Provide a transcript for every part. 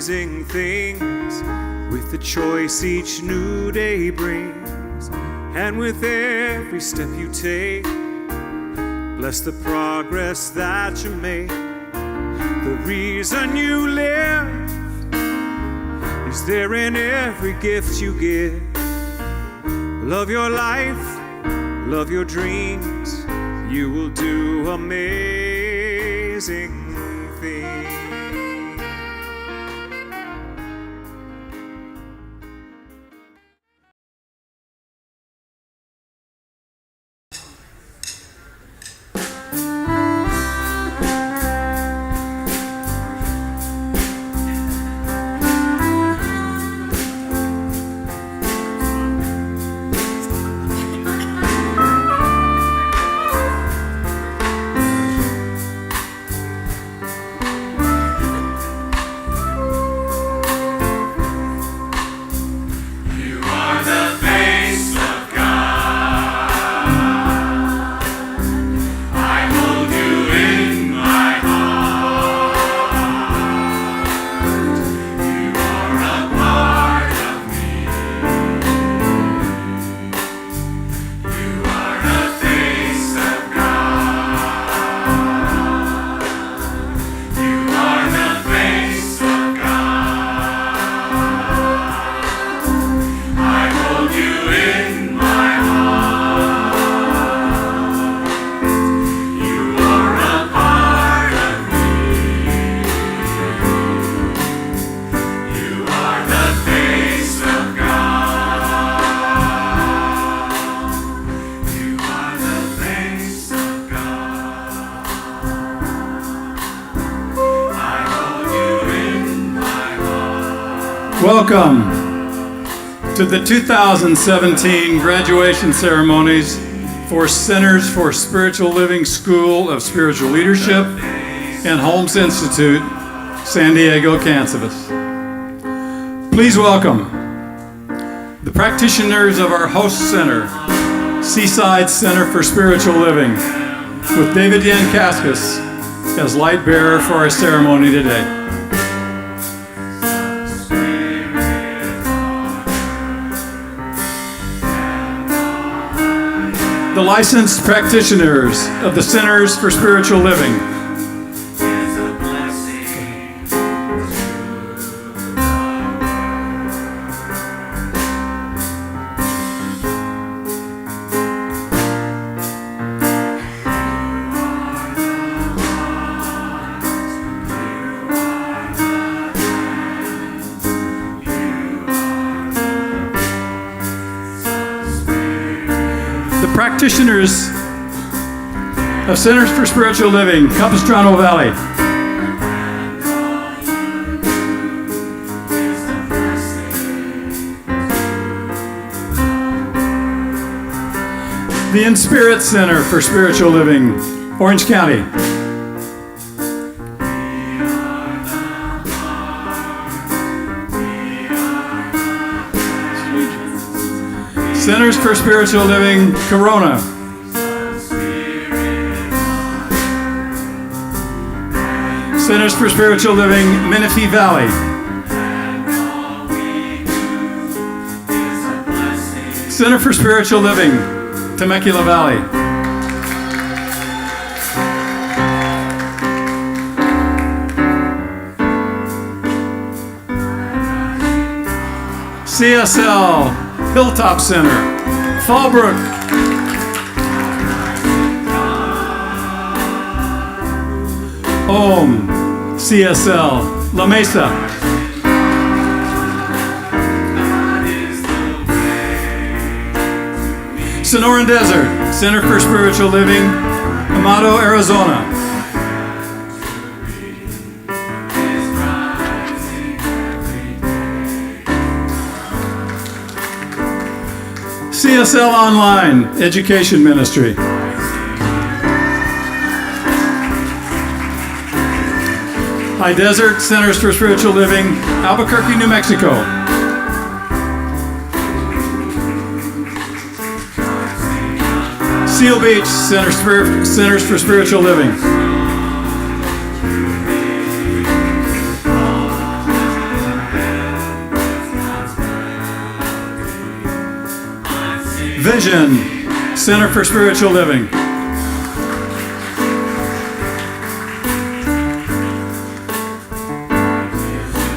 amazing things with the choice each new day brings. And with every step you take, bless the progress that you make. The reason you live is there in every gift you give. Love your life, love your dreams, you will do amazing things. Welcome to the 2017 graduation ceremonies for Centers for Spiritual Living School of Spiritual Leadership and Holmes Institute, San Diego, Kansas. Please welcome the practitioners of our host center, Seaside Center for Spiritual Living, with David Yankaskas as light bearer for our ceremony today. The licensed practitioners of the Centers for Spiritual Living. Practitioners of Centers for Spiritual Living, Capistrano Valley. The In Spirit Center for Spiritual Living, Orange County. Centers for Spiritual Living, Corona. Centers for Spiritual Living, Menifee Valley. Center for Spiritual Living, Temecula Valley. CSL Hilltop Center, Fallbrook. Om, CSL, La Mesa. Sonoran Desert, Center for Spiritual Living, Amado, Arizona. CSL Online Education Ministry. High Desert Centers for Spiritual Living, Albuquerque, New Mexico. Seal Beach Centers for Spiritual Living. Vision, Center for Spiritual Living.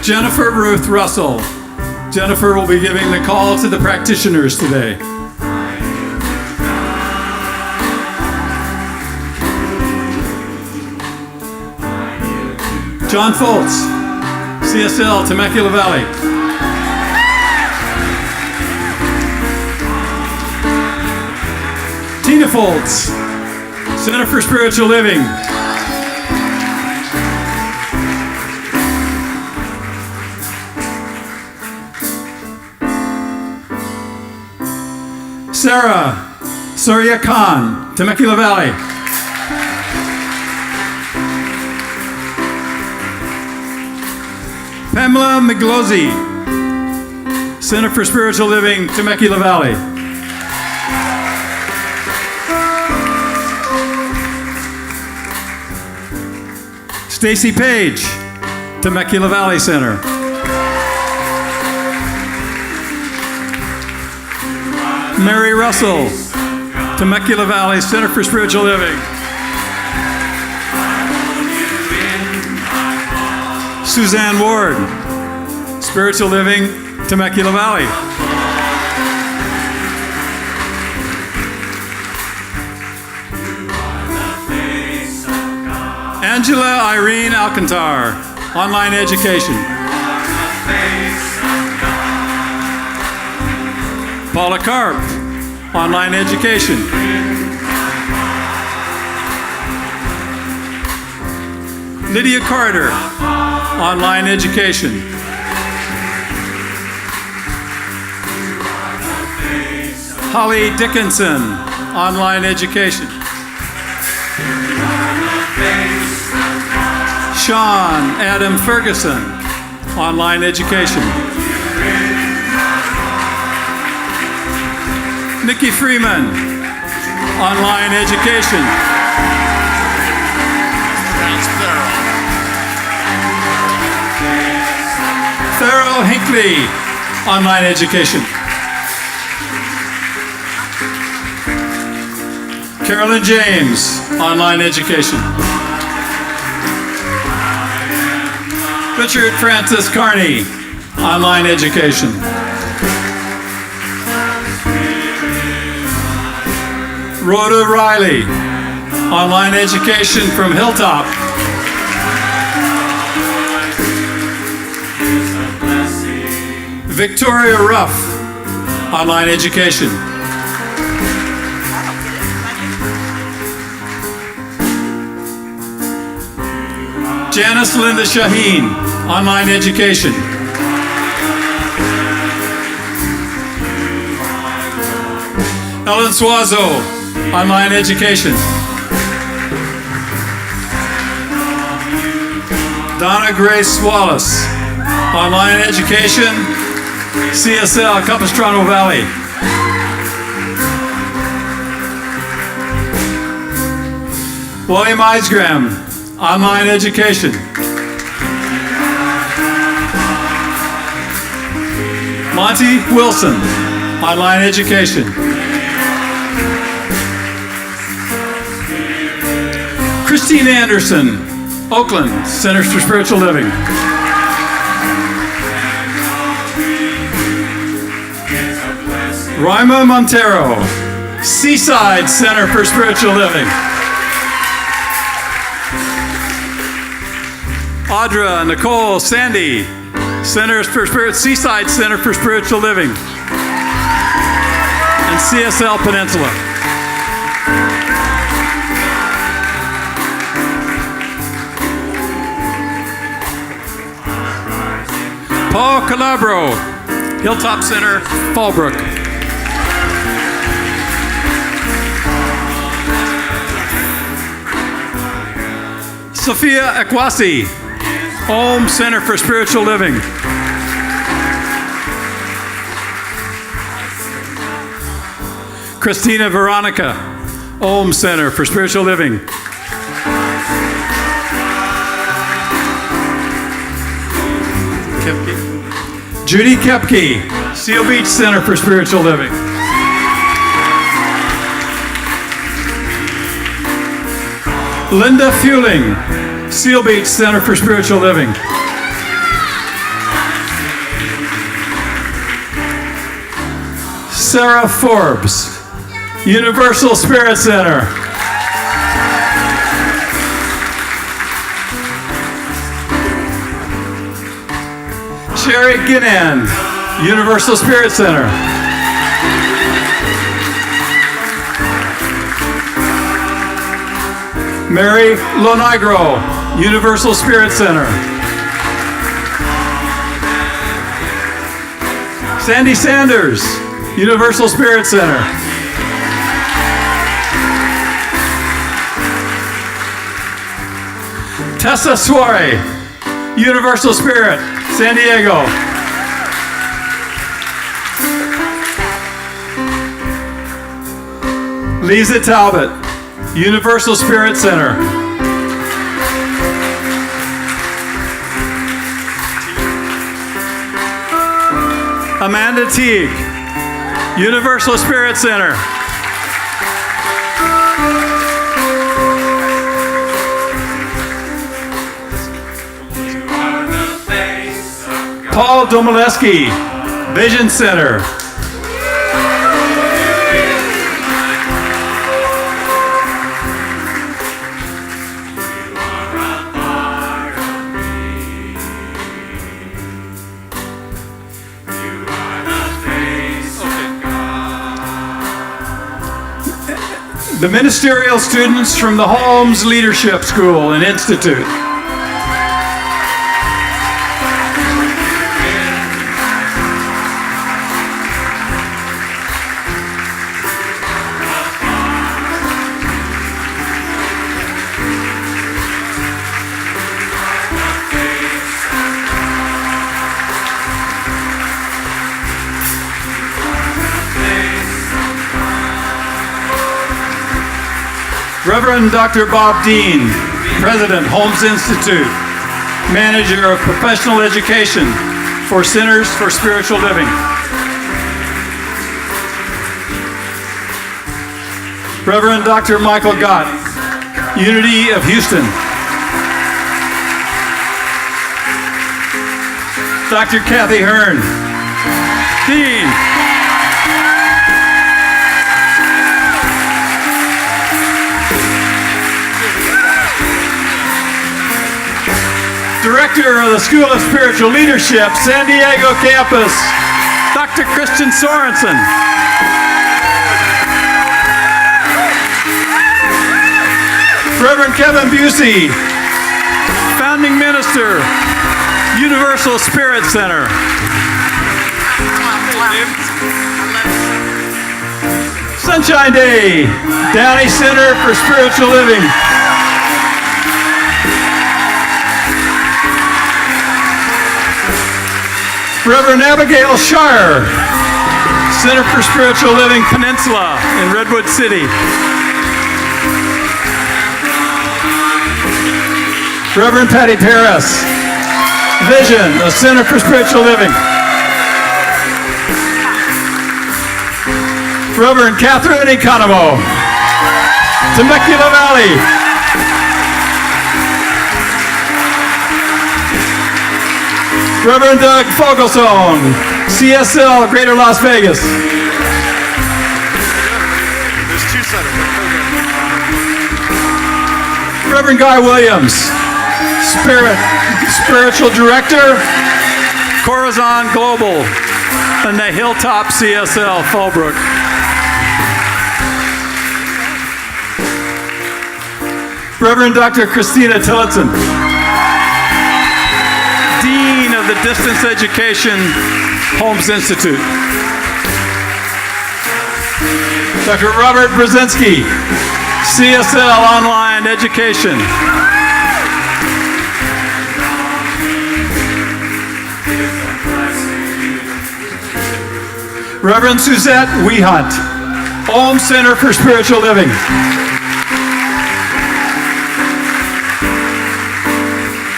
Jennifer Ruth Russell. Jennifer will be giving the call to the practitioners today. John Foltz, CSL, Temecula Valley. Tina Foltz, Center for Spiritual Living. Sarah Surya Khan, Temecula Valley. Pamela Miglozzi, Center for Spiritual Living, Temecula Valley. Stacy Page, Temecula Valley Center. Mary Russell, Temecula Valley Center for Spiritual Living. Suzanne Ward, Spiritual Living, Temecula Valley. Angela Irene Alcantar, Online Education. Paula Karp, Online Education. Lydia Carter, Online Education. Holly Dickinson, Online Education. Sean Adam Ferguson, Online Education. Nikki Freeman, Online Education. Farrell Hinckley, Online Education. Carolyn James, Online Education. Richard Francis Carney, Online Education. Rhoda Riley, Online Education from Hilltop. Victoria Ruff, Online Education. Janice Linda Shaheen, Online Education. Ellen Suazo, Online Education. Donna Grace Wallace, Online Education, CSL, Capistrano Valley. William Eisgram, Online Education. Monty Wilson, Online Education. Christine Anderson, Oakland, Centers for Spiritual Living. Raima Montero, Seaside Center for Spiritual Living. Audra Nicole Sandy, Seaside Center for Spiritual Living. And CSL Peninsula. Paul Calabro, Hilltop Center, Fallbrook. Sophia Ekwasi, Om Center for Spiritual Living. Christina Veronica, Om Center for Spiritual Living. Judy Kepke, Seal Beach Center for Spiritual Living. Linda Fueling, Seal Beach Center for Spiritual Living. Sarah Forbes, Universal Spirit Center. Sherry Ginand, Universal Spirit Center. Mary Lonigro, Universal Spirit Center. Sandy Sanders, Universal Spirit Center. Tessa Suare, Universal Spirit, San Diego. Lisa Talbot, Universal Spirit Center. Amanda Teague, Universal Spirit Center. Paul Domoleski, Vision Center. The ministerial students from the Holmes Leadership School and Institute. Reverend Dr. Bob Dean, President, Holmes Institute, Manager of Professional Education for Centers for Spiritual Living. Reverend Dr. Michael Gott, Unity of Houston. Dr. Kathy Hearn, Dean. Director of the School of Spiritual Leadership, San Diego campus, Dr. Christian Sorensen. Reverend Kevin Busey, Founding Minister, Universal Spirit Center. Sunshine Day, Downey Center for Spiritual Living. Reverend Abigail Shire, Center for Spiritual Living Peninsula in Redwood City. Reverend Patty Paris, Vision, the Center for Spiritual Living. Reverend Catherine Economo, Temecula Valley. Reverend Doug Fogelson, CSL, Greater Las Vegas. There's two centers. Reverend Guy Williams, Spiritual Director, Corazon Global, and the Hilltop CSL, Fallbrook. Reverend Dr. Christina Tillotson, Dean of the Distance Education Holmes Institute. Dr. Robert Brzezinski, CSL Online Education. Reverend Suzette Wehunt, Holmes Center for Spiritual Living.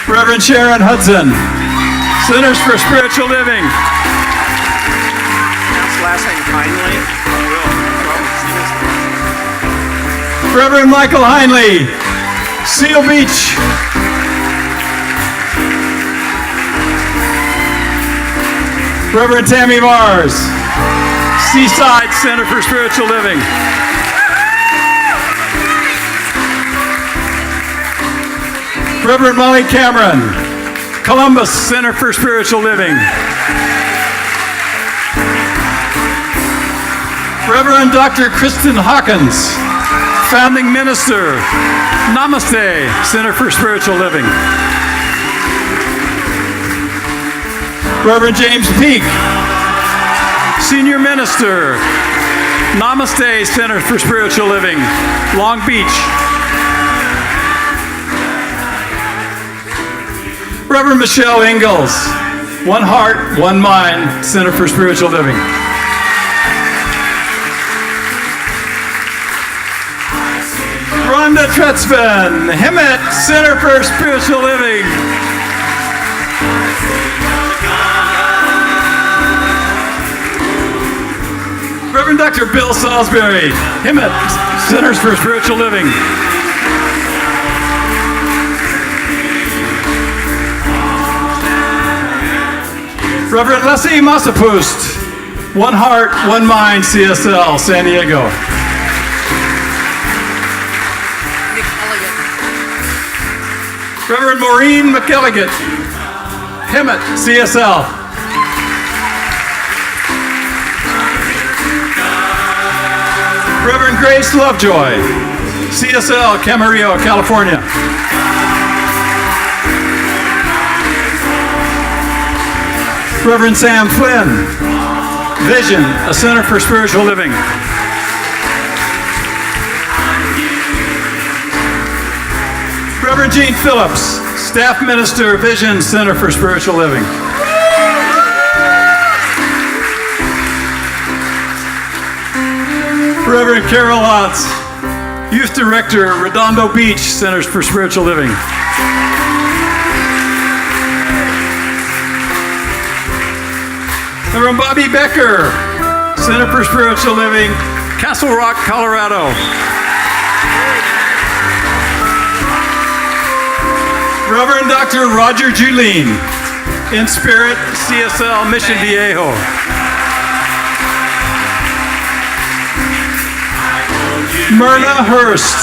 Reverend Sharon Hudson, Centers for Spiritual Living. Last name kindly. Reverend Michael Heinley, Seal Beach. Reverend Tammy Mars, Seaside Center for Spiritual Living. Reverend Molly Cameron, Columbus Center for Spiritual Living. Reverend Dr. Kristen Hawkins, Founding Minister, Namaste Center for Spiritual Living. Reverend James Peak, Senior Minister, Namaste Center for Spiritual Living, Long Beach. Reverend Michelle Ingalls, One Heart, One Mind Center for Spiritual Living. Rhonda Tretzven, Hemet Center for Spiritual Living. Reverend Dr. Bill Salisbury, Hemet Centers for Spiritual Living. Reverend Leslie Massapust, One Heart, One Mind, CSL, San Diego. Reverend Maureen McElligott, Hemet, CSL. Reverend Grace Lovejoy, CSL, Camarillo, California. Reverend Sam Flynn, Vision, a Center for Spiritual Living. Reverend Gene Phillips, Staff Minister, Vision, Center for Spiritual Living. Reverend Carol Lotz, Youth Director, Redondo Beach Centers for Spiritual Living. Reverend Bobby Becker, Center for Spiritual Living, Castle Rock, Colorado. Reverend Dr. Roger Julien, In Spirit, CSL, Mission Viejo. Myrna Hurst,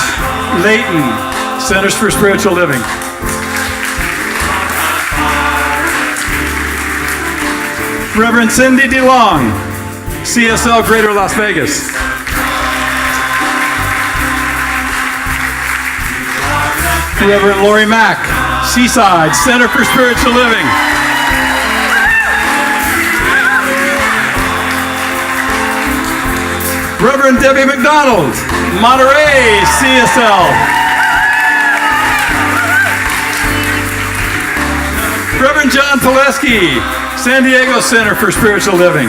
Layton, Centers for Spiritual Living. Reverend Cindy DeLong, CSL Greater Las Vegas. Reverend Lori Mack, Seaside Center for Spiritual Living. Reverend Debbie McDonald, Monterey, CSL. Reverend John Pileski, San Diego Center for Spiritual Living.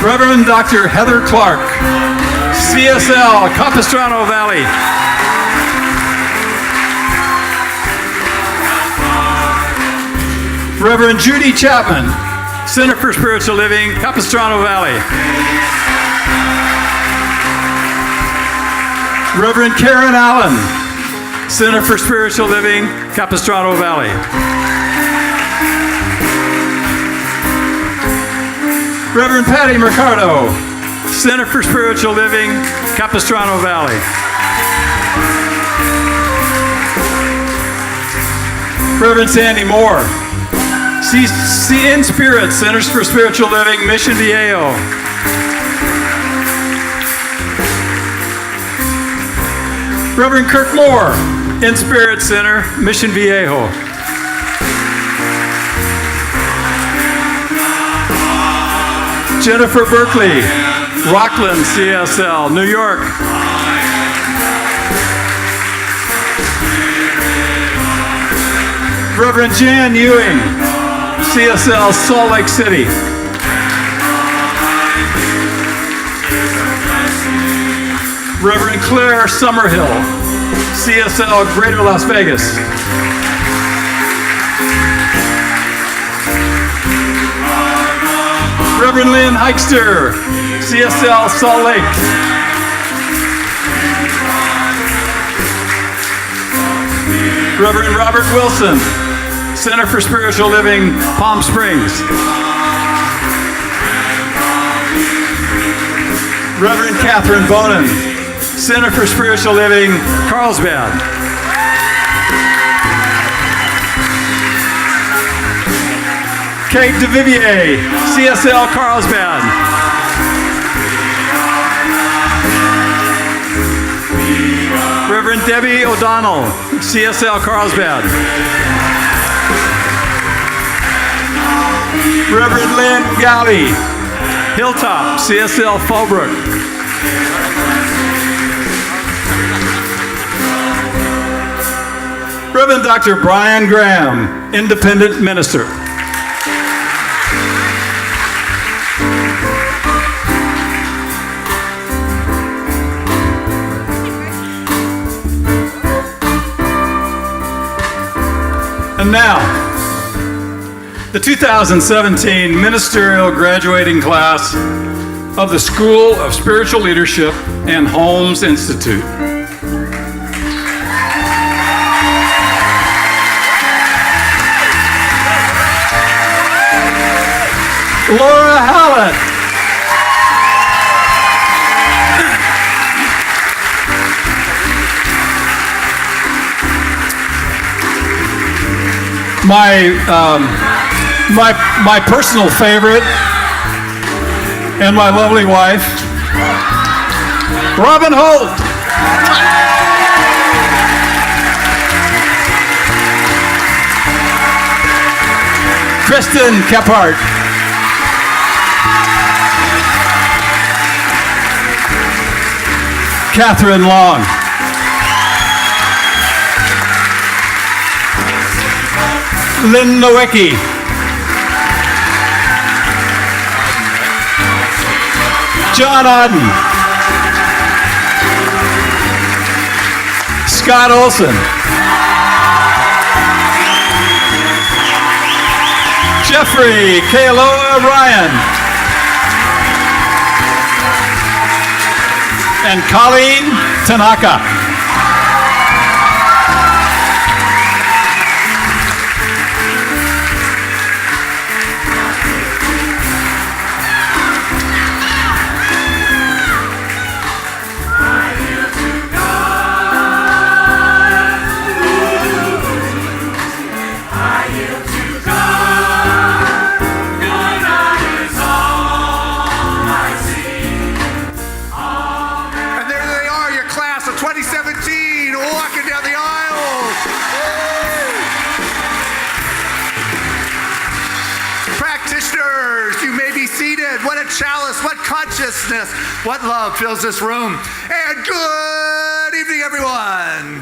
Reverend Dr. Heather Clark, CSL, Capistrano Valley. Reverend Judy Chapman, Center for Spiritual Living, Capistrano Valley. Reverend Karen Allen, Center for Spiritual Living, Capistrano Valley. Reverend Patty Mercado, Center for Spiritual Living, Capistrano Valley. Reverend Sandy Moore, In Spirit, Centers for Spiritual Living, Mission Viejo. Reverend Kirk Moore, In Spirit Center, Mission Viejo. Jennifer Berkeley, Rockland, CSL, New York. Reverend Jan Ewing, CSL, Salt Lake City. Reverend Claire Summerhill, CSL, Greater Las Vegas. Reverend Lynn Hikester, CSL Salt Lake. Reverend Robert Wilson, Center for Spiritual Living, Palm Springs. Reverend Catherine Bonin, Center for Spiritual Living, Carlsbad. Kate DeVivier, CSL Carlsbad. Reverend Debbie O'Donnell, CSL Carlsbad. Reverend Lynn Galley, Hilltop, CSL Fallbrook. Reverend Dr. Brian Graham, Independent Minister. And now, the 2017 Ministerial Graduating Class of the School of Spiritual Leadership and Holmes Institute. Laura Hallett. My personal favorite and my lovely wife, Robin Holt. Kristen Kephart. Catherine Long. Lynn Nowicki. John Odden. Scott Olson. Jeffrey Kealoha Ryan. And Colleen Tanaka. What love fills this room. And good evening, everyone.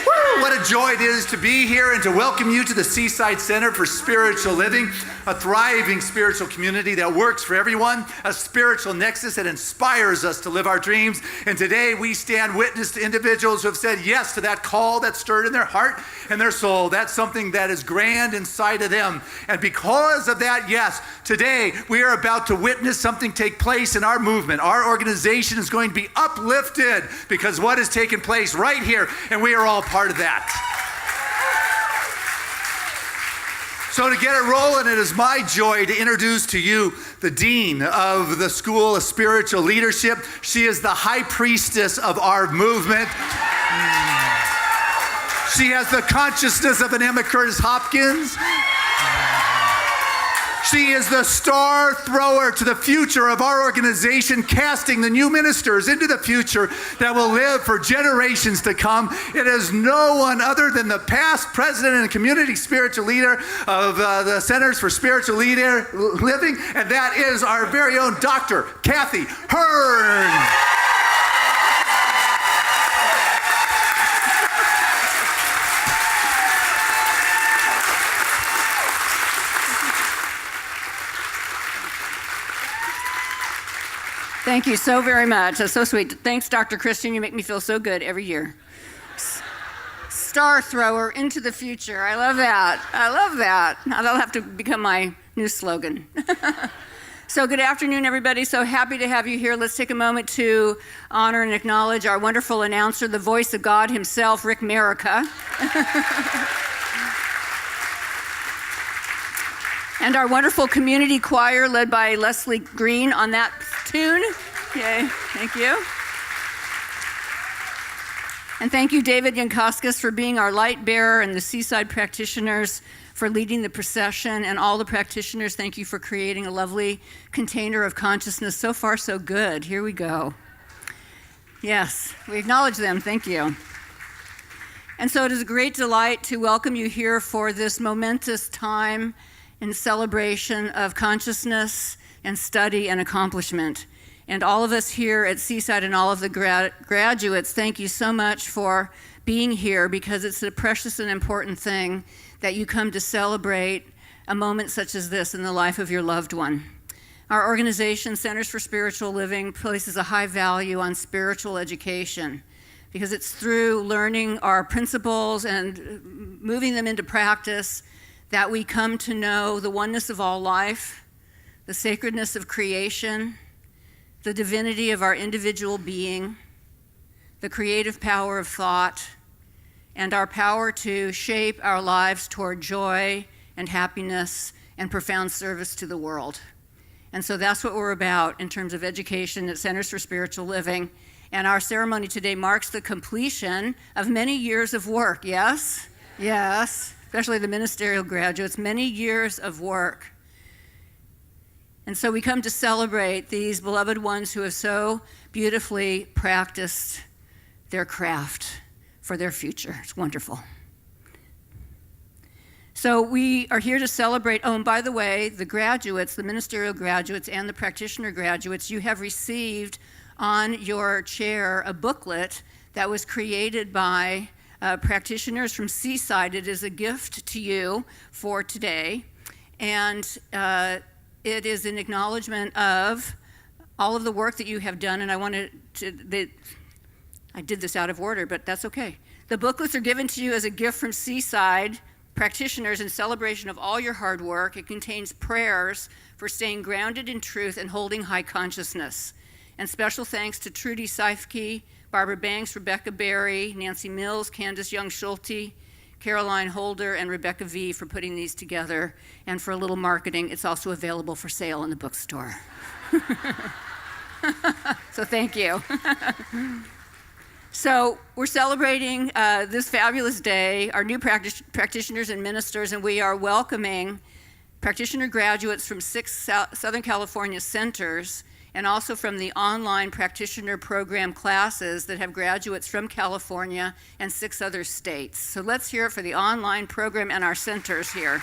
Woo, what a joy it is to be here and to welcome you to the Seaside Center for Spiritual Living, a thriving spiritual community that works for everyone, a spiritual nexus that inspires us to live our dreams. And today we stand witness to individuals who have said yes to that call that stirred in their heart and their soul. That's something that is grand inside of them. And because of that, yes, today we are about to witness something take place in our movement. Our organization is going to be uplifted because what has taken place right here, and we are all part of that. So to get it rolling, it is my joy to introduce to you the Dean of the School of Spiritual Leadership. She is the high priestess of our movement. She has the consciousness of an Emma Curtis Hopkins. She is the star thrower to the future of our organization, casting the new ministers into the future that will live for generations to come. It is no one other than the past president and community spiritual leader of the Centers for Spiritual Living, and that is our very own Dr. Kathy Hearn. Thank you so very much. That's so sweet. Thanks, Dr. Christian. You make me feel so good every year. Star thrower into the future. I love that. I love that. That'll have to become my new slogan. So good afternoon, everybody. So happy to have you here. Let's take a moment to honor and acknowledge our wonderful announcer, the voice of God himself, Rick Merica. And our wonderful community choir led by Leslie Green on that tune. Yay, thank you. And thank you, David Yankoskis, for being our light bearer, and the Seaside practitioners for leading the procession, and all the practitioners, thank you for creating a lovely container of consciousness. So far, so good. Here we go. Yes, we acknowledge them. Thank you. And so it is a great delight to welcome you here for this momentous time in celebration of consciousness and study and accomplishment. And all of us here at Seaside and all of the graduates, thank you so much for being here, because it's a precious and important thing that you come to celebrate a moment such as this in the life of your loved one. Our organization, Centers for Spiritual Living, places a high value on spiritual education, because it's through learning our principles and moving them into practice that we come to know the oneness of all life, the sacredness of creation, the divinity of our individual being, the creative power of thought, and our power to shape our lives toward joy and happiness and profound service to the world. And so that's what we're about in terms of education at Centers for Spiritual Living. And our ceremony today marks the completion of many years of work, yes? Yes, especially the ministerial graduates, many years of work. And so we come to celebrate these beloved ones who have so beautifully practiced their craft for their future. It's wonderful. So we are here to celebrate. Oh, and by the way, the graduates, the ministerial graduates and the practitioner graduates, you have received on your chair a booklet that was created by practitioners from Seaside. It is a gift to you for today. And it is an acknowledgement of all of the work that you have done. And I did this out of order, but that's okay. The booklets are given to you as a gift from Seaside practitioners in celebration of all your hard work. It contains prayers for staying grounded in truth and holding high consciousness. And special thanks to Trudy Seifke, Barbara Banks, Rebecca Berry, Nancy Mills, Candace Young-Schulte, Caroline Holder, and Rebecca V for putting these together. And for a little marketing, it's also available for sale in the bookstore. So thank you. So we're celebrating this fabulous day, our new practitioners and ministers, and we are welcoming practitioner graduates from 6 Southern California centers, and also from the online practitioner program classes that have graduates from California and 6 other states. So let's hear it for the online program and our centers here.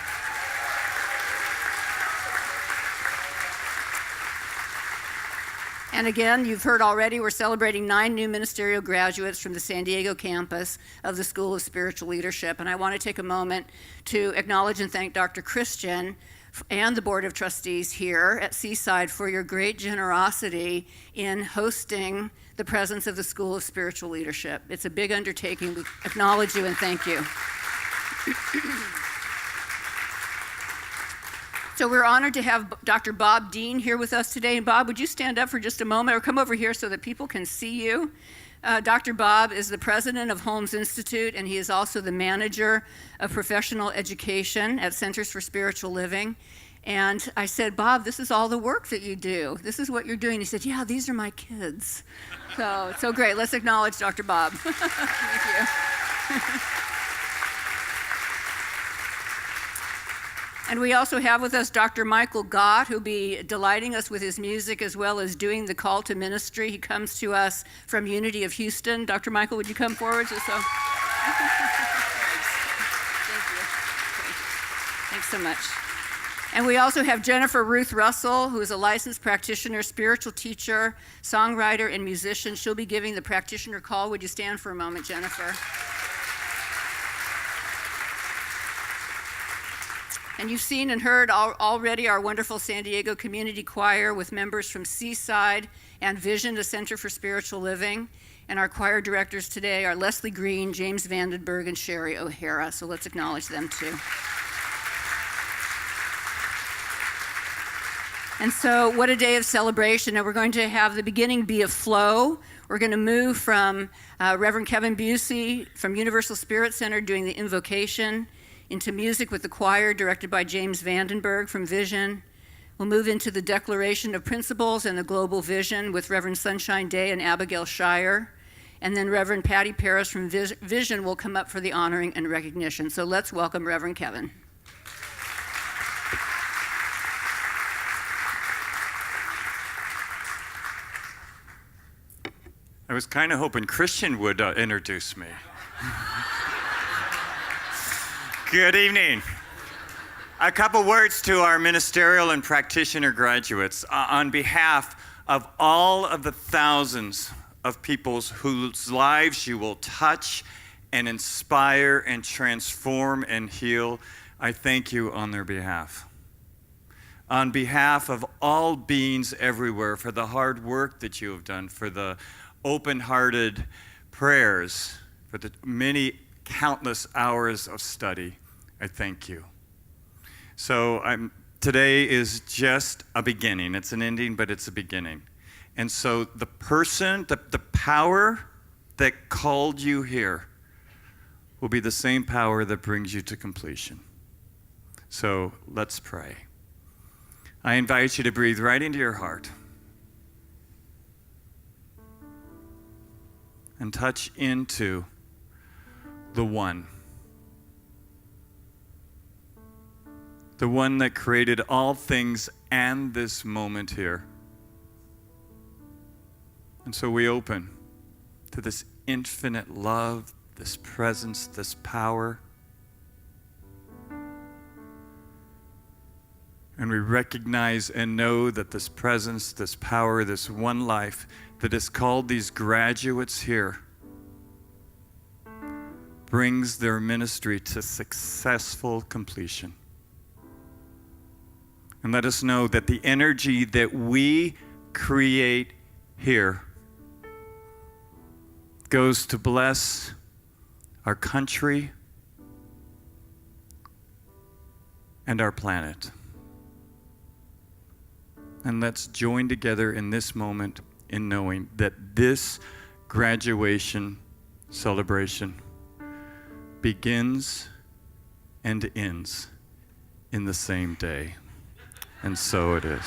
And again, you've heard already, we're celebrating 9 new ministerial graduates from the San Diego campus of the School of Spiritual Leadership. And I want to take a moment to acknowledge and thank Dr. Christian and the Board of Trustees here at Seaside for your great generosity in hosting the presence of the School of Spiritual Leadership. It's a big undertaking. We acknowledge you and thank you. So we're honored to have Dr. Bob Dean here with us today. And Bob, would you stand up for just a moment or come over here so that people can see you? Dr. Bob is the president of Holmes Institute, and he is also the manager of professional education at Centers for Spiritual Living. And I said, Bob, this is all the work that you do. This is what you're doing. He said, yeah, these are my kids. So great. Let's acknowledge Dr. Bob. Thank you. And we also have with us Dr. Michael Gott, who'll be delighting us with his music as well as doing the call to ministry. He comes to us from Unity of Houston. Dr. Michael, would you come forward? Thanks. Thank you. Thanks so much. And we also have Jennifer Ruth Russell, who is a licensed practitioner, spiritual teacher, songwriter, and musician. She'll be giving the practitioner call. Would you stand for a moment, Jennifer? And you've seen and heard already our wonderful San Diego Community Choir with members from Seaside and Vision, the Center for Spiritual Living. And our choir directors today are Leslie Green, James Vandenberg, and Sherry O'Hara. So let's acknowledge them too. And so, what a day of celebration. And we're going to have the beginning be a flow. We're going to move from Reverend Kevin Busey from Universal Spirit Center doing the invocation into music with the choir directed by James Vandenberg from Vision. We'll move into the Declaration of Principles and the Global Vision with Reverend Sunshine Day and Abigail Shire. And then Reverend Patty Paris from Vision will come up for the honoring and recognition. So let's welcome Reverend Kevin. I was kind of hoping Christian would introduce me. Good evening. A couple words to our ministerial and practitioner graduates. On behalf of all of the thousands of people whose lives you will touch and inspire and transform and heal, I thank you on their behalf. On behalf of all beings everywhere, for the hard work that you have done, for the open-hearted prayers, for the many countless hours of study, I thank you. So today is just a beginning. It's an ending, but it's a beginning. And so the person, the power that called you here will be the same power that brings you to completion. So let's pray. I invite you to breathe right into your heart and touch into the one that created all things and this moment here. And so we open to this infinite love, this presence, this power. And we recognize and know that this presence, this power, this one life that is called these graduates here brings their ministry to successful completion. And let us know that the energy that we create here goes to bless our country and our planet. And let's join together in this moment in knowing that this graduation celebration begins and ends in the same day. And so it is.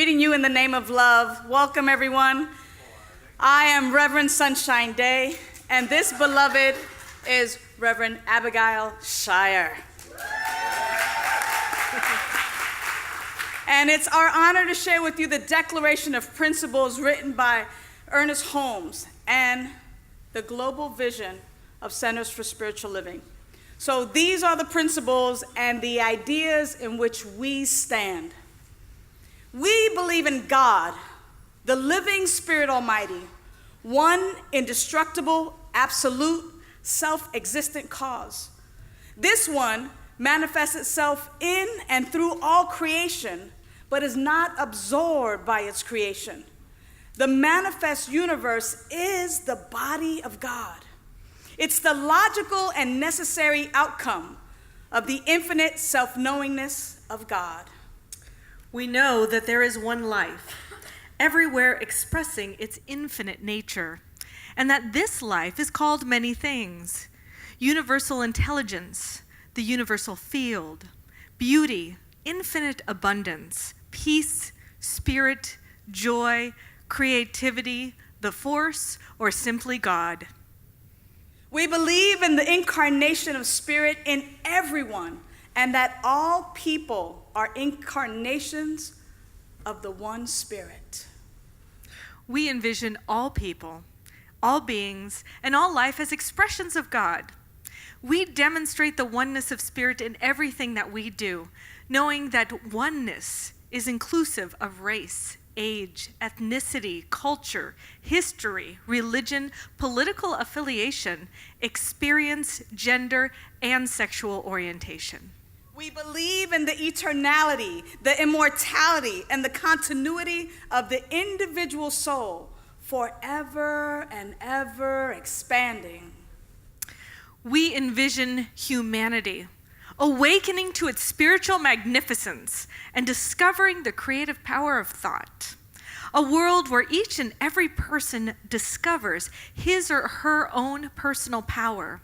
greeting you in the name of love. Welcome, everyone. I am Reverend Sunshine Day, and this beloved is Reverend Abigail Shire. And it's our honor to share with you the Declaration of Principles written by Ernest Holmes and the global vision of Centers for Spiritual Living. So these are the principles and the ideas in which we stand. We believe in God, the living Spirit Almighty, one indestructible, absolute, self-existent cause. This one manifests itself in and through all creation, but is not absorbed by its creation. The manifest universe is the body of God. It's the logical and necessary outcome of the infinite self-knowingness of God. We know that there is one life, everywhere expressing its infinite nature, and that this life is called many things: universal intelligence, the universal field, beauty, infinite abundance, peace, spirit, joy, creativity, the force, or simply God. We believe in the incarnation of spirit in everyone, and that all people are incarnations of the one Spirit. We envision all people, all beings, and all life as expressions of God. We demonstrate the oneness of spirit in everything that we do, knowing that oneness is inclusive of race, age, ethnicity, culture, history, religion, political affiliation, experience, gender, and sexual orientation. We believe in the eternality, the immortality, and the continuity of the individual soul, forever and ever expanding. We envision humanity awakening to its spiritual magnificence and discovering the creative power of thought. A world where each and every person discovers his or her own personal power,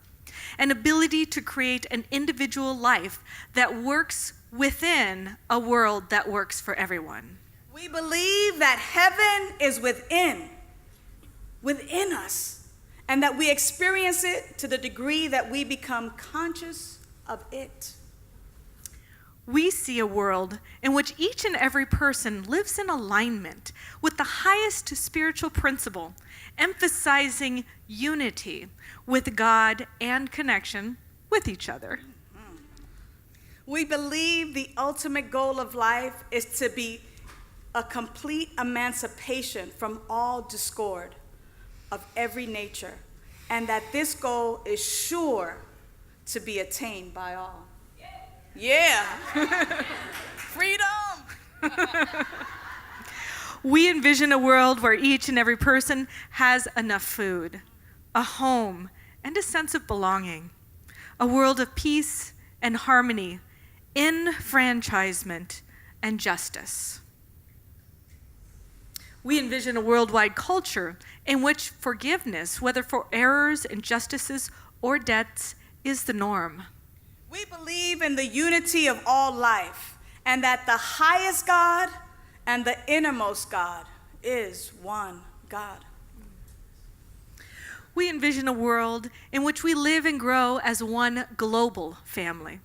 an ability to create an individual life that works within a world that works for everyone. We believe that heaven is within us, and that we experience it to the degree that we become conscious of it. We see a world in which each and every person lives in alignment with the highest spiritual principle, emphasizing unity with God and connection with each other. We believe the ultimate goal of life is to be a complete emancipation from all discord of every nature, and that this goal is sure to be attained by all. Yeah. Freedom. We envision a world where each and every person has enough food, a home, and a sense of belonging. A world of peace and harmony, enfranchisement, and justice. We envision a worldwide culture in which forgiveness, whether for errors, injustices, or debts, is the norm. We believe in the unity of all life, and that the highest God and the innermost God is one God. We envision a world in which we live and grow as one global family.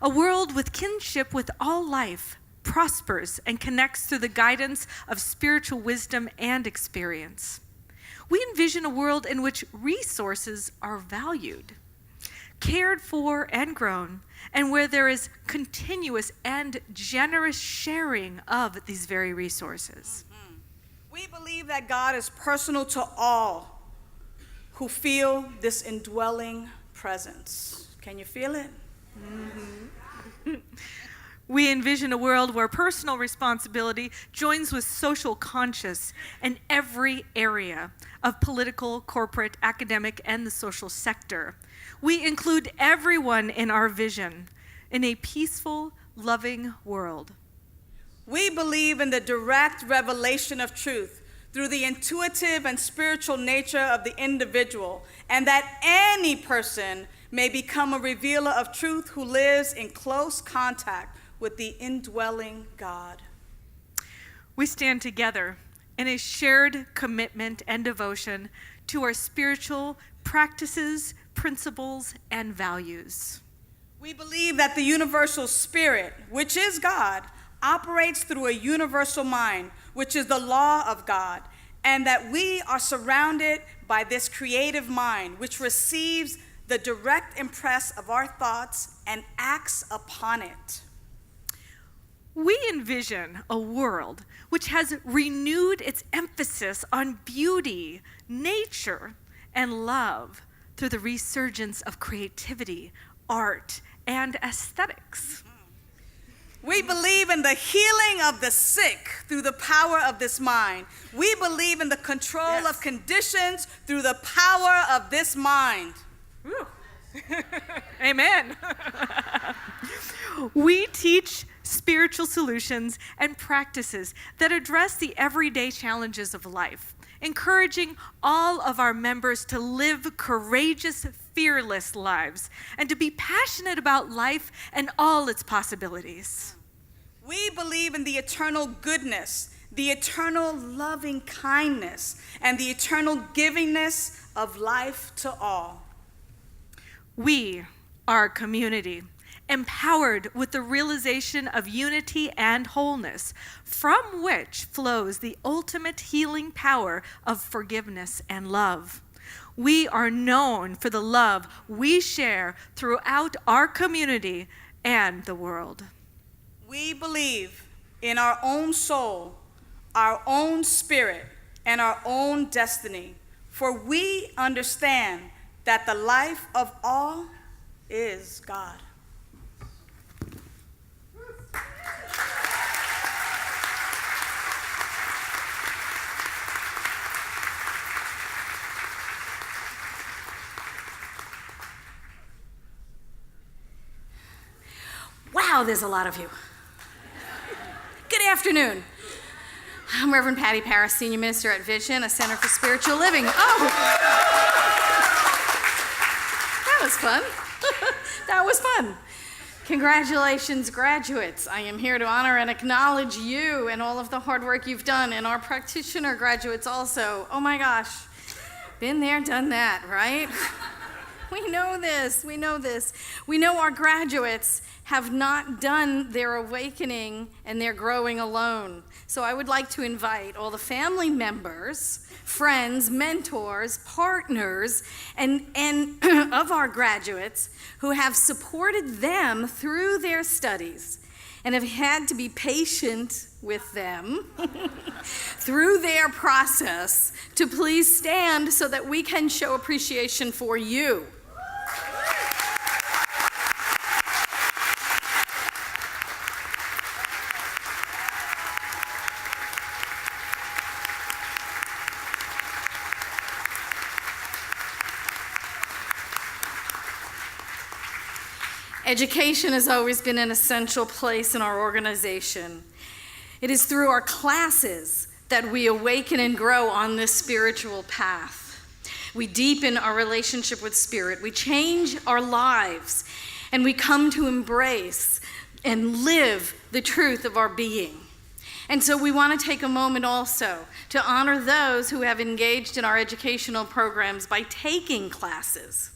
A world with kinship with all life, prospers and connects through the guidance of spiritual wisdom and experience. We envision a world in which resources are valued, cared for and grown, and where there is continuous and generous sharing of these very resources. Mm-hmm. We believe that God is personal to all who feel this indwelling presence. Can you feel it? Mm-hmm. We envision a world where personal responsibility joins with social conscience in every area of political, corporate, academic, and the social sector. We include everyone in our vision in a peaceful, loving world. We believe in the direct revelation of truth through the intuitive and spiritual nature of the individual, and that any person may become a revealer of truth who lives in close contact with the indwelling God. we stand together in a shared commitment and devotion to our spiritual practices, principles, and values. We believe that the universal spirit, which is God, operates through a universal mind, which is the law of God, and that we are surrounded by this creative mind, which receives the direct impress of our thoughts and acts upon it. We envision a world which has renewed its emphasis on beauty, nature, and love through the resurgence of creativity, art, and aesthetics. We believe in the healing of the sick through the power of this mind. We believe in the control of conditions through the power of this mind. Amen. We teach spiritual solutions and practices that address the everyday challenges of life, encouraging all of our members to live courageous, fearless lives and to be passionate about life and all its possibilities. We believe in the eternal goodness, the eternal loving kindness, and the eternal givingness of life to all. We are a community empowered with the realization of unity and wholeness, from which flows the ultimate healing power of forgiveness and love. We are known for the love we share throughout our community and the world. We believe in our own soul, our own spirit, and our own destiny, for we understand that the life of all is God. Wow, there's a lot of you. Good afternoon. I'm Reverend Patty Parris, Senior Minister at Vision, a Center for Spiritual Living. Oh, that was fun. That was fun. Congratulations, graduates. I am here to honor and acknowledge you and all of the hard work you've done, and our practitioner graduates also. Oh my gosh, been there, done that, right? We know this, we know this. We know our graduates have not done their awakening and their growing alone. So I would like to invite all the family members, friends, mentors, partners, and of our graduates who have supported them through their studies and have had to be patient with them through their process to please stand so that we can show appreciation for you. Education has always been an essential place in our organization. It is through our classes that we awaken and grow on this spiritual path. We deepen our relationship with Spirit. We change our lives, and we come to embrace and live the truth of our being. And so we want to take a moment also to honor those who have engaged in our educational programs by taking classes.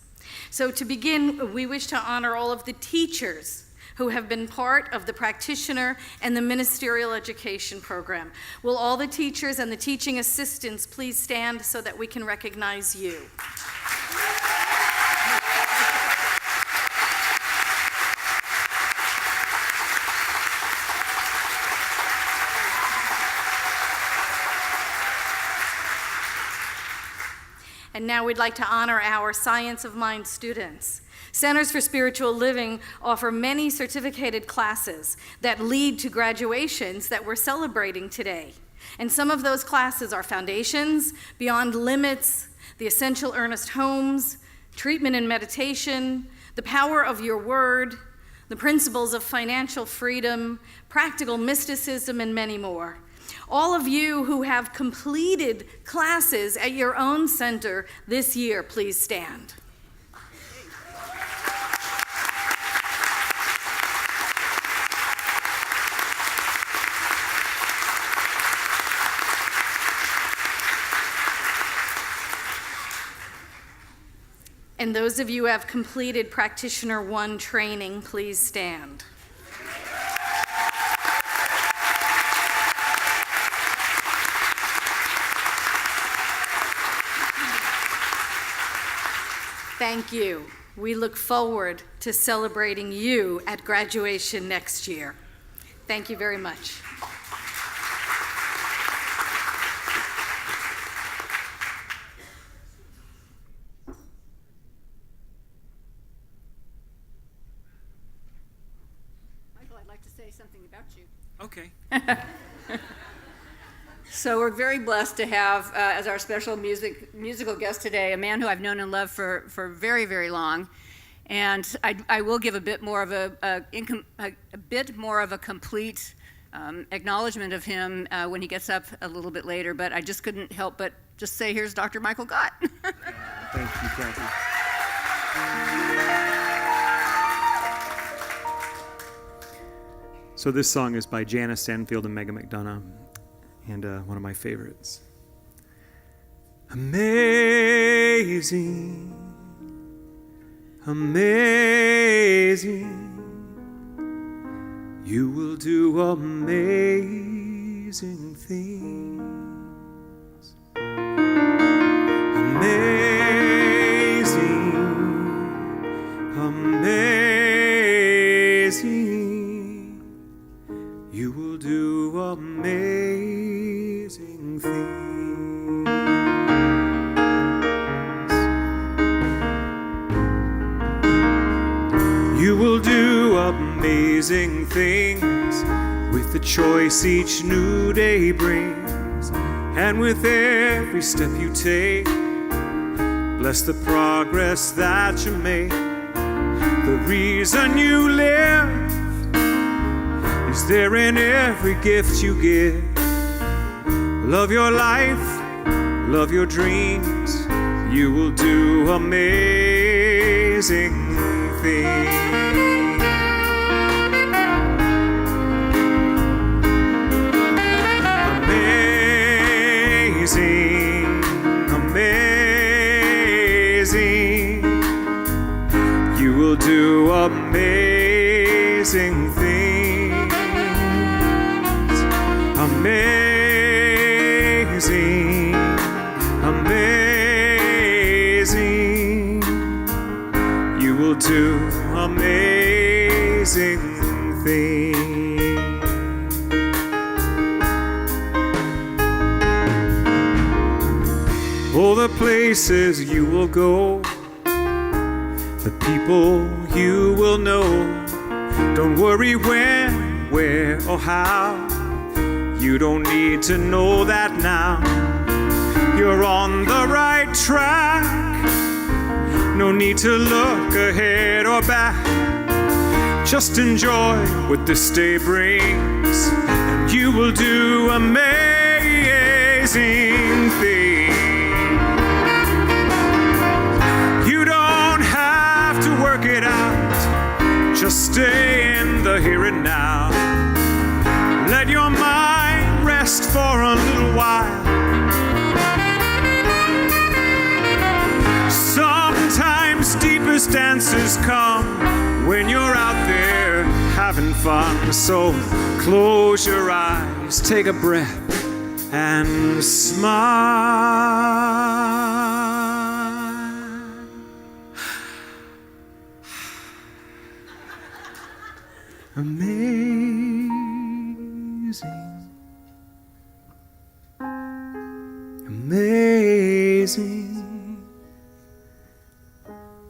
So to begin, we wish to honor all of the teachers who have been part of the practitioner and the ministerial education program. Will all the teachers and the teaching assistants please stand so that we can recognize you? And now we'd like to honor our Science of Mind students. Centers for Spiritual Living offer many certificated classes that lead to graduations that we're celebrating today. And some of those classes are Foundations, Beyond Limits, The Essential Ernest Holmes, Treatment and Meditation, The Power of Your Word, The Principles of Financial Freedom, Practical Mysticism, and many more. All of you who have completed classes at your own center this year, please stand. And those of you who have completed Practitioner 1 training, please stand. Thank you. We look forward to celebrating you at graduation next year. Thank you very much. Michael, I'd like to say something about you. Okay. So we're very blessed to have as our special musical guest today a man who I've known and loved for very, very long. And I will give a bit more of a complete acknowledgement of him when he gets up a little bit later. But I just couldn't help but just say, here's Dr. Michael Gott. Thank you, Kathy. So this song is by Janice Sanfield and Megan McDonough, and one of my favorites. Amazing, amazing, you will do amazing things. Amazing, amazing, you will do amazing things. You will do amazing things with the choice each new day brings, and with every step you take, bless the progress that you make. The reason you live is there in every gift you give. Love your life, love your dreams, you will do amazing things. Amazing, amazing, you will do amazing things. Amazing, amazing, you will do amazing things. Oh, the places you will go, the people you will know. Don't worry when, where, or how. You don't need to know that now. You're on the right track. No need to look ahead or back. Just enjoy what this day brings, and you will do amazing things. You don't have to work it out. Just stay in the here and now. Let your mind rest for a little while. Sometimes deepest answers come when you're out there having fun. So close your eyes, take a breath, and smile. Amazing, amazing,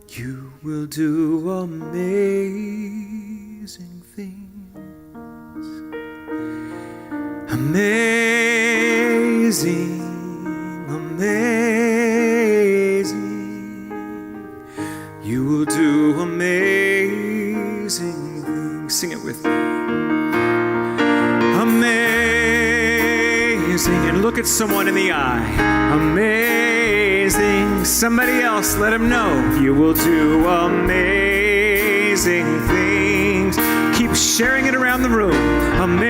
you will do amazing things. Amazing, amazing, you will do amazing things. Sing it with me. Amazing, and look at someone in the eye. Amazing, somebody else, let them know you will do amazing things. Keep sharing it around the room. Amazing,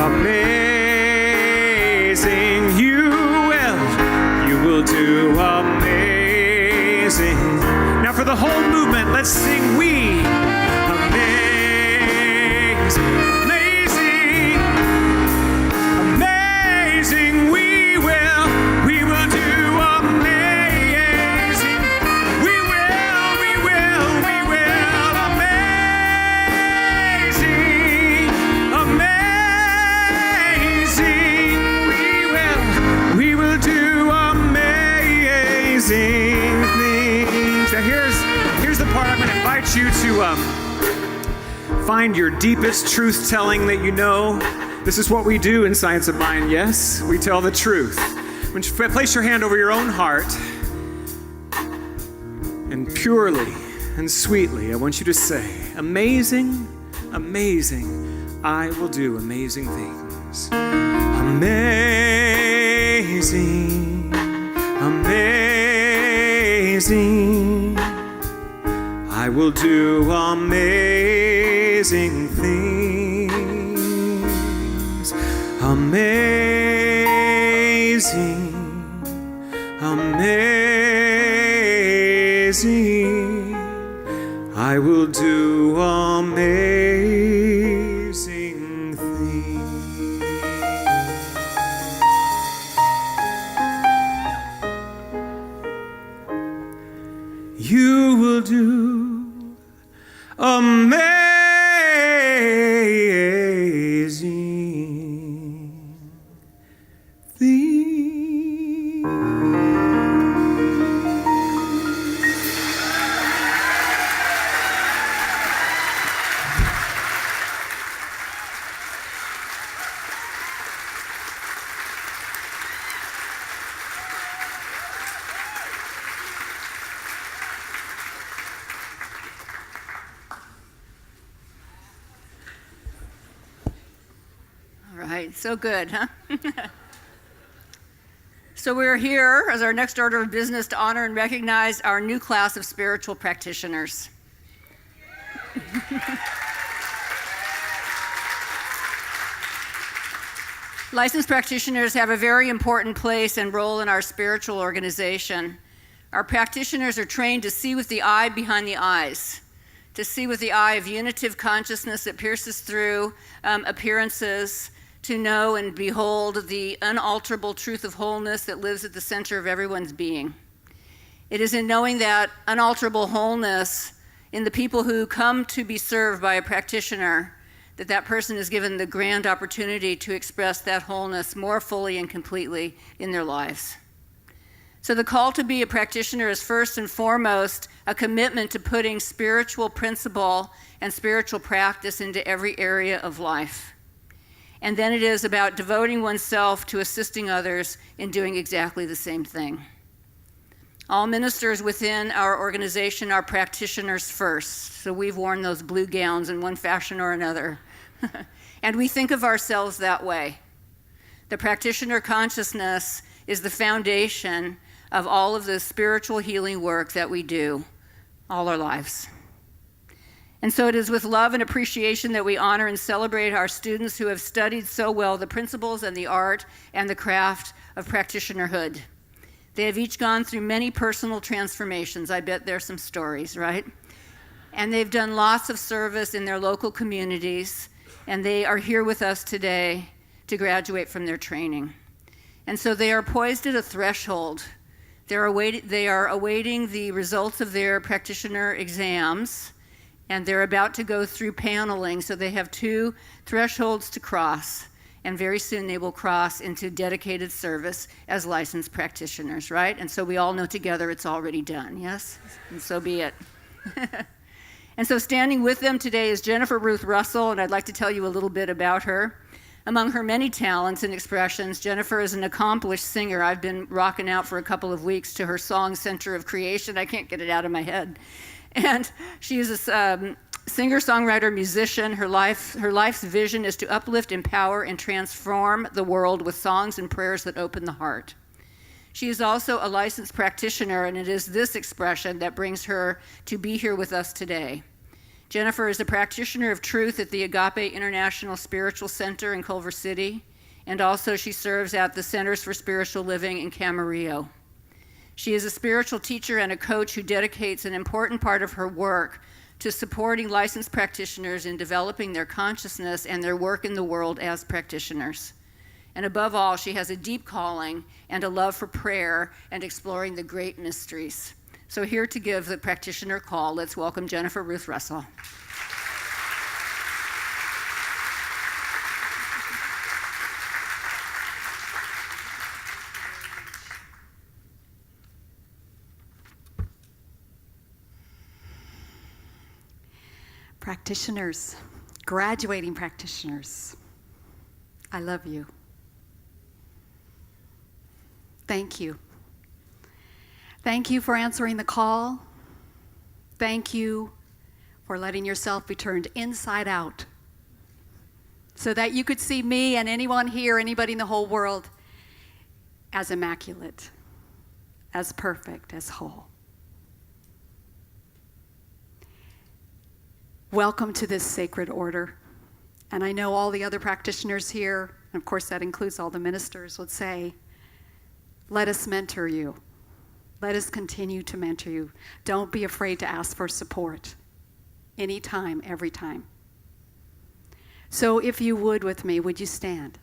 amazing, you will do amazing. the whole movement, let's sing we. Amazing, amazing, amazing, we will do amazing. We will, amazing, amazing, we will do amazing things. Now here's the part I'm going to invite you to find your deepest truth-telling that you know. This is what we do in Science of Mind, yes? We tell the truth. When you place your hand over your own heart, and purely and sweetly, I want you to say, amazing, amazing, I will do amazing things. Amazing, amazing, I will do amazing things. Amazing, amazing, I will do amazing things. You will do amazing things. All right, so good, huh? So we're here as our next order of business to honor and recognize our new class of spiritual practitioners. Licensed practitioners have a very important place and role in our spiritual organization. Our practitioners are trained to see with the eye behind the eyes, to see with the eye of unitive consciousness that pierces through appearances, to know and behold the unalterable truth of wholeness that lives at the center of everyone's being. It is in knowing that unalterable wholeness in the people who come to be served by a practitioner that that person is given the grand opportunity to express that wholeness more fully and completely in their lives. So the call to be a practitioner is first and foremost a commitment to putting spiritual principle and spiritual practice into every area of life. And then it is about devoting oneself to assisting others in doing exactly the same thing. All ministers within our organization are practitioners first. So we've worn those blue gowns in one fashion or another. And we think of ourselves that way. The practitioner consciousness is the foundation of all of the spiritual healing work that we do all our lives. And so it is with love and appreciation that we honor and celebrate our students who have studied so well the principles and the art and the craft of practitionerhood. They have each gone through many personal transformations. I bet there's some stories, right? And they've done lots of service in their local communities, and they are here with us today to graduate from their training. And so they are poised at a threshold. They are awaiting the results of their practitioner exams, and they're about to go through paneling, so they have 2 thresholds to cross. And very soon they will cross into dedicated service as licensed practitioners, right? And so we all know together it's already done, yes? And so be it. And so standing with them today is Jennifer Ruth Russell, and I'd like to tell you a little bit about her. Among her many talents and expressions, Jennifer is an accomplished singer. I've been rocking out for a couple of weeks to her song, Center of Creation. I can't get it out of my head. And she is a singer-songwriter, musician. Her life's vision is to uplift, empower, and transform the world with songs and prayers that open the heart. She is also a licensed practitioner, and it is this expression that brings her to be here with us today. Jennifer is a practitioner of truth at the Agape International Spiritual Center in Culver City, and also she serves at the Centers for Spiritual Living in Camarillo. She is a spiritual teacher and a coach who dedicates an important part of her work to supporting licensed practitioners in developing their consciousness and their work in the world as practitioners. And above all, she has a deep calling and a love for prayer and exploring the great mysteries. So here to give the practitioner call, let's welcome Jennifer Ruth Russell. Practitioners, graduating practitioners, I love you. Thank you. Thank you for answering the call. Thank you for letting yourself be turned inside out so that you could see me and anyone here, anybody in the whole world, as immaculate, as perfect, as whole. Welcome to this sacred order. And I know all the other practitioners here, and of course that includes all the ministers, would say, let us mentor you. Let us continue to mentor you. Don't be afraid to ask for support. Anytime, every time. So if you would with me, would you stand?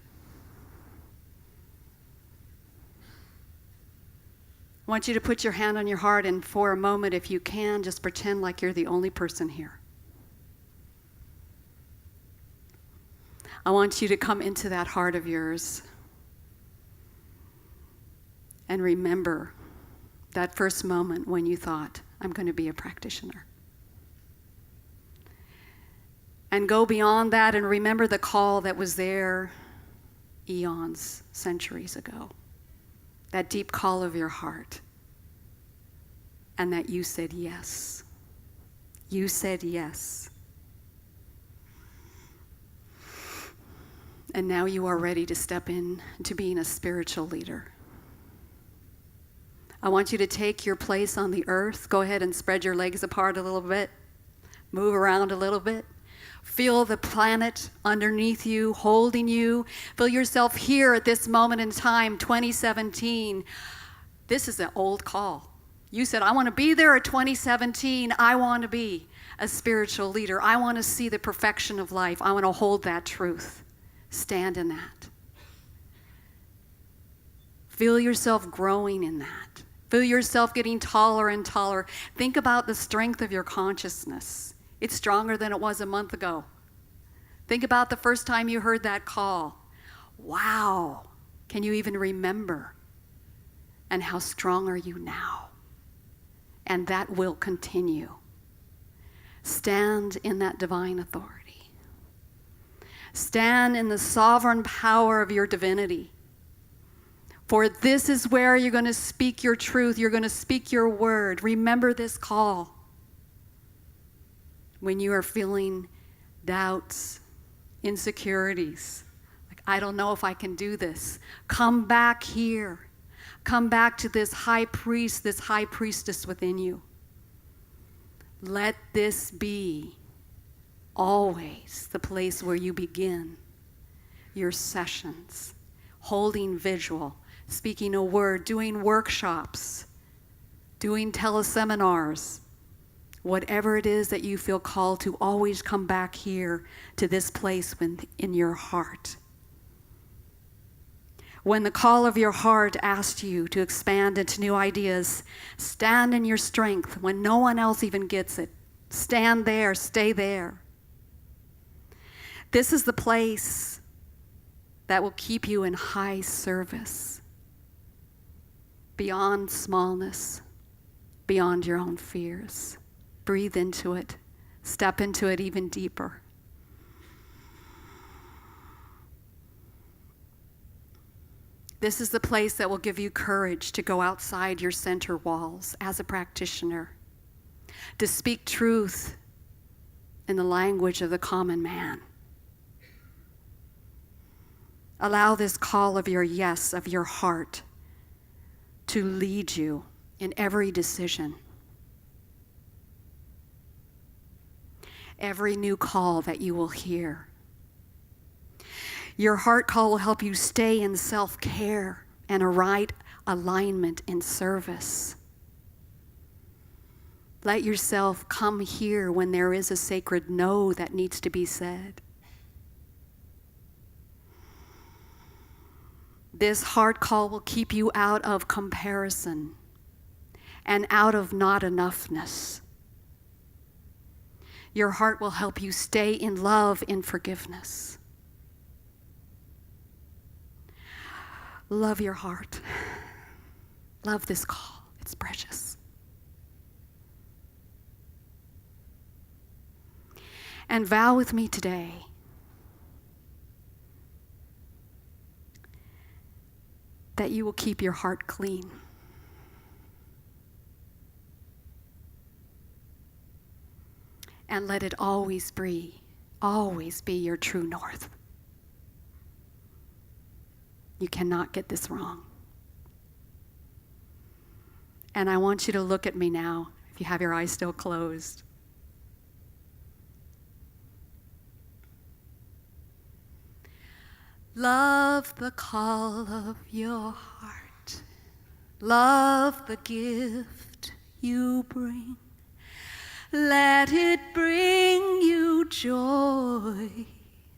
I want you to put your hand on your heart, and for a moment, if you can, just pretend like you're the only person here. I want you to come into that heart of yours and remember that first moment when you thought, I'm going to be a practitioner. And go beyond that and remember the call that was there eons, centuries ago. That deep call of your heart. And that you said yes. You said yes. And now you are ready to step into being a spiritual leader. I want you to take your place on the earth. Go ahead and spread your legs apart a little bit. Move around a little bit. Feel the planet underneath you, holding you. Feel yourself here at this moment in time, 2017. This is an old call. You said, I want to be there at 2017. I want to be a spiritual leader. I want to see the perfection of life. I want to hold that truth. Stand in that. Feel yourself growing in that. Feel yourself getting taller and taller. Think about the strength of your consciousness. It's stronger than it was a month ago. Think about the first time you heard that call. Wow. Can you even remember? And how strong are you now? And that will continue. Stand in that divine authority. Stand in the sovereign power of your divinity. For this is where you're going to speak your truth. You're going to speak your word. Remember this call. When you are feeling doubts, insecurities, like, I don't know if I can do this. Come back here. Come back to this high priest, this high priestess within you. Let this be always the place where you begin your sessions, holding visual, speaking a word, doing workshops, doing teleseminars, whatever it is that you feel called to, always come back here to this place in your heart. When the call of your heart asks you to expand into new ideas, stand in your strength when no one else even gets it. Stand there, stay there. This is the place that will keep you in high service, beyond smallness, beyond your own fears. Breathe into it. Step into it even deeper. This is the place that will give you courage to go outside your center walls as a practitioner, to speak truth in the language of the common man. Allow this call of your yes, of your heart, to lead you in every decision. Every new call that you will hear. Your heart call will help you stay in self-care and a right alignment, and service. Let yourself come here when there is a sacred no that needs to be said. This heart call will keep you out of comparison and out of not enoughness. Your heart will help you stay in love, in forgiveness. Love your heart. Love this call. It's precious. And vow with me today that you will keep your heart clean. And let it always be your true north. You cannot get this wrong. And I want you to look at me now, if you have your eyes still closed. Love the call of your heart. Love the gift you bring. Let it bring you joy.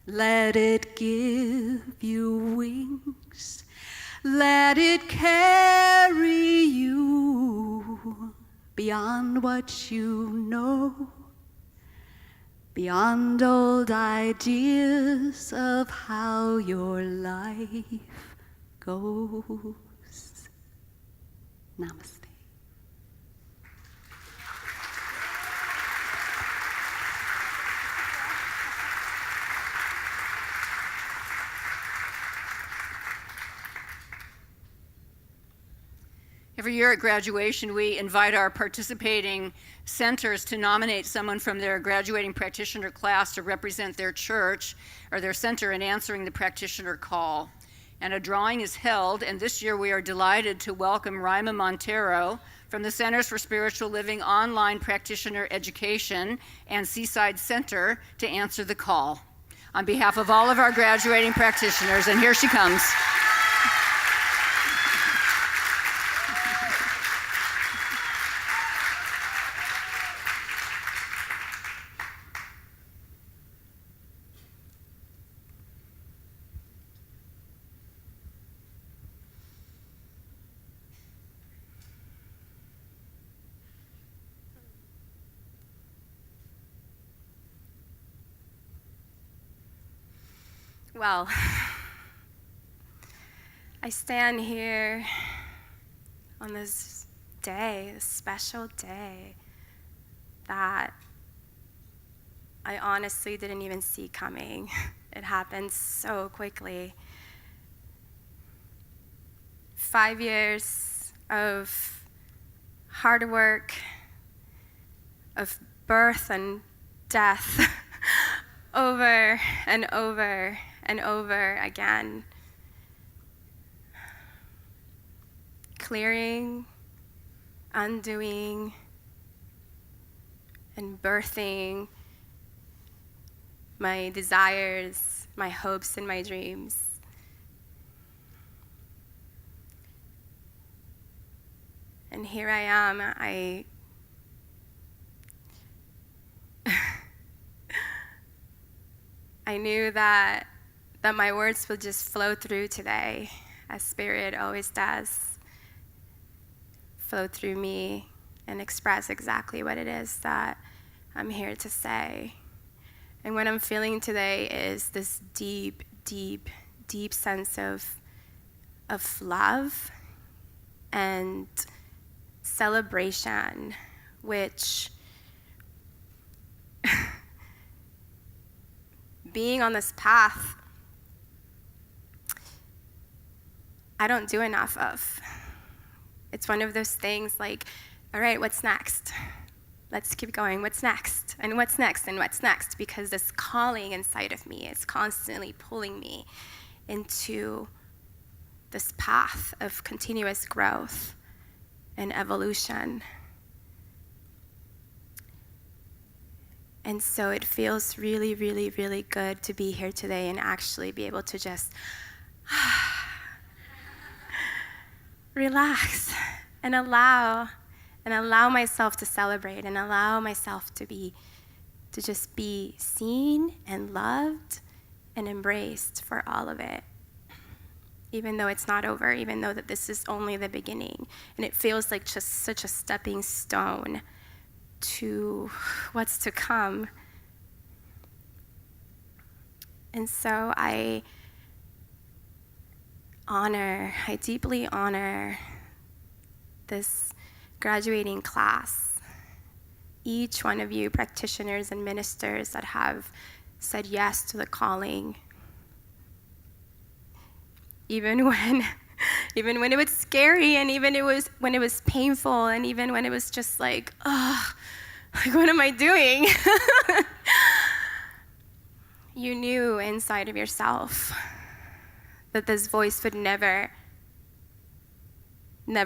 Let it give you wings. Let it carry you beyond what you know, beyond old ideas of how your life goes. Namaste. Every year at graduation, we invite our participating centers to nominate someone from their graduating practitioner class to represent their church or their center in answering the practitioner call. And a drawing is held, and this year we are delighted to welcome Rima Montero from the Centers for Spiritual Living Online Practitioner Education and Seaside Center to answer the call. On behalf of all of our graduating practitioners, and here she comes. Well, I stand here on this day, this special day that I honestly didn't even see coming. It happened so quickly. 5 years of hard work, of birth and death, over and over and over again. Clearing, undoing, and birthing my desires, my hopes, and my dreams. And here I am, I knew that my words would just flow through today, as Spirit always does, flow through me and express exactly what it is that I'm here to say. And what I'm feeling today is this deep, deep, deep sense of love and celebration, which being on this path, I don't do enough of. It's one of those things like, all right, what's next? Let's keep going. What's next? And what's next? And what's next? Because this calling inside of me is constantly pulling me into this path of continuous growth and evolution. And so it feels really, really, really good to be here today and actually be able to just relax and allow myself to celebrate and allow myself to just be seen and loved and embraced for all of it. Even though it's not over, even though that this is only the beginning. And it feels like just such a stepping stone to what's to come. And so I deeply honor this graduating class. Each one of you practitioners and ministers that have said yes to the calling. Even when it was scary, and even when it was painful, and even when it was just like, oh, like what am I doing? You knew inside of yourself that this voice would never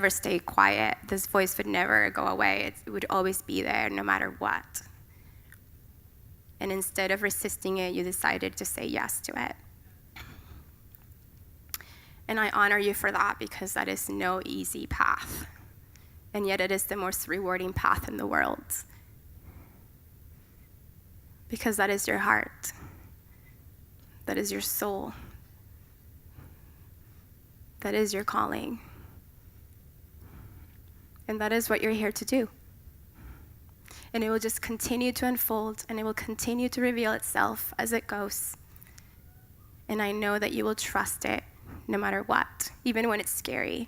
stay quiet. This voice would never go away. It would always be there no matter what. And instead of resisting it, you decided to say yes to it. And I honor you for that, because that is no easy path. And yet it is the most rewarding path in the world. Because that is your heart. That is your soul. That is your calling. And that is what you're here to do. And it will just continue to unfold, and it will continue to reveal itself as it goes. And I know that you will trust it no matter what. Even when it's scary,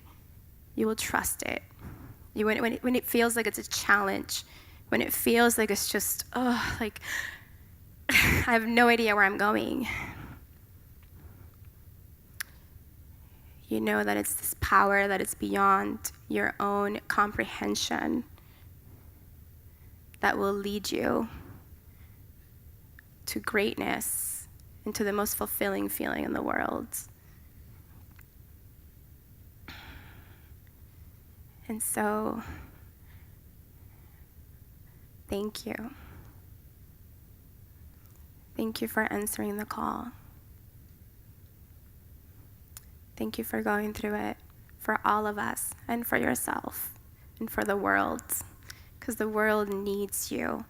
you will trust it. When it feels like it's a challenge, when it feels like it's just, like I have no idea where I'm going. You know that it's this power that is beyond your own comprehension that will lead you to greatness and to the most fulfilling feeling in the world. And so, thank you. Thank you for answering the call. Thank you for going through it for all of us and for yourself and for the world, because the world needs you.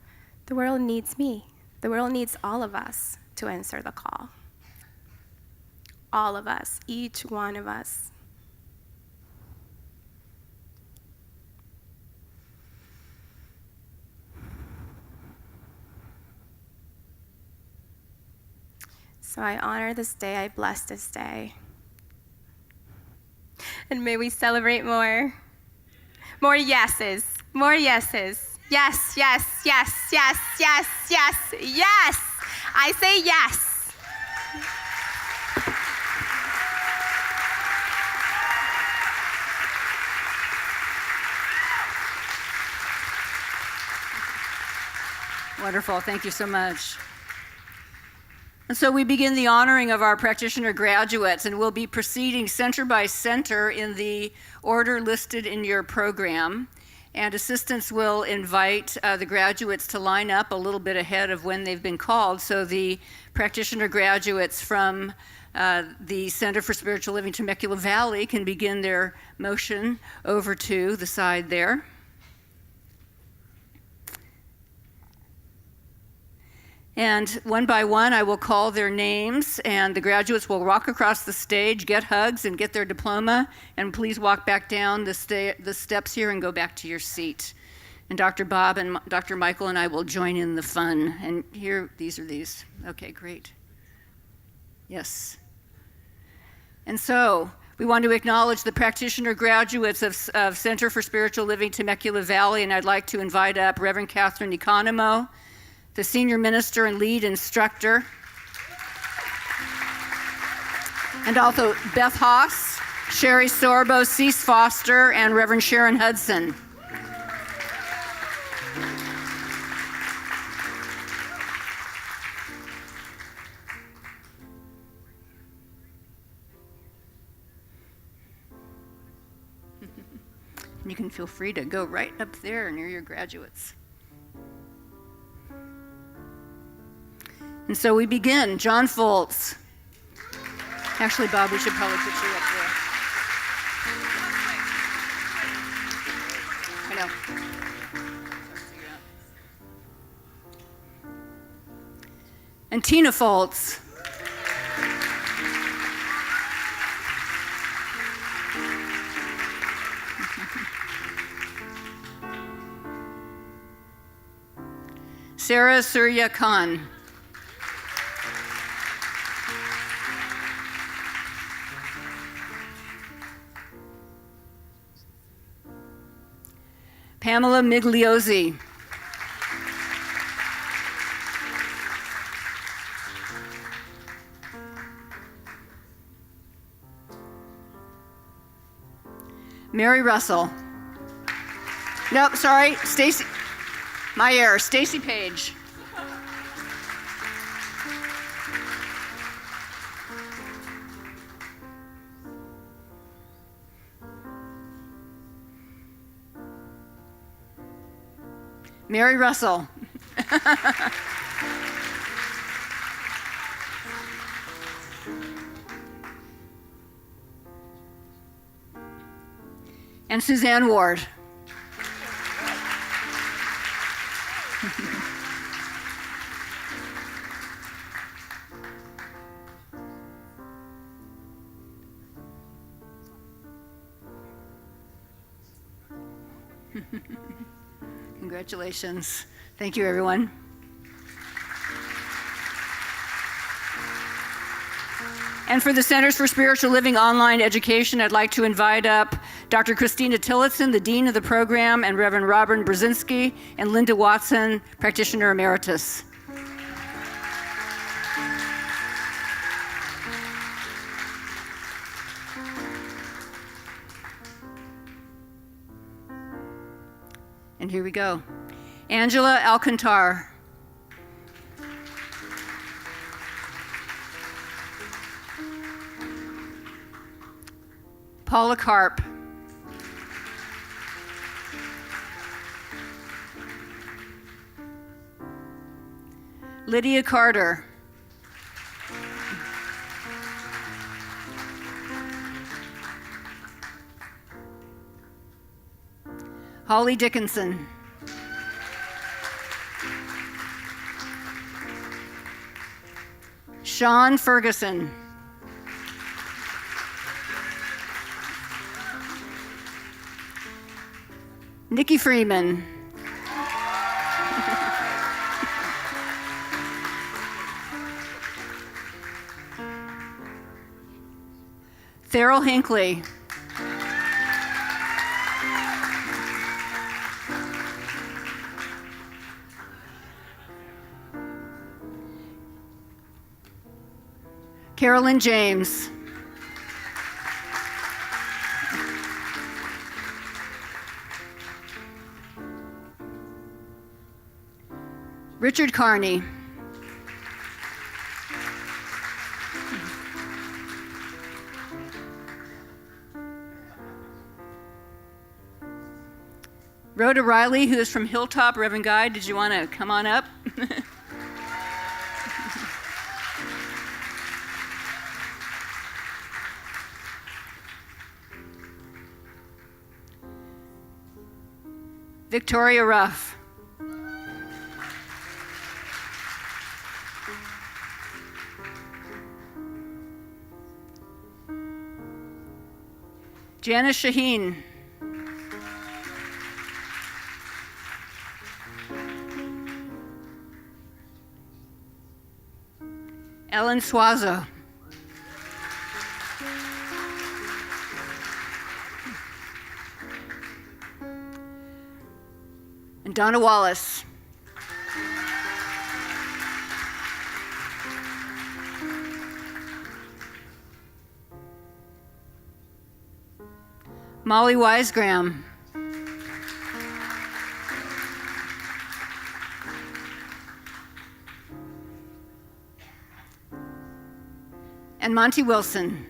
The world needs me. The world needs all of us to answer the call. All of us, each one of us. So I honor this day, I bless this day. And may we celebrate more. More yeses, more yeses. Yes, yes, yes, yes, yes, yes, yes. I say yes. Wonderful. Thank you so much. And so we begin the honoring of our practitioner graduates, and we'll be proceeding center by center in the order listed in your program. And assistants will invite the graduates to line up a little bit ahead of when they've been called, so the practitioner graduates from the Center for Spiritual Living Temecula Valley can begin their motion over to the side there. And one by one, I will call their names, and the graduates will walk across the stage, get hugs, and get their diploma. And please walk back down the steps here and go back to your seat. And Dr. Bob and Dr. Michael and I will join in the fun. And here, these are these. Okay, great. Yes. And so, we want to acknowledge the practitioner graduates of Center for Spiritual Living Temecula Valley, and I'd like to invite up Reverend Catherine Economo, the senior minister and lead instructor, and also Beth Haas, Sherry Sorbo, Cease Foster, and Reverend Sharon Hudson. You can feel free to go right up there near your graduates. And so we begin. John Foltz. Actually, Bob, we should probably put you up there. No. And Tina Foltz. Sarah Surya Khan. Pamela Migliozzi. Mary Russell. Nope, sorry, Stacy. My error, Stacy Page. Mary Russell. And Suzanne Ward. Congratulations. Thank you, everyone. And for the Centers for Spiritual Living Online Education, I'd like to invite up Dr. Christina Tillotson, the Dean of the program, and Reverend Robin Brzezinski, and Linda Watson, Practitioner Emeritus. And here we go. Angela Alcantar. Paula Karp. Lydia Carter. Holly Dickinson. Sean Ferguson. Nikki Freeman. Farrell Hinckley. Carolyn James. Richard Carney. Rhoda Riley, who is from Hilltop. Reverend Guy, did you want to come on up? Victoria Ruff. Janice Shaheen. Ellen Suazo. And Donna Wallace. Molly Wisegram. And Monty Wilson.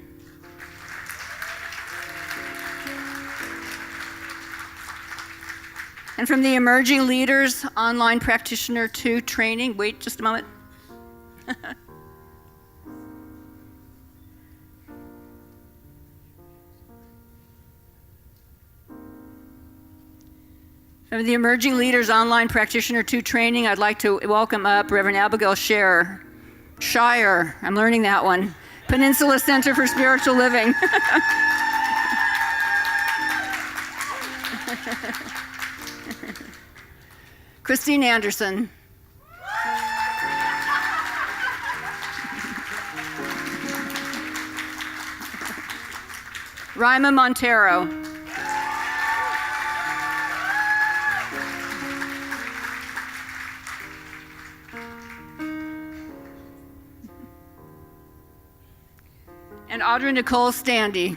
And from the Emerging Leaders Online Practitioner 2 training, wait just a moment. From the Emerging Leaders Online Practitioner 2 training, I'd like to welcome up Reverend Abigail Shire. I'm learning that one. Peninsula Center for Spiritual Living. Christine Anderson. Rima Montero. And Audrey Nicole Standy.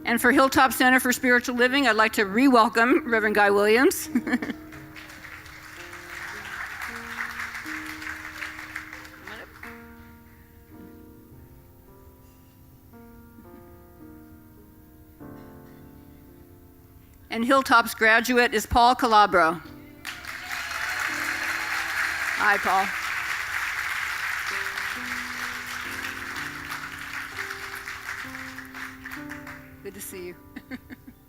And for Hilltop Center for Spiritual Living, I'd like to re-welcome Reverend Guy Williams. And Hilltop's graduate is Paul Calabro. Hi, Paul. Good to see you.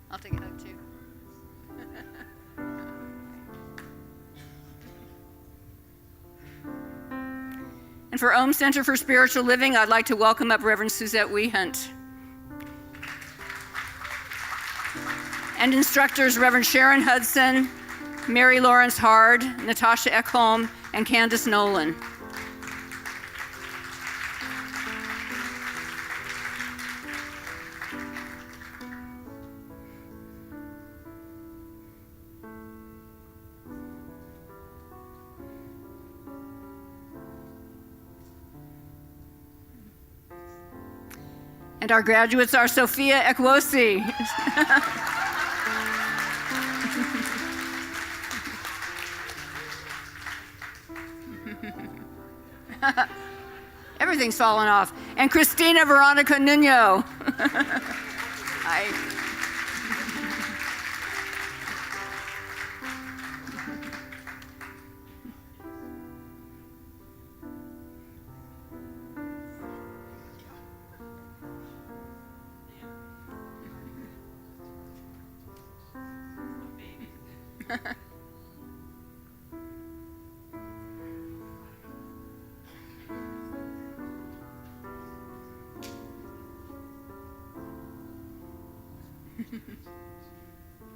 I'll take a hug too. And for Ohm Center for Spiritual Living, I'd like to welcome up Reverend Suzette Weehunt. And instructors Reverend Sharon Hudson, Mary Lawrence Hard, Natasha Ekholm, and Candace Nolan. And our graduates are Sophia Ekwosi. Everything's falling off. And Christina Veronica Nuno. Hi.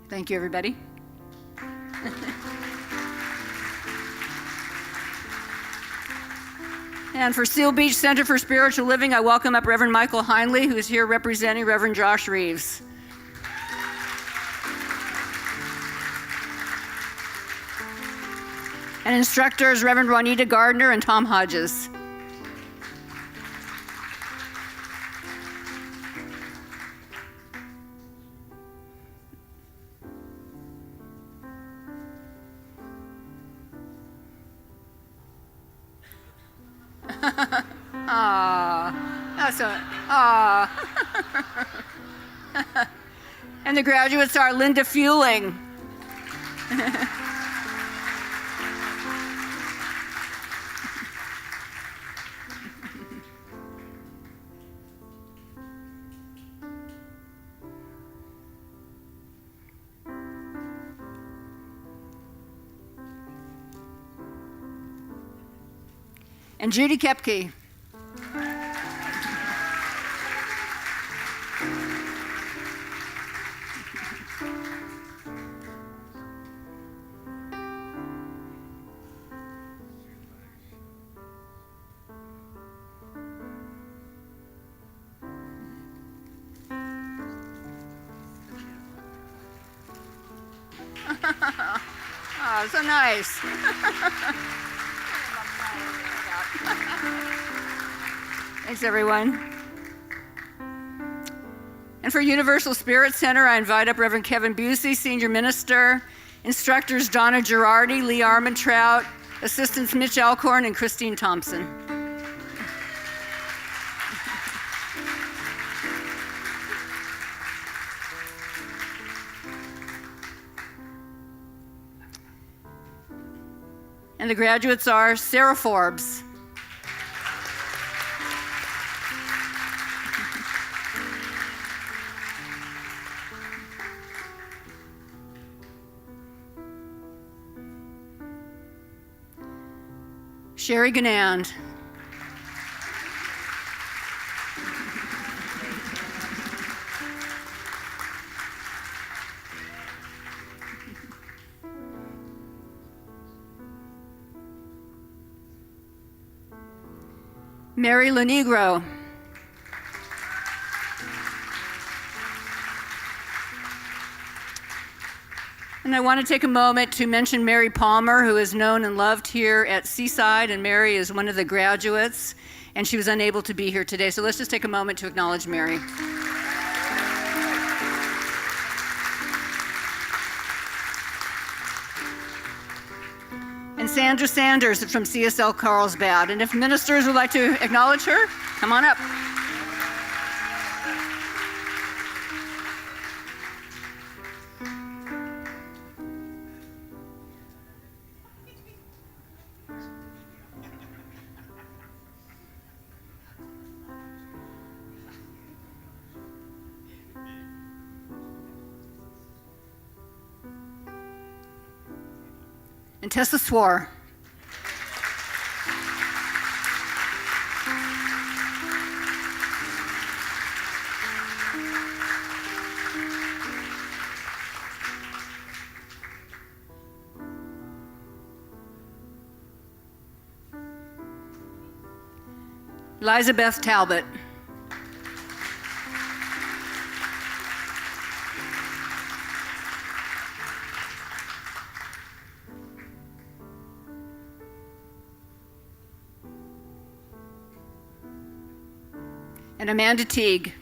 Thank you, everybody. And for Seal Beach Center for Spiritual Living, I welcome up Reverend Michael Heinley, who is here representing Reverend Josh Reeves. And instructors Reverend Juanita Gardner and Tom Hodges. And the graduates are Linda Fueling. And Judy Kepke. Oh, so nice. Thanks, everyone. And for Universal Spirit Center, I invite up Reverend Kevin Busey, Senior Minister, instructors Donna Girardi, Lee Armentrout, assistants Mitch Alcorn, and Christine Thompson. And the graduates are Sarah Forbes. Sherry Ganand. Mary Lenegro. And I want to take a moment to mention Mary Palmer, who is known and loved here at Seaside, and Mary is one of the graduates, and she was unable to be here today. So let's just take a moment to acknowledge Mary. And Sandra Sanders from CSL Carlsbad. And if ministers would like to acknowledge her, come on up. And Tessa Swar. Elizabeth Talbot. And Amanda Teague.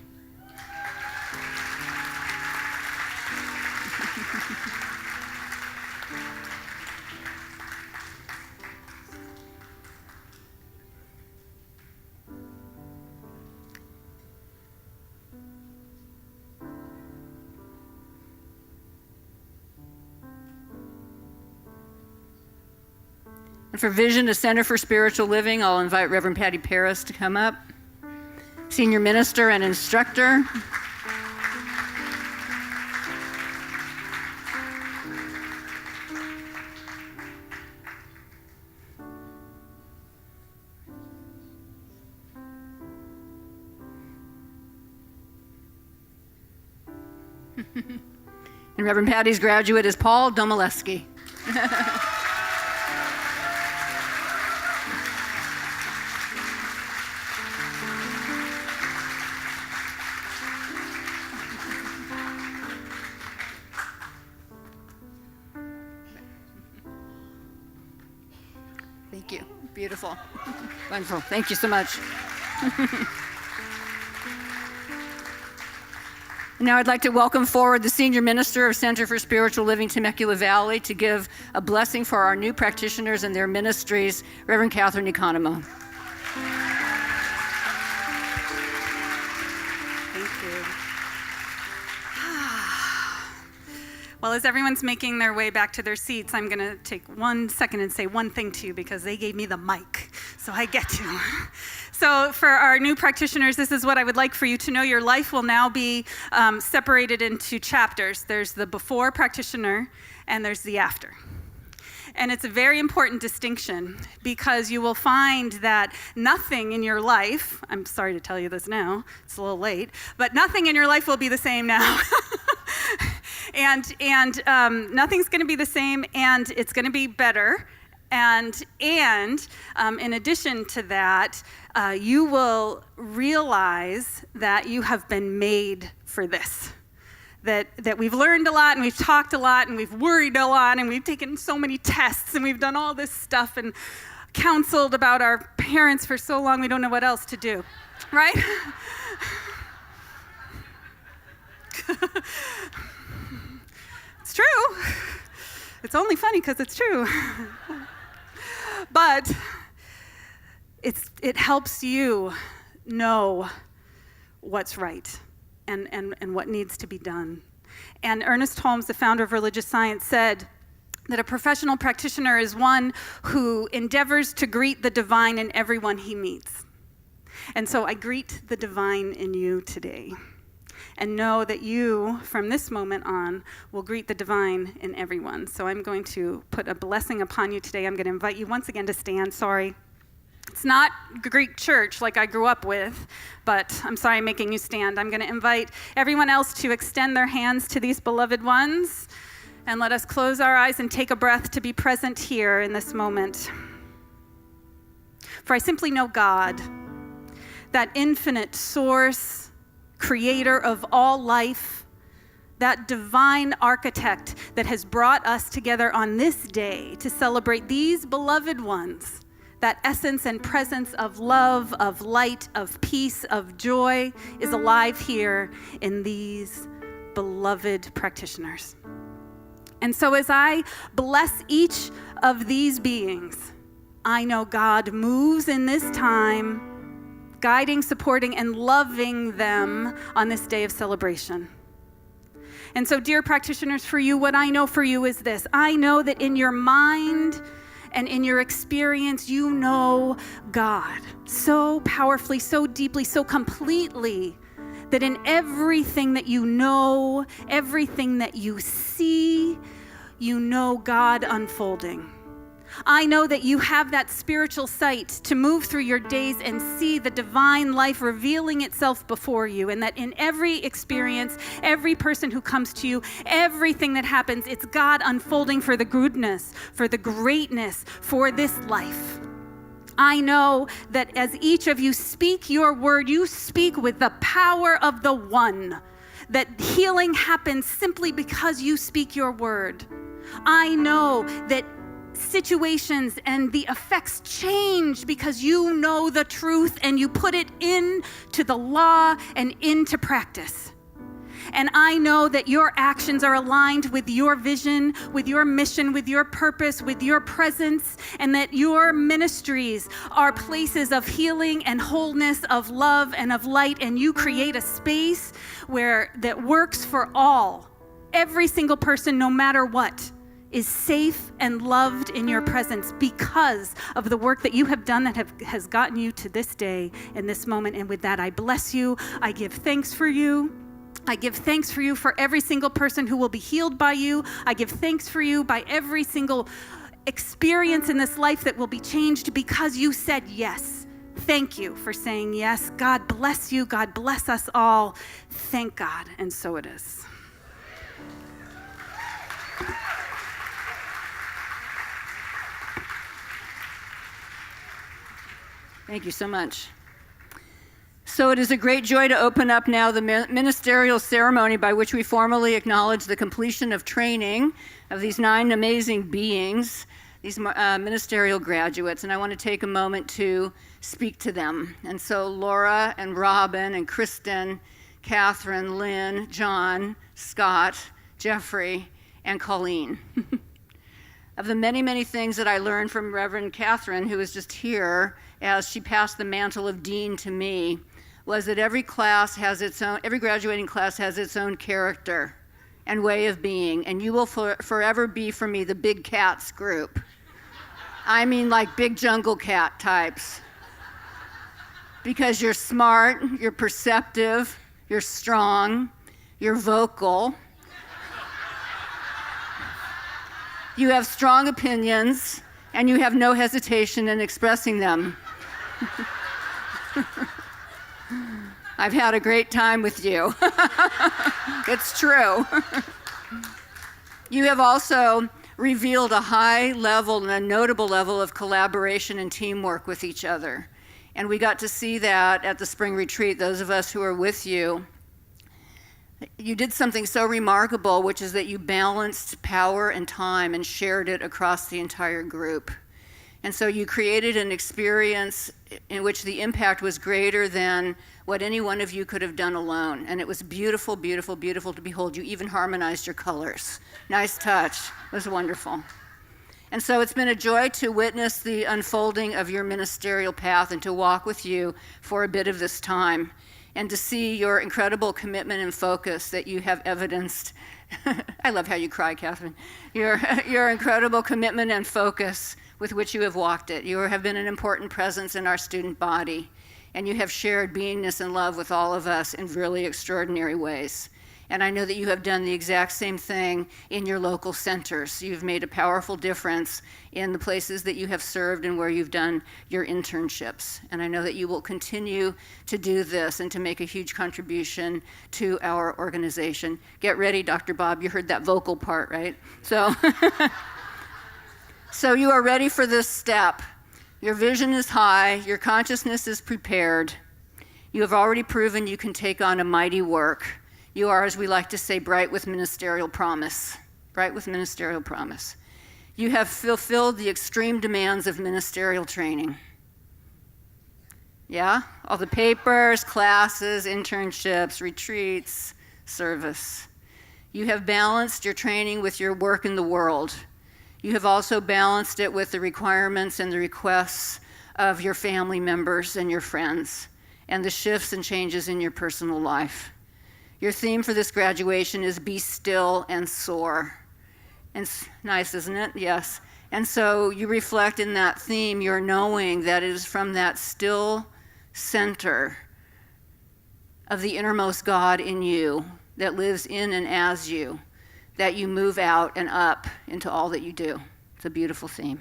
And for Vision, the Center for Spiritual Living, I'll invite Reverend Patty Paris to come up. Senior minister and instructor. And Reverend Patty's graduate is Paul Domaleski. Thank you. Beautiful. Wonderful. Thank you so much. Now I'd like to welcome forward the Senior Minister of Center for Spiritual Living Temecula Valley to give a blessing for our new practitioners and their ministries, Reverend Catherine Economo. Thank you. Well, as everyone's making their way back to their seats, I'm going to take 1 second and say one thing to you because they gave me the mic, so I get to. So for our new practitioners, this is what I would like for you to know. Your life will now be separated into chapters. There's the before practitioner and there's the after. And it's a very important distinction because you will find that nothing in your life, I'm sorry to tell you this now, it's a little late, but nothing in your life will be the same now. and nothing's going to be the same, and it's going to be better. And in addition to that, you will realize that you have been made for this. That we've learned a lot, and we've talked a lot, and we've worried a lot, and we've taken so many tests, and we've done all this stuff, and counseled about our parents for so long we don't know what else to do, right? It's true. It's only funny because it's true. But it helps you know what's right and what needs to be done. And Ernest Holmes, the founder of religious science, said that a professional practitioner is one who endeavors to greet the divine in everyone he meets. And so I greet the divine in you today. And know that you, from this moment on, will greet the divine in everyone. So I'm going to put a blessing upon you today. I'm going to invite you once again to stand. Sorry. It's not Greek church like I grew up with, but I'm sorry I'm making you stand. I'm going to invite everyone else to extend their hands to these beloved ones, and let us close our eyes and take a breath to be present here in this moment. For I simply know God, that infinite source, creator of all life, that divine architect that has brought us together on this day to celebrate these beloved ones. That essence and presence of love, of light, of peace, of joy is alive here in these beloved practitioners. And so as I bless each of these beings, I know God moves in this time, guiding, supporting, and loving them on this day of celebration. And so, dear practitioners, for you, what I know for you is this. I know that in your mind and in your experience, you know God so powerfully, so deeply, so completely, that in everything that you know, everything that you see, you know God unfolding. I know that you have that spiritual sight to move through your days and see the divine life revealing itself before you, and that in every experience, every person who comes to you, everything that happens, it's God unfolding for the goodness, for the greatness, for this life. I know that as each of you speak your word, you speak with the power of the one, that healing happens simply because you speak your word. I know that situations and the effects change because you know the truth and you put it into the law and into practice. And I know that your actions are aligned with your vision, with your mission, with your purpose, with your presence, and that your ministries are places of healing and wholeness, of love and of light, and you create a space where that works for all. Every single person, no matter what, is safe and loved in your presence because of the work that you have done that has gotten you to this day and this moment. And with that, I bless you. I give thanks for you. I give thanks for you for every single person who will be healed by you. I give thanks for you by every single experience in this life that will be changed because you said yes. Thank you for saying yes. God bless you. God bless us all. Thank God. And so it is. Thank you so much. So it is a great joy to open up now the ministerial ceremony by which we formally acknowledge the completion of training of these 9 amazing beings, these ministerial graduates. And I want to take a moment to speak to them. And so Laura and Robin and Kristen, Catherine, Lynn, John, Scott, Jeffrey, and Colleen. Of the many, many things that I learned from Reverend Catherine, who was just here as she passed the mantle of dean to me, was that every graduating class has its own character and way of being, and you will forever be for me the big cats group. I mean like big jungle cat types. Because you're smart, you're perceptive, you're strong, you're vocal, you have strong opinions, and you have no hesitation in expressing them. I've had a great time with you. It's true. You have also revealed a high level and a notable level of collaboration and teamwork with each other. And we got to see that at the spring retreat, those of us who were with you. You did something so remarkable, which is that you balanced power and time and shared it across the entire group. And so you created an experience in which the impact was greater than what any one of you could have done alone. And it was beautiful, beautiful, beautiful to behold. You even harmonized your colors. Nice touch. It was wonderful. And so it's been a joy to witness the unfolding of your ministerial path and to walk with you for a bit of this time. and to see your incredible commitment and focus that you have evidenced. I love how you cry, Catherine. Your incredible commitment and focus with which you have walked it. You have been an important presence in our student body, and you have shared beingness and love with all of us in really extraordinary ways. And I know that you have done the exact same thing in your local centers. You've made a powerful difference in the places that you have served and where you've done your internships. And I know that you will continue to do this and to make a huge contribution to our organization. Get ready, Dr. Bob, you heard that vocal part, right? So, so you are ready for this step. Your vision is high, your consciousness is prepared. You have already proven you can take on a mighty work. You are, as we like to say, bright with ministerial promise. Bright with ministerial promise. You have fulfilled the extreme demands of ministerial training. Yeah? All the papers, classes, internships, retreats, service. You have balanced your training with your work in the world. You have also balanced it with the requirements and the requests of your family members and your friends, and the shifts and changes in your personal life. Your theme for this graduation is Be Still and Soar. And it's nice, isn't it? Yes. And so you reflect in that theme, you're knowing that it is from that still center of the innermost God in you that lives in and as you, that you move out and up into all that you do. It's a beautiful theme.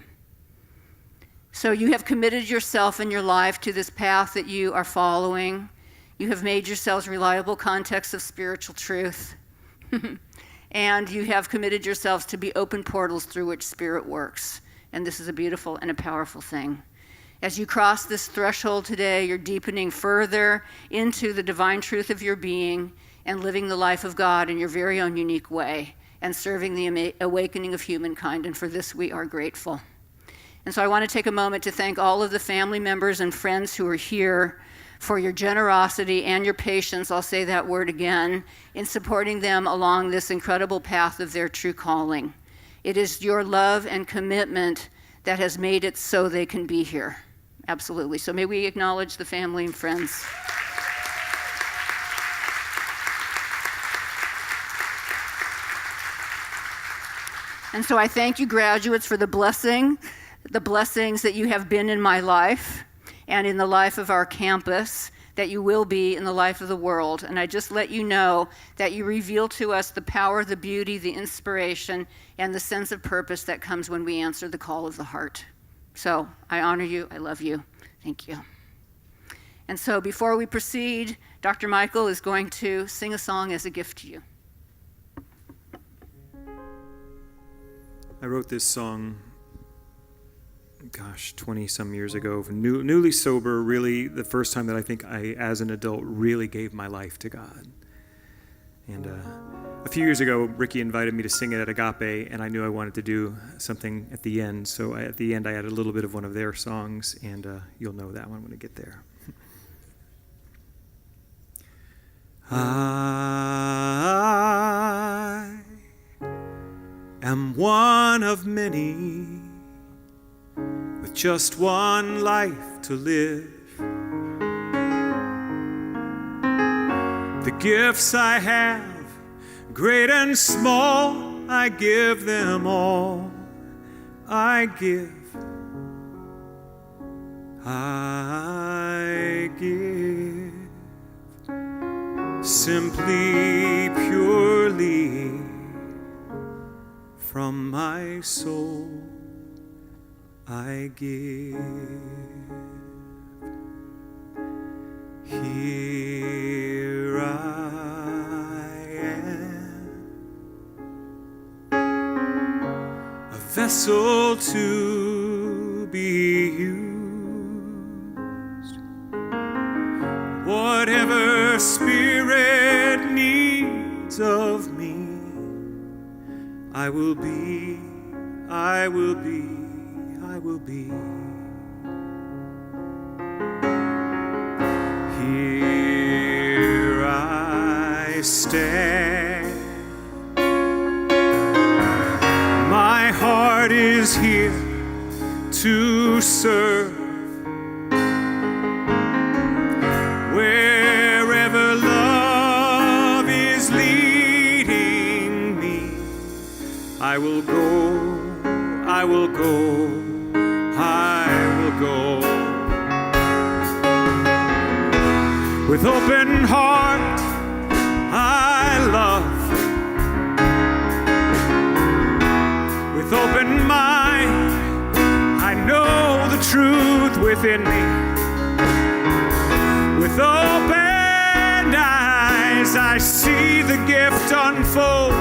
So you have committed yourself and your life to this path that you are following. You have made yourselves reliable contexts of spiritual truth. And you have committed yourselves to be open portals through which Spirit works. And this is a beautiful and a powerful thing. As you cross this threshold today, you're deepening further into the divine truth of your being and living the life of God in your very own unique way and serving the awakening of humankind. And for this, we are grateful. And so I want to take a moment to thank all of the family members and friends who are here for your generosity and your patience, I'll say that word again, in supporting them along this incredible path of their true calling. It is your love and commitment that has made it so they can be here. Absolutely. So may we acknowledge the family and friends. And so I thank you, graduates, for the blessings that you have been in my life and in the life of our campus, that you will be in the life of the world. And I just let you know that you reveal to us the power, the beauty, the inspiration, and the sense of purpose that comes when we answer the call of the heart. So I honor you. I love you. Thank you. And so before we proceed, Dr. Michael is going to sing a song as a gift to you. I wrote this song 20-some years ago, newly sober, really the first time that I think I, as an adult, really gave my life to God. And a few years ago, Ricky invited me to sing it at Agape, and I knew I wanted to do something at the end. So at the end, I added a little bit of one of their songs, and you'll know that one when we get there. I am one of many with just one life to live. The gifts I have, great and small, I give them all. I give simply, purely from my soul. I give. Here I am, a vessel to be used. Whatever Spirit needs of me, I will be, I will be, I will be. Here I stand. My heart is here to serve. Wherever I will go, I will go, I will go. With open heart, I love. With open mind, I know the truth within me. With open eyes, I see the gift unfold.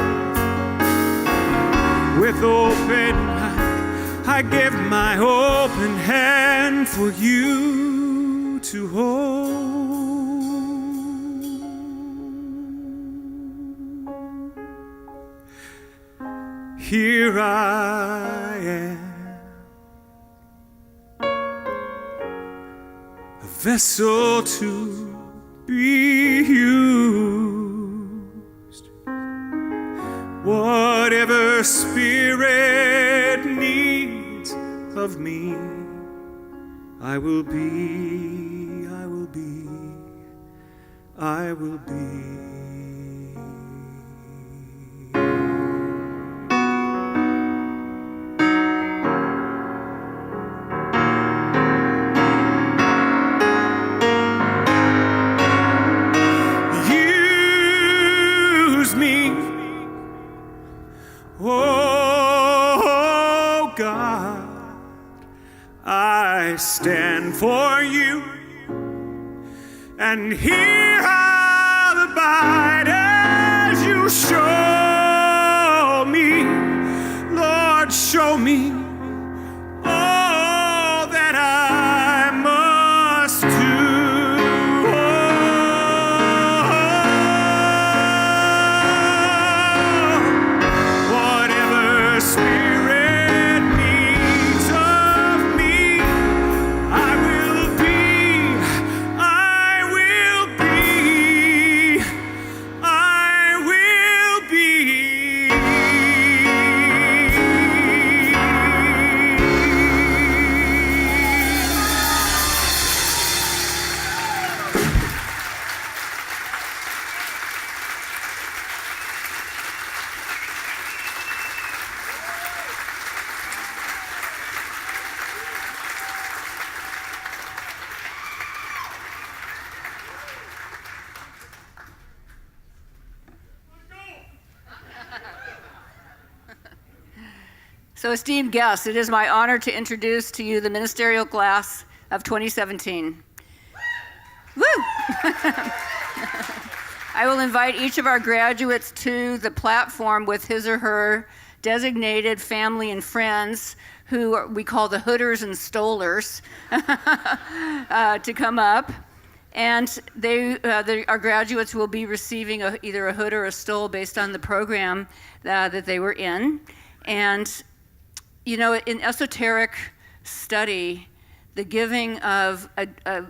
With open heart, I give my open hand for you to hold. Here I am, a vessel to be used. Whatever Spirit needs of me, I will be, I will be, I will be. Oh God, I stand for you, and here I'll abide as you show me. Lord, show me all that I must do. Spirit needs of me, I will be, I will be, I will be. So, esteemed guests, it is my honor to introduce to you the ministerial class of 2017. Woo! I will invite each of our graduates to the platform with his or her designated family and friends, who we call the hooders and stolers, to come up. And our graduates will be receiving either a hood or a stole based on the program that they were in. And you know, in esoteric study, the giving of a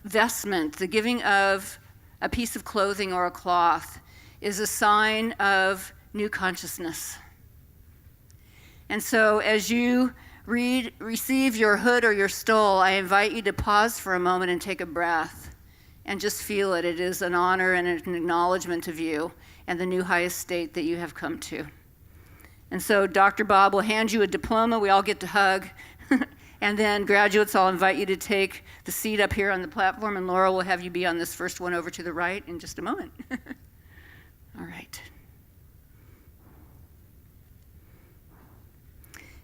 vestment, the giving of a piece of clothing or a cloth is a sign of new consciousness. And so as you receive your hood or your stole, I invite you to pause for a moment and take a breath and just feel it. It is an honor and an acknowledgement of you and the new highest state that you have come to. And so Dr. Bob will hand you a diploma. We all get to hug. And then graduates, I'll invite you to take the seat up here on the platform, and Laura will have you be on this first one over to the right in just a moment. All right.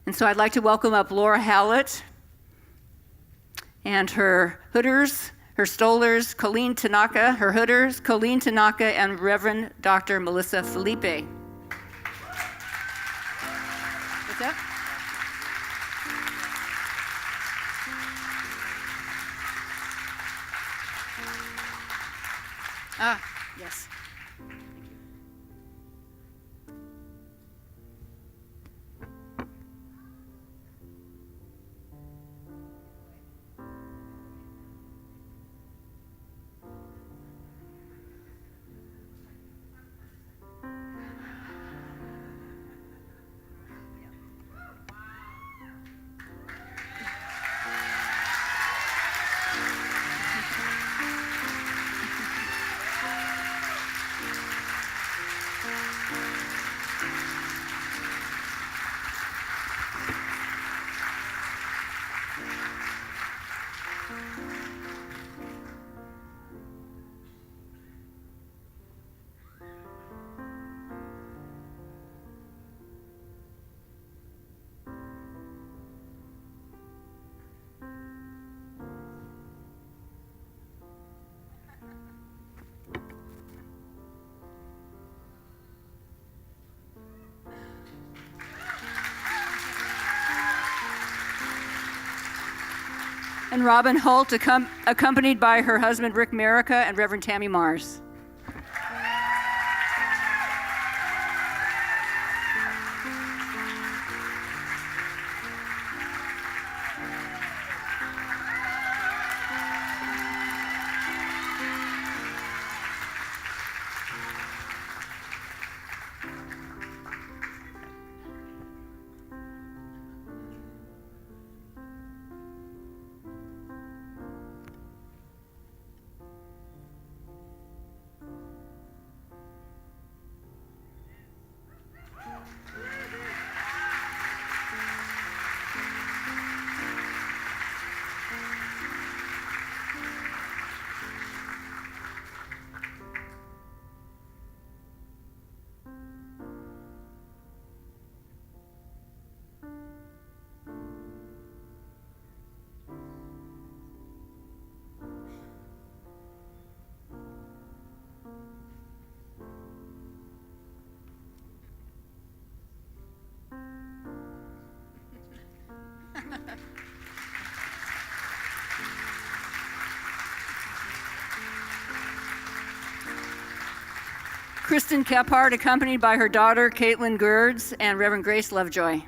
And so I'd like to welcome up Laura Hallett and her hooders, her stolers, Colleen Tanaka, her hooders, Colleen Tanaka, and Reverend Dr. Melissa Felipe. What's that? Ah, yes. And Robin Holt, accompanied by her husband Rick Merica and Reverend Tammy Mars. Kristen Kephart, accompanied by her daughter Caitlin Gerds and Reverend Grace Lovejoy.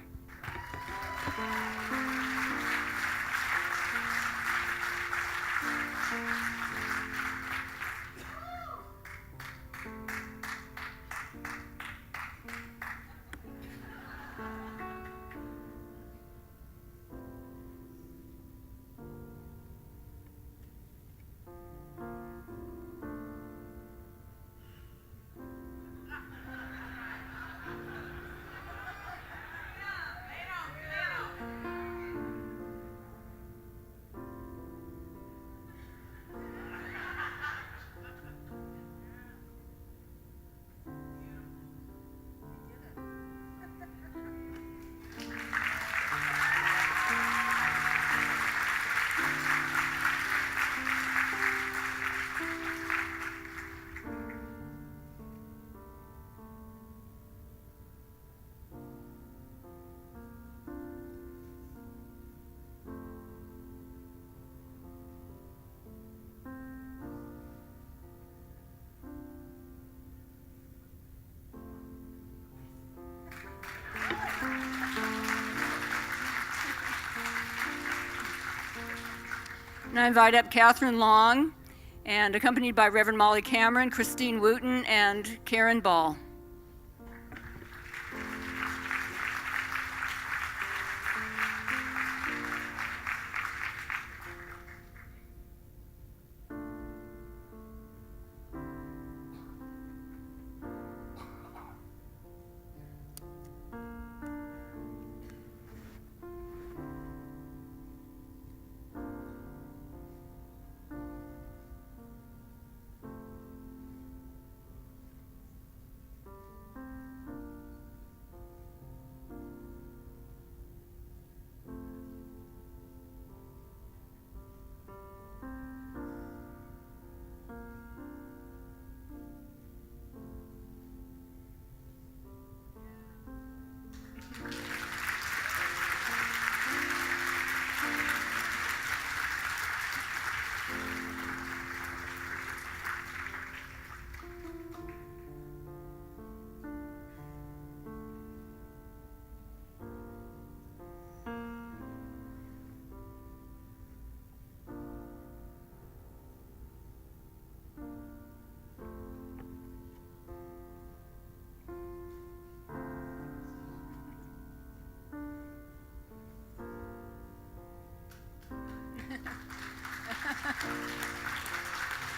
And I invite up Catherine Long, and accompanied by Reverend Molly Cameron, Christine Wooten, and Karen Ball.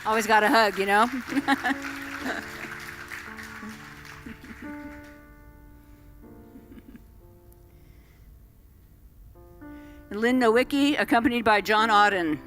Always got a hug, you know? And Lynn Nowicki, accompanied by John Auden.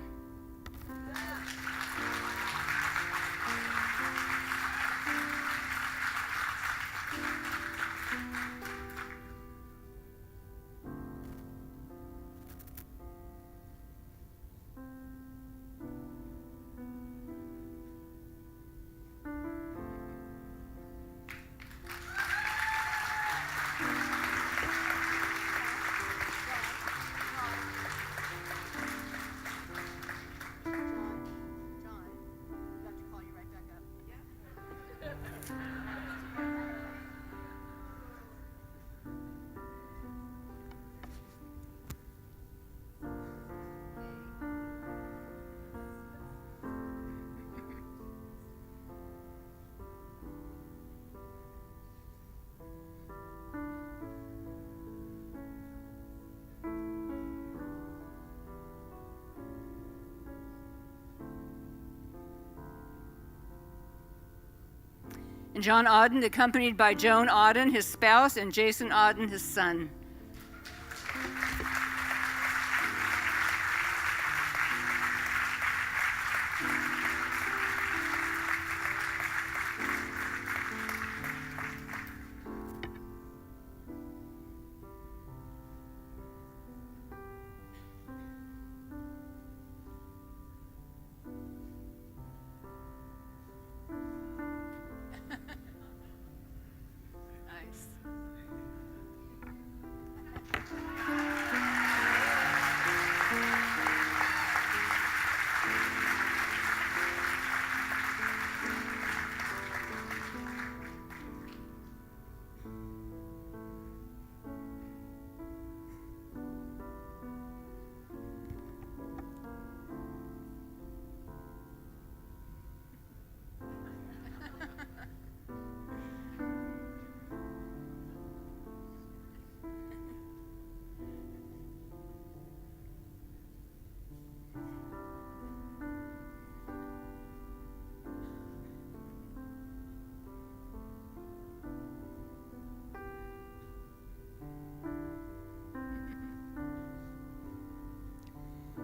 And John Auden, accompanied by Joan Auden, his spouse, and Jason Auden, his son. Nice.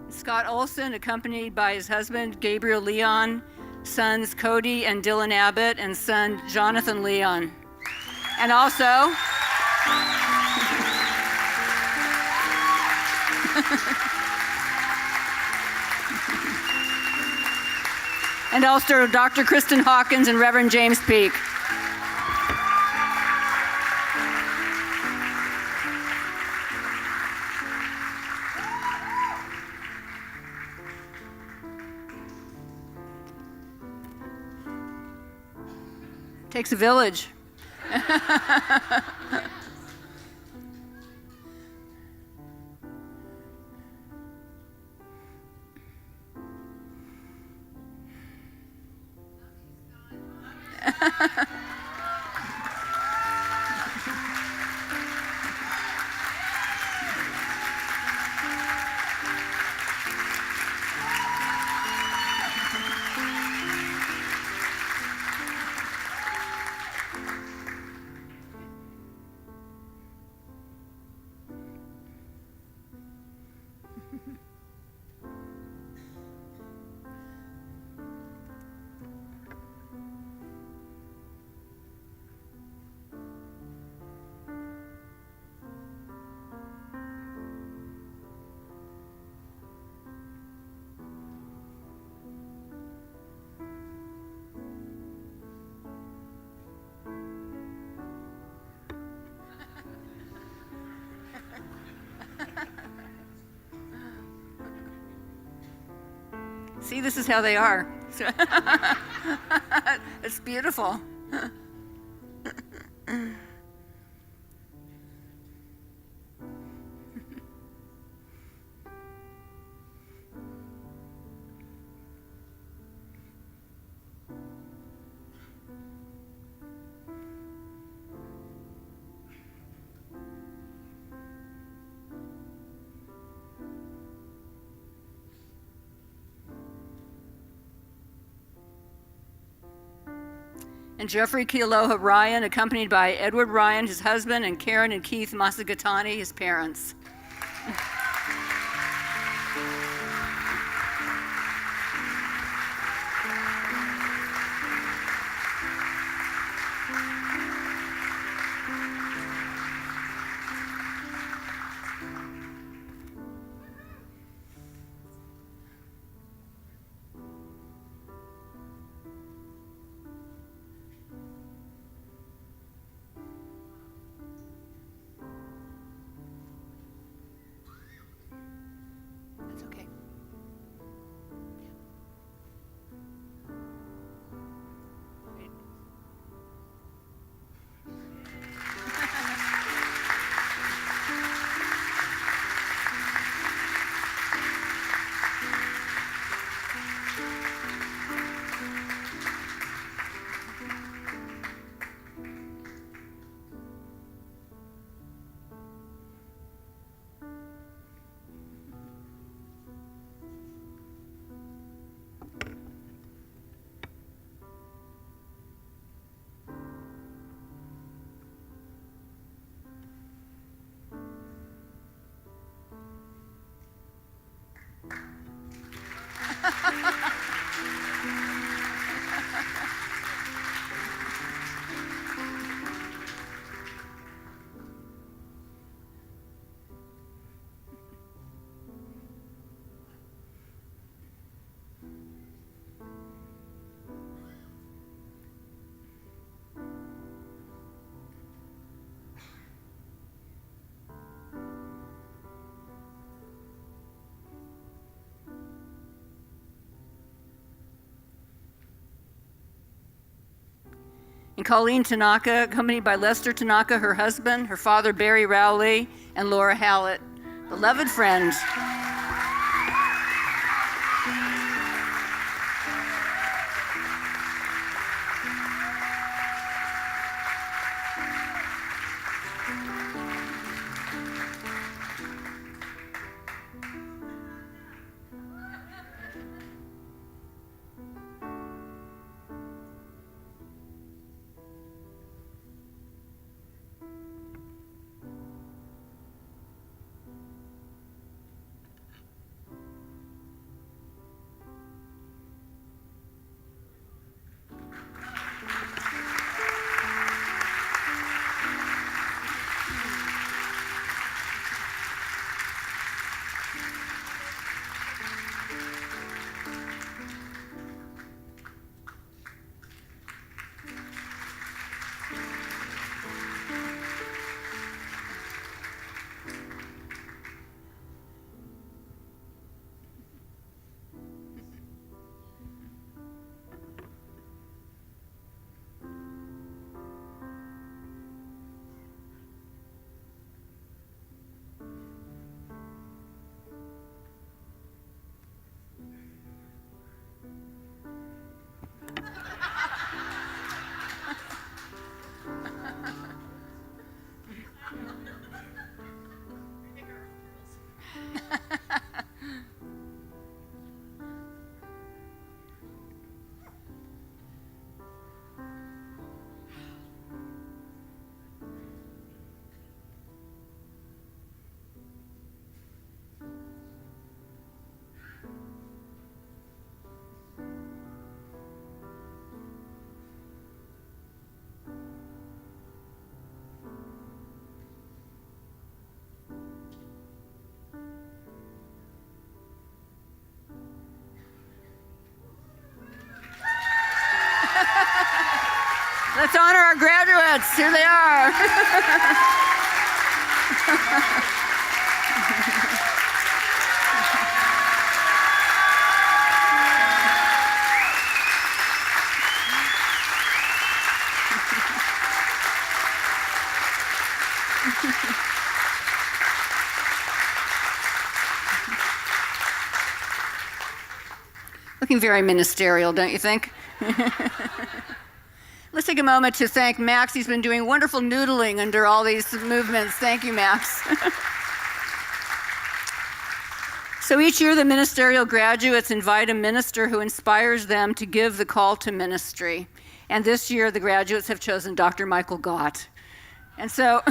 Scott Olson, accompanied by his husband, Gabriel Leon, sons Cody and Dylan Abbott, and son Jonathan Leon. And also, and also Dr. Kristen Hawkins and Reverend James Peake. Takes a village. See, this is how they are. It's beautiful. And Jeffrey Kealoha Ryan, accompanied by Edward Ryan, his husband, and Karen and Keith Masagatani, his parents. and Colleen Tanaka, accompanied by Lester Tanaka, her husband, her father Barry Rowley, and Laura Hallett, beloved friend. Let's honor our graduates. Here they are. Looking very ministerial, don't you think? Let's take a moment to thank Max. He's been doing wonderful noodling under all these movements. Thank you, Max. So each year, the ministerial graduates invite a minister who inspires them to give the call to ministry. And this year, the graduates have chosen Dr. Michael Gott. And so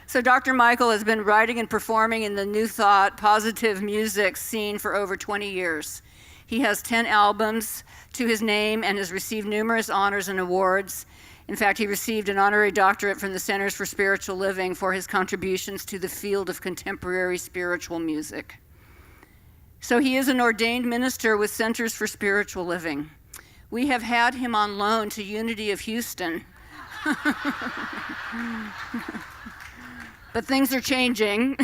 Dr. Michael has been writing and performing in the New Thought, positive music scene for over 20 years. He has 10 albums to his name and has received numerous honors and awards. In fact, he received an honorary doctorate from the Centers for Spiritual Living for his contributions to the field of contemporary spiritual music. So he is an ordained minister with Centers for Spiritual Living. We have had him on loan to Unity of Houston. But things are changing.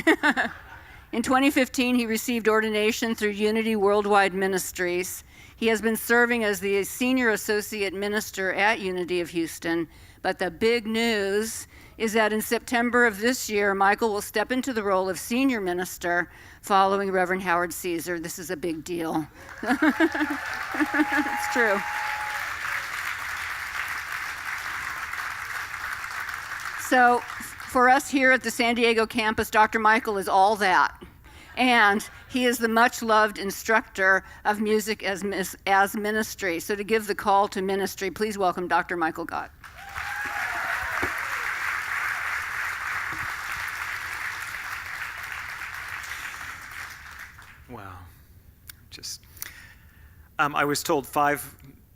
In 2015, he received ordination through Unity Worldwide Ministries. He has been serving as the senior associate minister at Unity of Houston. But the big news is that in September of this year, Michael will step into the role of senior minister following Reverend Howard Caesar. This is a big deal. It's true. So for us here at the San Diego campus, Dr. Michael is all that. And he is the much-loved instructor of music as ministry. So to give the call to ministry, please welcome Dr. Michael Gott. Wow. I was told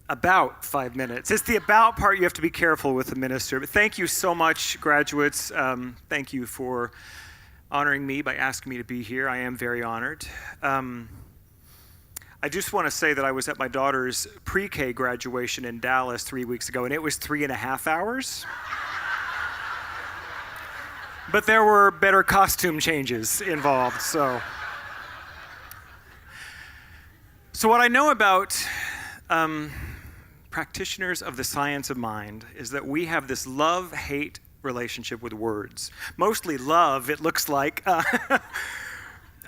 about 5 minutes. It's the about part you have to be careful with the minister. But thank you so much, graduates. Thank you for honoring me by asking me to be here. I am very honored. I just want to say that I was at my daughter's pre-K graduation in Dallas 3 weeks ago, and it was 3.5 hours. But there were better costume changes involved, so what I know about practitioners of the science of mind is that we have this love-hate relationship with words. Mostly love, it looks like.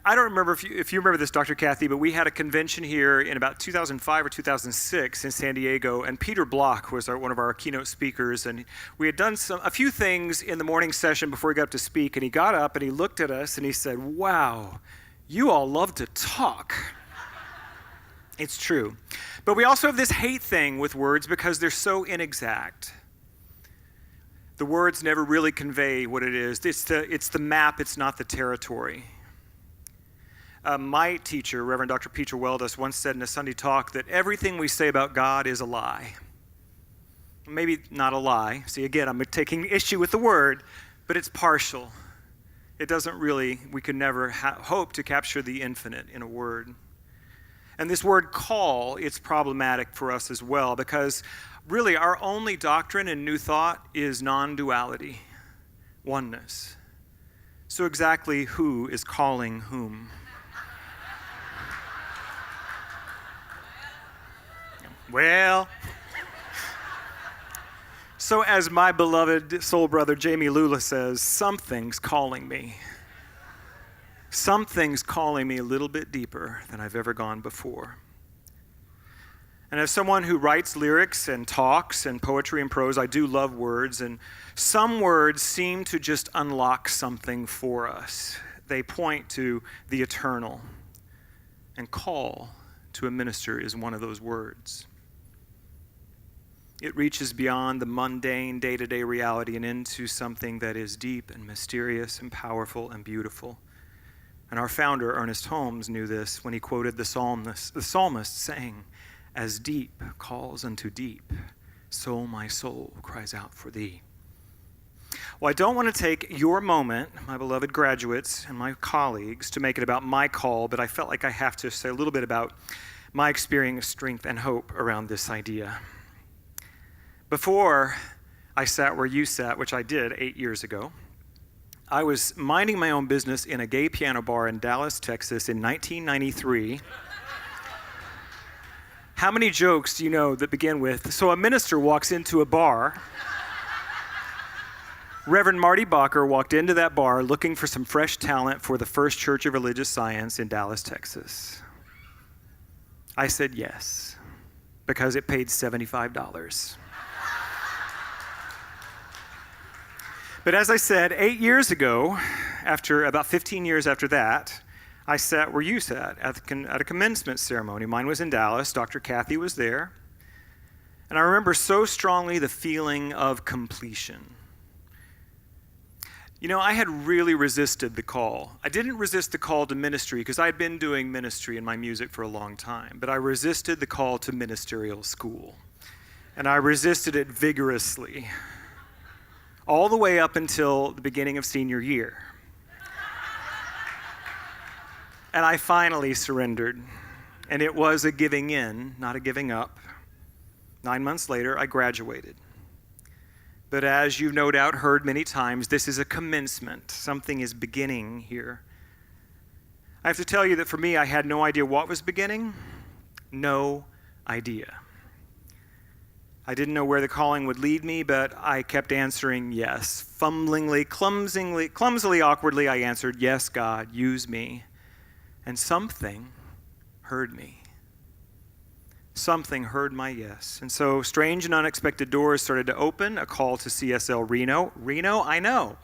I don't remember if you remember this, Dr. Kathy, but we had a convention here in about 2005 or 2006 in San Diego, and Peter Block was one of our keynote speakers, and we had done a few things in the morning session before he got up to speak, and he got up and he looked at us and he said, "Wow, you all love to talk." It's true. But we also have this hate thing with words because they're so inexact. The words never really convey what it is. It's the map, it's not the territory. My teacher, Reverend Dr. Peter Weldes, once said in a Sunday talk that everything we say about God is a lie. Maybe not a lie. See, again, I'm taking issue with the word, but it's partial. It doesn't really, we could never hope to capture the infinite in a word. And this word call, it's problematic for us as well because really our only doctrine in New Thought is non-duality, oneness. So exactly who is calling whom? Well, so as my beloved soul brother Jamie Lula says, something's calling me. Something's calling me a little bit deeper than I've ever gone before. And as someone who writes lyrics and talks and poetry and prose, I do love words, and some words seem to just unlock something for us. They point to the eternal, and call to a minister is one of those words. It reaches beyond the mundane day-to-day reality and into something that is deep and mysterious and powerful and beautiful. And our founder, Ernest Holmes, knew this when he quoted the psalmist saying, "As deep calls unto deep, so my soul cries out for thee." Well, I don't want to take your moment, my beloved graduates and my colleagues, to make it about my call, but I felt like I have to say a little bit about my experience, strength, and hope around this idea. Before I sat where you sat, which I did 8 years ago, I was minding my own business in a gay piano bar in Dallas, Texas in 1993. How many jokes do you know that begin with, "So a minister walks into a bar"? Reverend Marty Bacher walked into that bar looking for some fresh talent for the First Church of Religious Science in Dallas, Texas. I said yes, because it paid $75. But as I said, 8 years ago, after about 15 years after that, I sat where you sat at a commencement ceremony. Mine was in Dallas. Dr. Kathy was there. And I remember so strongly the feeling of completion. You know, I had really resisted the call. I didn't resist the call to ministry because I had been doing ministry in my music for a long time, but I resisted the call to ministerial school. And I resisted it vigorously, all the way up until the beginning of senior year. And I finally surrendered. And it was a giving in, not a giving up. 9 months later, I graduated. But as you've no doubt heard many times, this is a commencement. Something is beginning here. I have to tell you that for me, I had no idea what was beginning. No idea. I didn't know where the calling would lead me, but I kept answering yes. Fumblingly, clumsily, awkwardly, I answered, "Yes, God, use me." And something heard me. Something heard my yes. And so strange and unexpected doors started to open, a call to CSL Reno. Reno, I know.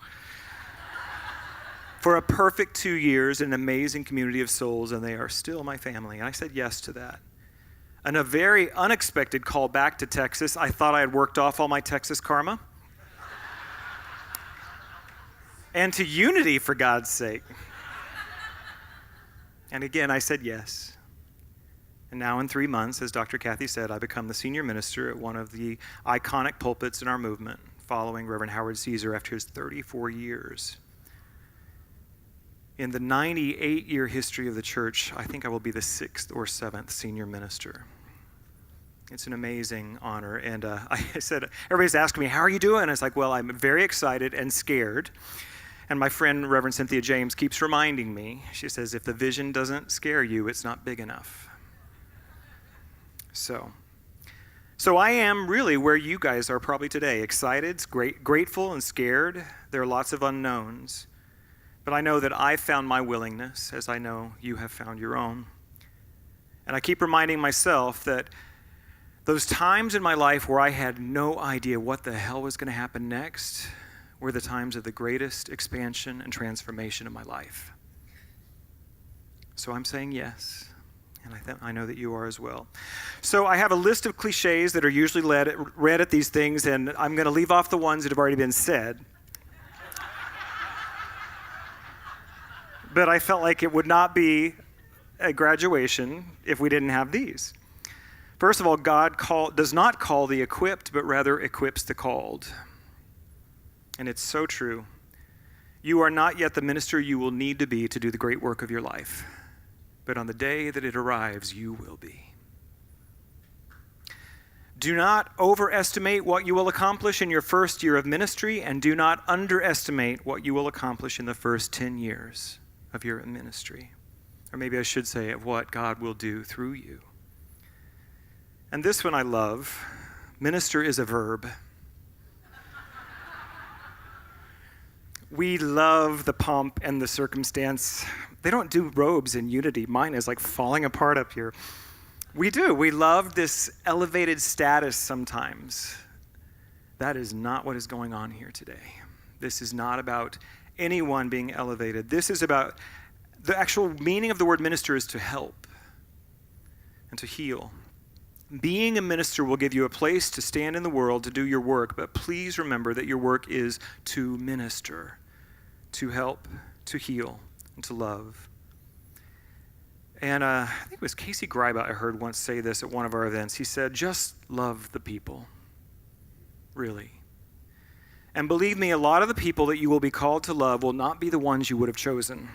For a perfect 2 years, an amazing community of souls, and they are still my family. And I said yes to that. And a very unexpected call back to Texas. I thought I had worked off all my Texas karma. And to Unity, for God's sake. And again, I said yes. And now in 3 months, as Dr. Kathy said, I become the senior minister at one of the iconic pulpits in our movement, following Reverend Howard Caesar after his 34 years. In the 98-year history of the church, I think I will be the 6th or 7th senior minister. It's an amazing honor. And I said, everybody's asking me, "How are you doing?" And it's like, well, I'm very excited and scared. And my friend, Reverend Cynthia James, keeps reminding me. She says, if the vision doesn't scare you, it's not big enough. So, So I am really where you guys are probably today, excited, grateful, and scared. There are lots of unknowns. But I know that I found my willingness, as I know you have found your own. And I keep reminding myself that those times in my life where I had no idea what the hell was going to happen next were the times of the greatest expansion and transformation of my life. So I'm saying yes. And I know that you are as well. So I have a list of cliches that are usually read at these things, and I'm going to leave off the ones that have already been said. But I felt like it would not be a graduation if we didn't have these. First of all, God does not call the equipped, but rather equips the called. And it's so true. You are not yet the minister you will need to be to do the great work of your life. But on the day that it arrives, you will be. Do not overestimate what you will accomplish in your first year of ministry, and do not underestimate what you will accomplish in the first 10 years of your ministry. Or maybe I should say of what God will do through you. And this one I love. Minister is a verb. We love the pomp and the circumstance. They don't do robes in unity. Mine is like falling apart up here. We do. We love this elevated status sometimes. That is not what is going on here today. This is not about anyone being elevated. This is about the actual meaning of the word minister is to help and to heal. Being a minister will give you a place to stand in the world to do your work, but please remember that your work is to minister, to help, to heal, and to love. And I think it was Casey Greiba I heard once say this at one of our events. He said, just love the people, really. And believe me, a lot of the people that you will be called to love will not be the ones you would have chosen.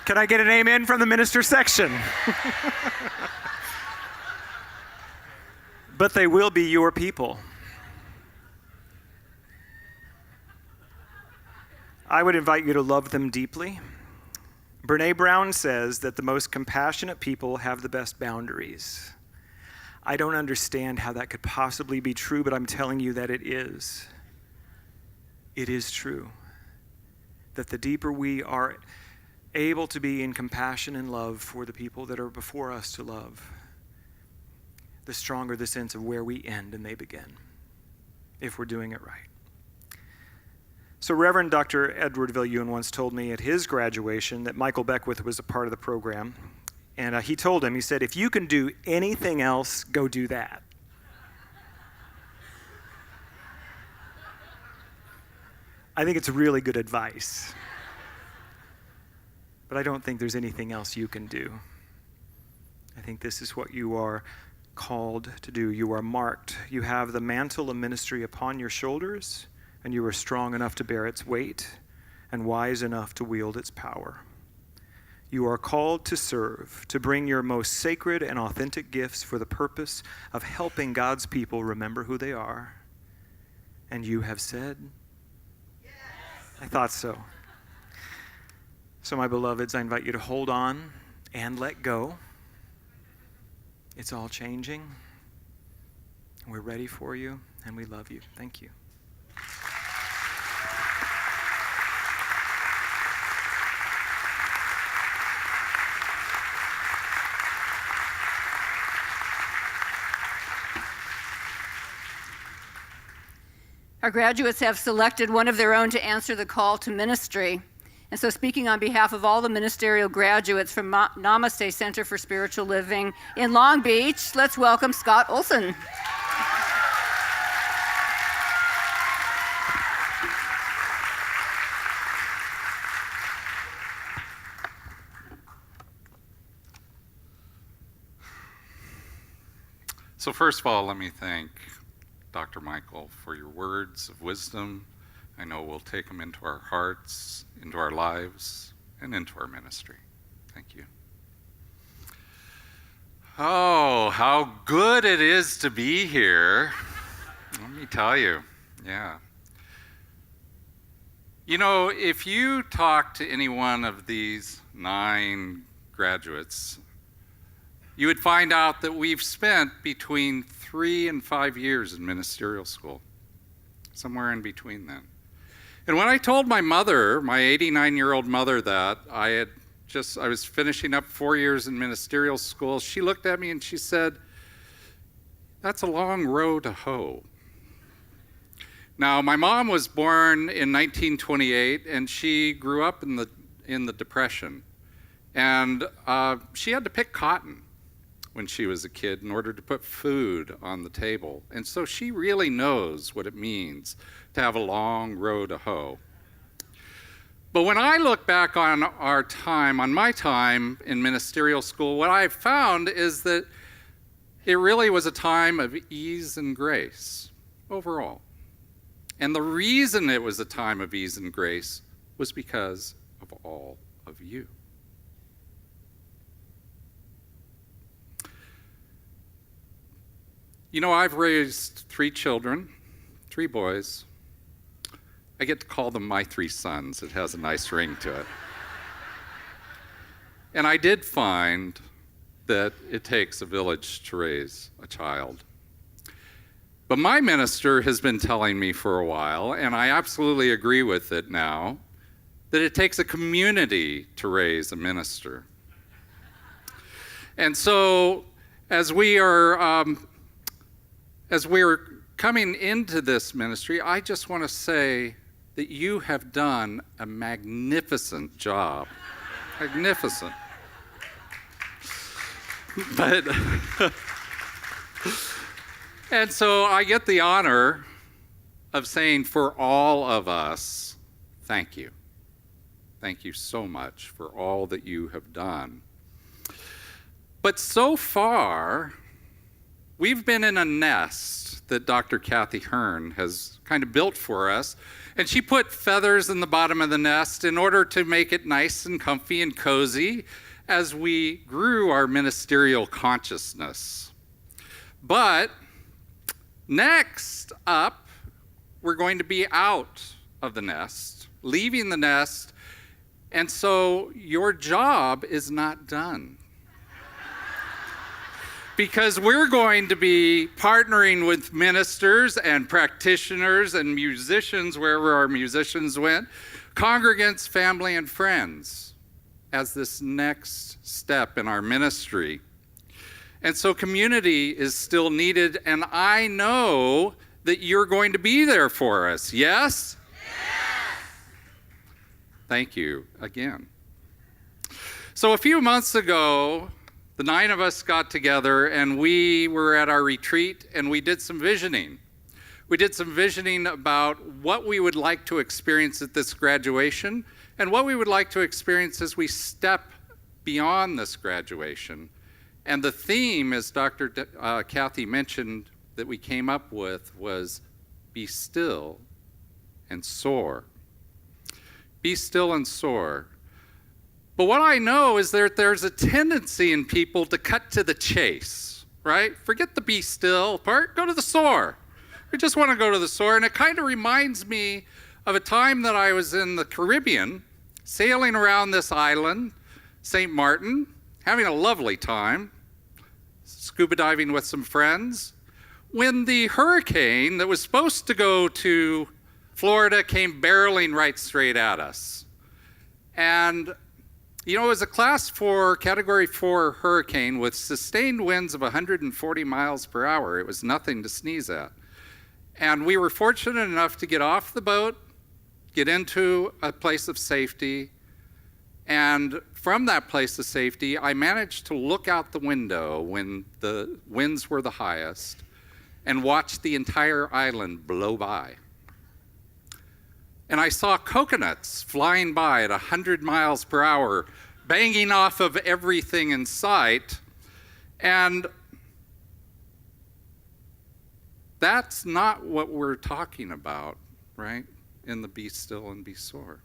Can I get an amen from the minister section? But they will be your people. I would invite you to love them deeply. Brene Brown says that the most compassionate people have the best boundaries. I don't understand how that could possibly be true, but I'm telling you that it is. It is true. That the deeper we are able to be in compassion and love for the people that are before us to love, the stronger the sense of where we end and they begin, if we're doing it right. So Reverend Dr. Edward Viljoen once told me at his graduation that Michael Beckwith was a part of the program, and he told him, he said, if you can do anything else, go do that. I think it's really good advice. But I don't think there's anything else you can do. I think this is what you are called to do. You are marked. You have the mantle of ministry upon your shoulders, and you are strong enough to bear its weight and wise enough to wield its power. You are called to serve, to bring your most sacred and authentic gifts for the purpose of helping God's people remember who they are. And you have said, yes. I thought so. So, my beloveds, I invite you to hold on and let go. It's all changing. We're ready for you, and we love you. Thank you. Our graduates have selected one of their own to answer the call to ministry. And so speaking on behalf of all the ministerial graduates from Namaste Center for Spiritual Living in Long Beach, let's welcome Scott Olson. So first of all, let me thank Dr. Michael for your words of wisdom. I know we'll take them into our hearts, into our lives, and into our ministry. Thank you. Oh, how good it is to be here. Let me tell you, yeah. You know, if you talk to any one of these 9 graduates, you would find out that we've spent between 3 and 5 years in ministerial school, somewhere in between then. And when I told my mother, my 89-year-old mother, that I was finishing up 4 years in ministerial school, she looked at me and she said, "That's a long row to hoe." Now, my mom was born in 1928, and she grew up in the Depression. And she had to pick cotton when she was a kid in order to put food on the table. And so she really knows what it means to have a long row to hoe. But when I look back on my time in ministerial school, what I've found is that it really was a time of ease and grace overall. And the reason it was a time of ease and grace was because of all of you. You know, I've raised 3 children, 3 boys. I get to call them my 3 sons. It has a nice ring to it. And I did find that it takes a village to raise a child. But my minister has been telling me for a while, and I absolutely agree with it now, that it takes a community to raise a minister. And so as we're coming into this ministry, I just want to say that you have done a magnificent job. Magnificent. But and so I get the honor of saying for all of us, thank you. Thank you so much for all that you have done. But so far, we've been in a nest that Dr. Kathy Hearn has kind of built for us, and she put feathers in the bottom of the nest in order to make it nice and comfy and cozy as we grew our ministerial consciousness. But next up, we're going to be out of the nest, leaving the nest, and so your job is not done. Because we're going to be partnering with ministers and practitioners and musicians, wherever our musicians went, congregants, family, and friends, as this next step in our ministry. And so community is still needed, and I know that you're going to be there for us, yes? Yes! Thank you again. So a few months ago, the 9 of us got together, and we were at our retreat, and we did some visioning. We did some visioning about what we would like to experience at this graduation, and what we would like to experience as we step beyond this graduation. And the theme, as Dr. Kathy mentioned, that we came up with was be still and soar. Be still and soar. But what I know is that there's a tendency in people to cut to the chase, right? Forget the be still part, go to the soar. We just want to go to the soar. And it kind of reminds me of a time that I was in the Caribbean, sailing around this island, St. Martin, having a lovely time, scuba diving with some friends, when the hurricane that was supposed to go to Florida came barreling right straight at us. And, you know, it was a class 4, category 4 hurricane with sustained winds of 140 miles per hour. It was nothing to sneeze at. And we were fortunate enough to get off the boat, get into a place of safety, and from that place of safety, I managed to look out the window when the winds were the highest and watch the entire island blow by. And I saw coconuts flying by at 100 miles per hour, banging off of everything in sight. And that's not what we're talking about, right, in the Be Still and Be Soar.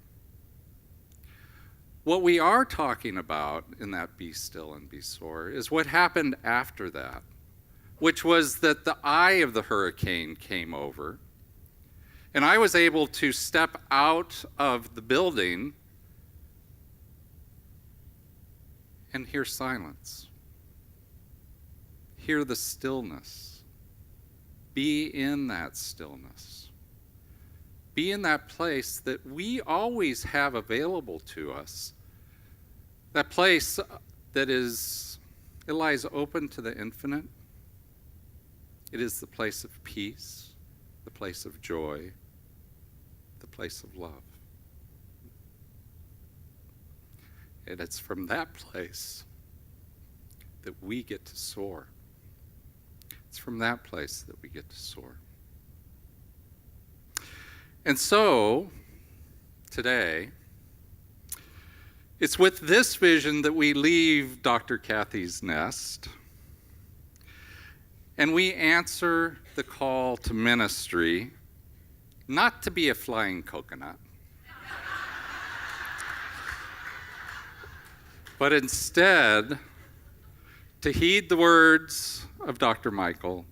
What we are talking about in that Be Still and Be Soar is what happened after that, which was that the eye of the hurricane came over, and I was able to step out of the building and hear silence. Hear the stillness. Be in that stillness. Be in that place that we always have available to us. That place that it lies open to the infinite. It is the place of peace, the place of joy, the place of love. And it's from that place that we get to soar. It's from that place that we get to soar. And so, today, it's with this vision that we leave Dr. Kathy's nest and we answer the call to ministry, not to be a flying coconut, but instead to heed the words of Dr. Michael,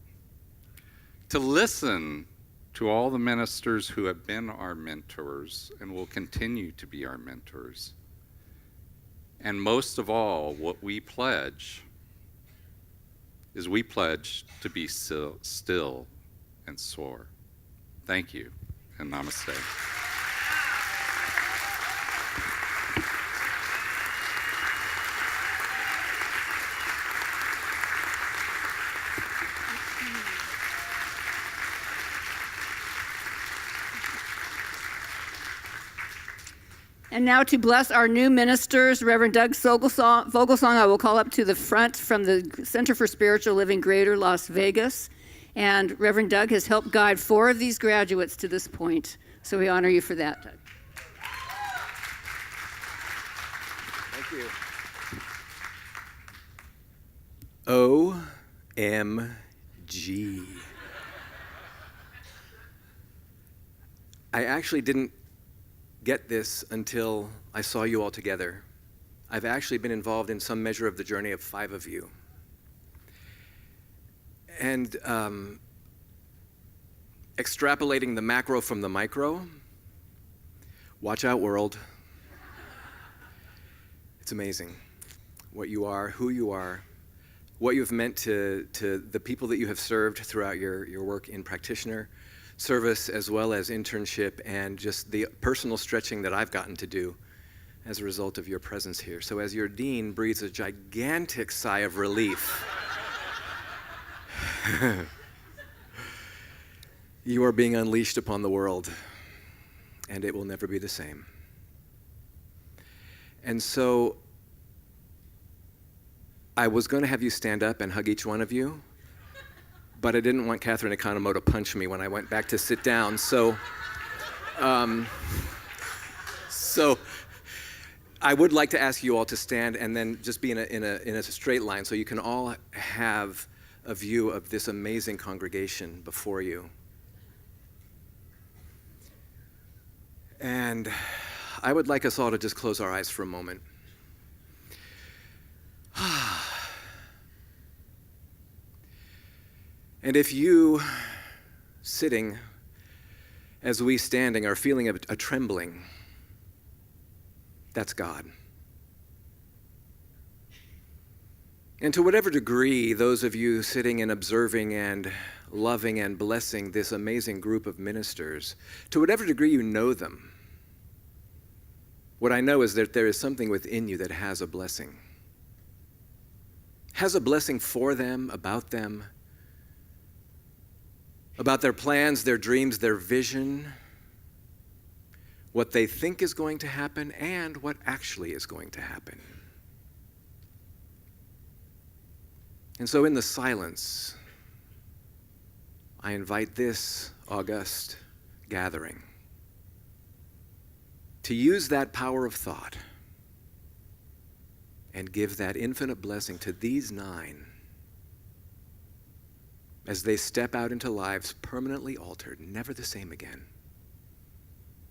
to listen to all the ministers who have been our mentors and will continue to be our mentors. And most of all, what we pledge is we pledge to be still and soar. Thank you, and namaste. And now to bless our new ministers, Reverend Doug Vogelsong, I will call up to the front from the Center for Spiritual Living Greater Las Vegas. And Reverend Doug has helped guide 4 of these graduates to this point. So we honor you for that, Doug. Thank you. OMG. I actually didn't get this until I saw you all together. I've actually been involved in some measure of the journey of 5 of you. And extrapolating the macro from the micro, watch out, world. It's amazing what you are, who you are, what you've meant to the people that you have served throughout your work in practitioner service, as well as internship, and just the personal stretching that I've gotten to do as a result of your presence here. So as your dean breathes a gigantic sigh of relief, you are being unleashed upon the world, and it will never be the same. And so I was going to have you stand up and hug each one of you, but I didn't want Catherine Economo to punch me when I went back to sit down. So I would like to ask you all to stand and then just be in a straight line so you can all have a view of this amazing congregation before you. And I would like us all to just close our eyes for a moment. And if you, sitting as we standing, are feeling a trembling, that's God. And to whatever degree those of you sitting and observing and loving and blessing this amazing group of ministers, to whatever degree you know them, what I know is that there is something within you that has a blessing for them, about their plans, their dreams, their vision, what they think is going to happen, and what actually is going to happen. And so in the silence, I invite this august gathering to use that power of thought and give that infinite blessing to these 9 as they step out into lives permanently altered, never the same again.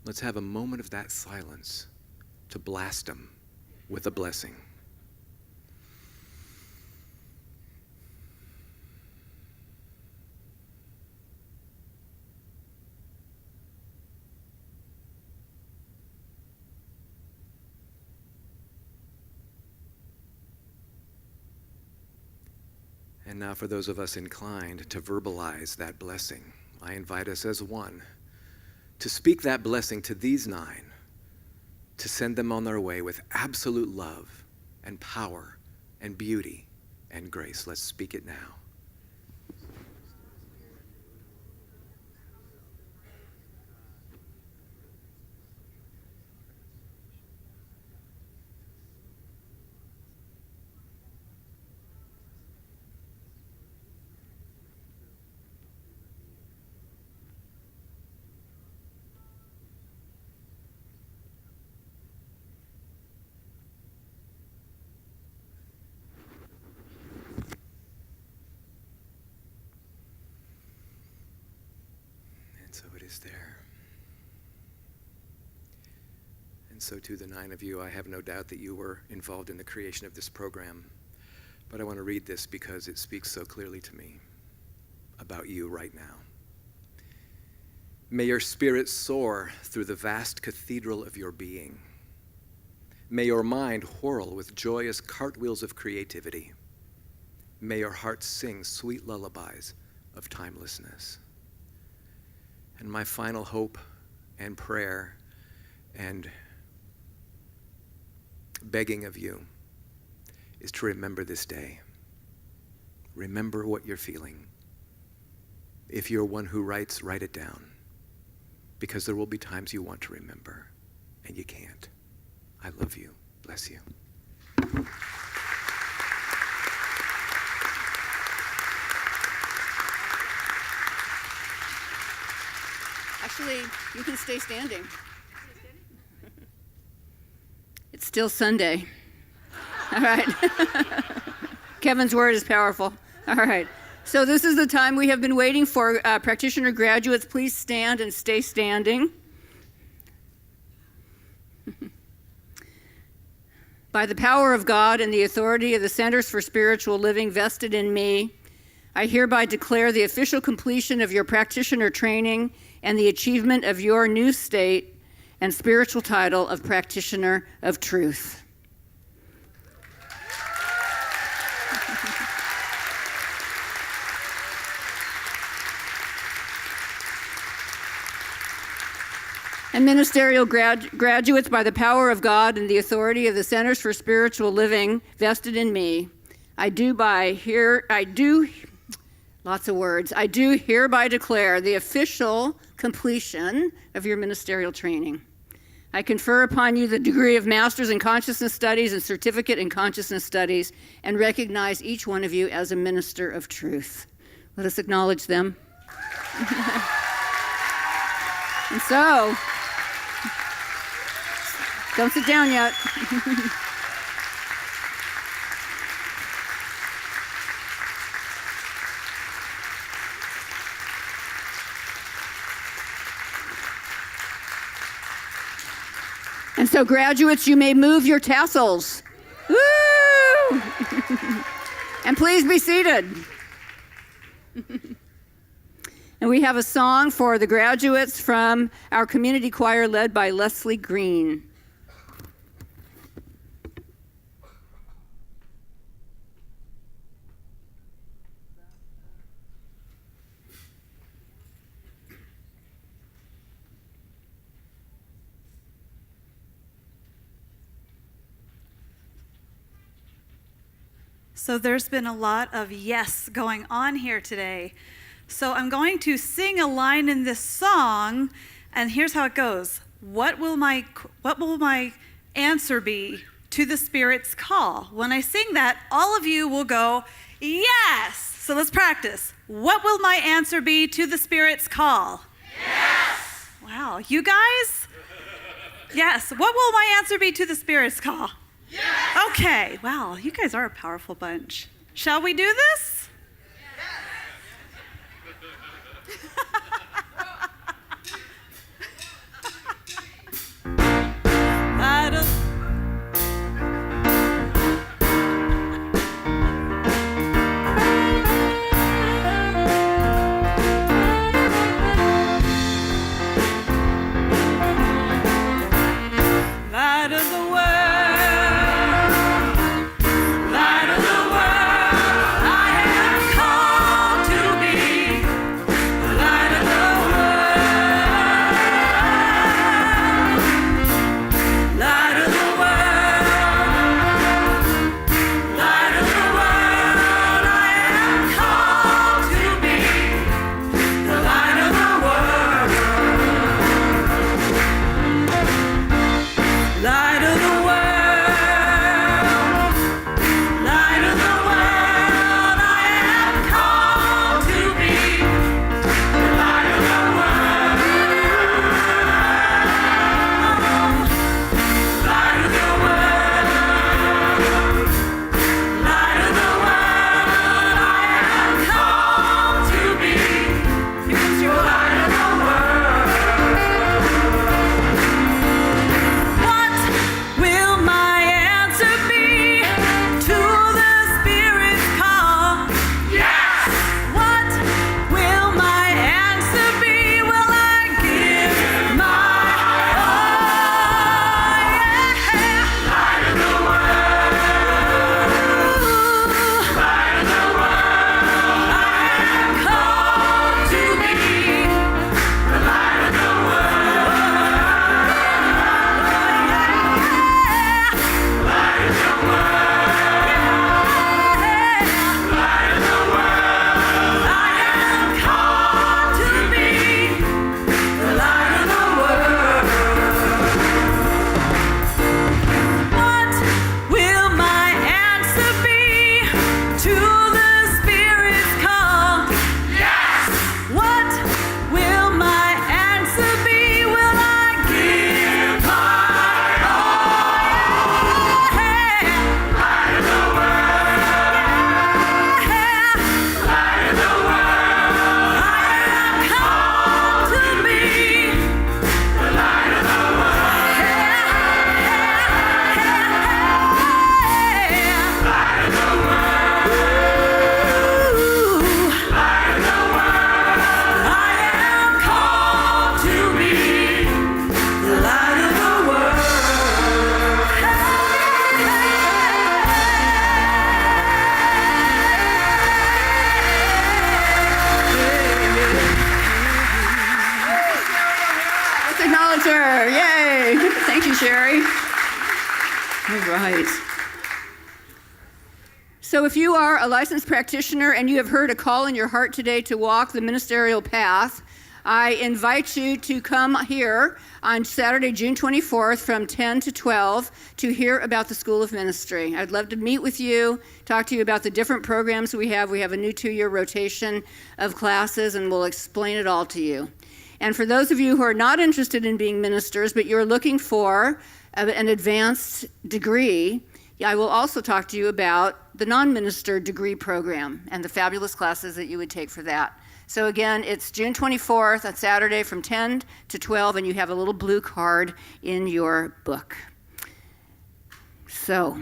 Let's have a moment of that silence to blast them with a blessing. And now for those of us inclined to verbalize that blessing, I invite us as one to speak that blessing to these 9, to send them on their way with absolute love and power and beauty and grace. Let's speak it now. So it is there. And so to the 9 of you, I have no doubt that you were involved in the creation of this program. But I want to read this because it speaks so clearly to me about you right now. May your spirit soar through the vast cathedral of your being. May your mind whirl with joyous cartwheels of creativity. May your heart sing sweet lullabies of timelessness. And my final hope and prayer and begging of you is to remember this day. Remember what you're feeling. If you're one who writes, write it down. Because there will be times you want to remember, and you can't. I love you. Bless you. Actually, you can stay standing. It's still Sunday. All right. Kevin's word is powerful. All right. So this is the time we have been waiting for. Practitioner graduates, please stand and stay standing. By the power of God and the authority of the Centers for Spiritual Living vested in me, I hereby declare the official completion of your practitioner training and the achievement of your new state and spiritual title of Practitioner of Truth. And ministerial graduates, by the power of God and the authority of the Centers for Spiritual Living vested in me, I do hereby declare the official completion of your ministerial training. I confer upon you the degree of Master's in Consciousness Studies and Certificate in Consciousness Studies, and recognize each one of you as a minister of truth. Let us acknowledge them. And so, don't sit down yet. And so, graduates, you may move your tassels. Woo! And please be seated. And we have a song for the graduates from our community choir led by Leslie Green. So there's been a lot of yes going on here today. So I'm going to sing a line in this song, and here's how it goes. What will my answer be to the Spirit's call? When I sing that, all of you will go, yes. So let's practice. What will my answer be to the Spirit's call? Yes. Wow, you guys? Yes. What will my answer be to the Spirit's call? Yes. Okay, wow, you guys are a powerful bunch. Shall we do this? I there. Yay. Thank you, Sherry. All right. So if you are a licensed practitioner and you have heard a call in your heart today to walk the ministerial path, I invite you to come here on Saturday, June 24th from 10 to 12 to hear about the School of Ministry. I'd love to meet with you, talk to you about the different programs we have. We have a new 2-year rotation of classes, and we'll explain it all to you. And for those of you who are not interested in being ministers, but you're looking for an advanced degree, I will also talk to you about the non-minister degree program and the fabulous classes that you would take for that. So again, it's June 24th on Saturday from 10 to 12, and you have a little blue card in your book. So,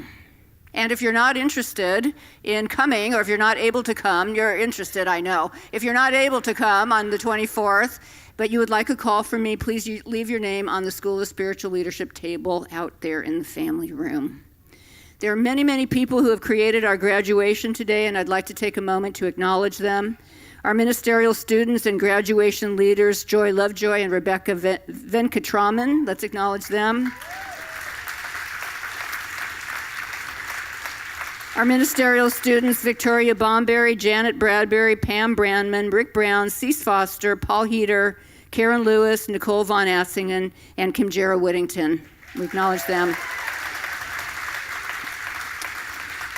and if you're not interested in coming, or if you're not able to come, you're interested, I know. If you're not able to come on the 24th, but you would like a call from me, please leave your name on the School of Spiritual Leadership table out there in the family room. There are many, many people who have created our graduation today, and I'd like to take a moment to acknowledge them. Our ministerial students and graduation leaders, Joy Lovejoy and Rebecca Venkatraman. Let's acknowledge them. Our ministerial students, Victoria Bomberry, Janet Bradbury, Pam Brandman, Rick Brown, Cease Foster, Paul Heater, Karen Lewis, Nicole Von Atzingen, and Kim Jera Whittington. We acknowledge them.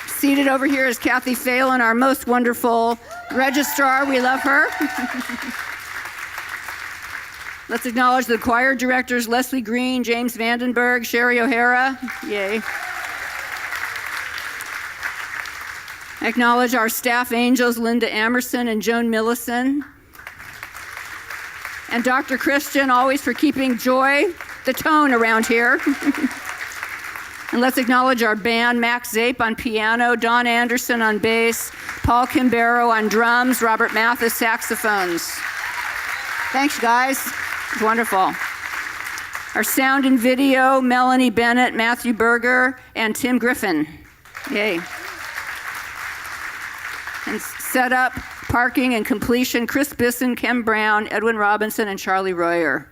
Seated over here is Kathy Phelan, our most wonderful registrar. We love her. Let's acknowledge the choir directors, Leslie Green, James Vandenberg, Sherry O'Hara. Yay. Acknowledge our staff angels, Linda Amerson and Joan Millison. And Dr. Christian, always for keeping the tone around here. And let's acknowledge our band, Max Zape on piano, Don Anderson on bass, Paul Kimbero on drums, Robert Mathis saxophones. Thanks, guys. It's wonderful. Our sound and video, Melanie Bennett, Matthew Berger, and Tim Griffin. Yay. And set up, parking, and completion, Chris Bisson, Ken Brown, Edwin Robinson, and Charlie Royer.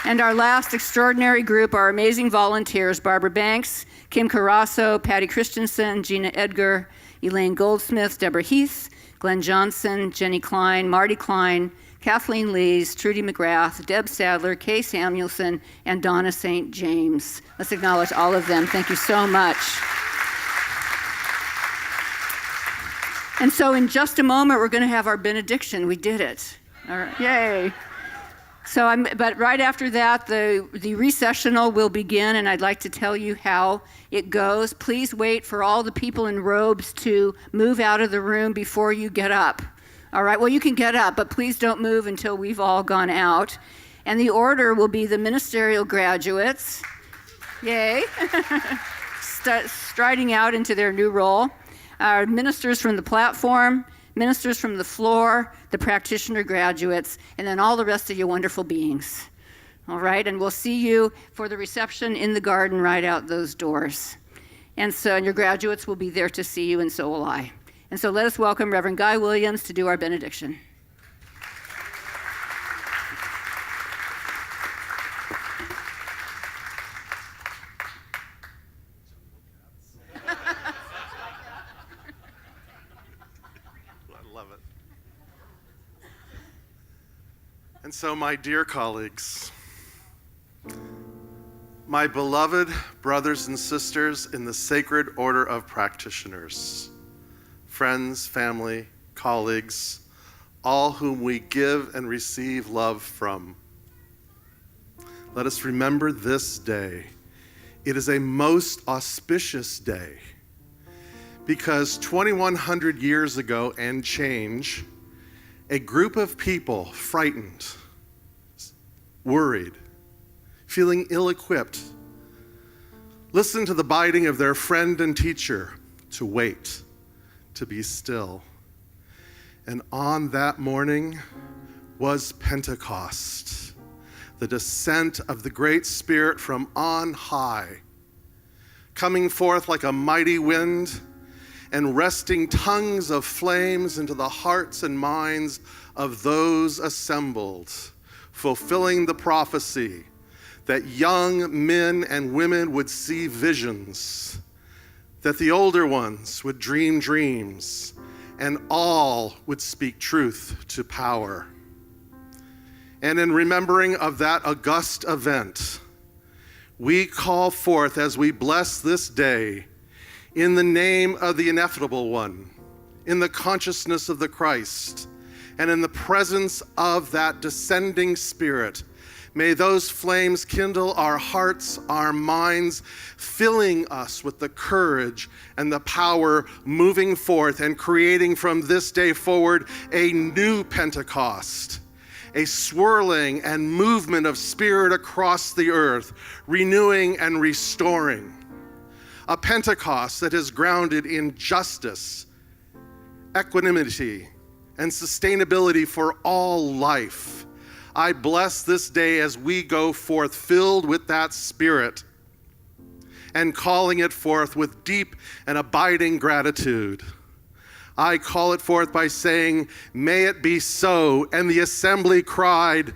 And our last extraordinary group, our amazing volunteers, Barbara Banks, Kim Carasso, Patty Christensen, Gina Edgar, Elaine Goldsmith, Deborah Heath, Glenn Johnson, Jenny Klein, Marty Klein, Kathleen Lees, Trudy McGrath, Deb Sadler, Kay Samuelson, and Donna St. James. Let's acknowledge all of them. Thank you so much. And so in just a moment, we're going to have our benediction. We did it. All right. Yay. But right after that, the recessional will begin, and I'd like to tell you how it goes. Please wait for all the people in robes to move out of the room before you get up. All right, well, you can get up, but please don't move until we've all gone out. And the order will be the ministerial graduates, yay, striding out into their new role. Our ministers from the platform, ministers from the floor, the practitioner graduates, and then all the rest of you wonderful beings. All right, and we'll see you for the reception in the garden right out those doors. And your graduates will be there to see you, and so will I. And so let us welcome Reverend Guy Williams to do our benediction. And so, my dear colleagues, my beloved brothers and sisters in the sacred order of practitioners, friends, family, colleagues, all whom we give and receive love from, let us remember this day. It is a most auspicious day because 2,100 years ago and change, a group of people frightened, worried, feeling ill-equipped, listened to the bidding of their friend and teacher to wait, to be still. And on that morning was Pentecost, the descent of the great Spirit from on high, coming forth like a mighty wind and resting tongues of flames into the hearts and minds of those assembled fulfilling the prophecy that young men and women would see visions, that the older ones would dream dreams, and all would speak truth to power. And in remembering of that august event, we call forth as we bless this day in the name of the ineffable one, in the consciousness of the Christ, and in the presence of that descending Spirit. May those flames kindle our hearts, our minds, filling us with the courage and the power moving forth and creating from this day forward a new Pentecost, a swirling and movement of Spirit across the earth, renewing and restoring. A Pentecost that is grounded in justice, equanimity, and sustainability for all life. I bless this day as we go forth filled with that Spirit and calling it forth with deep and abiding gratitude. I call it forth by saying, may it be so, and the assembly cried,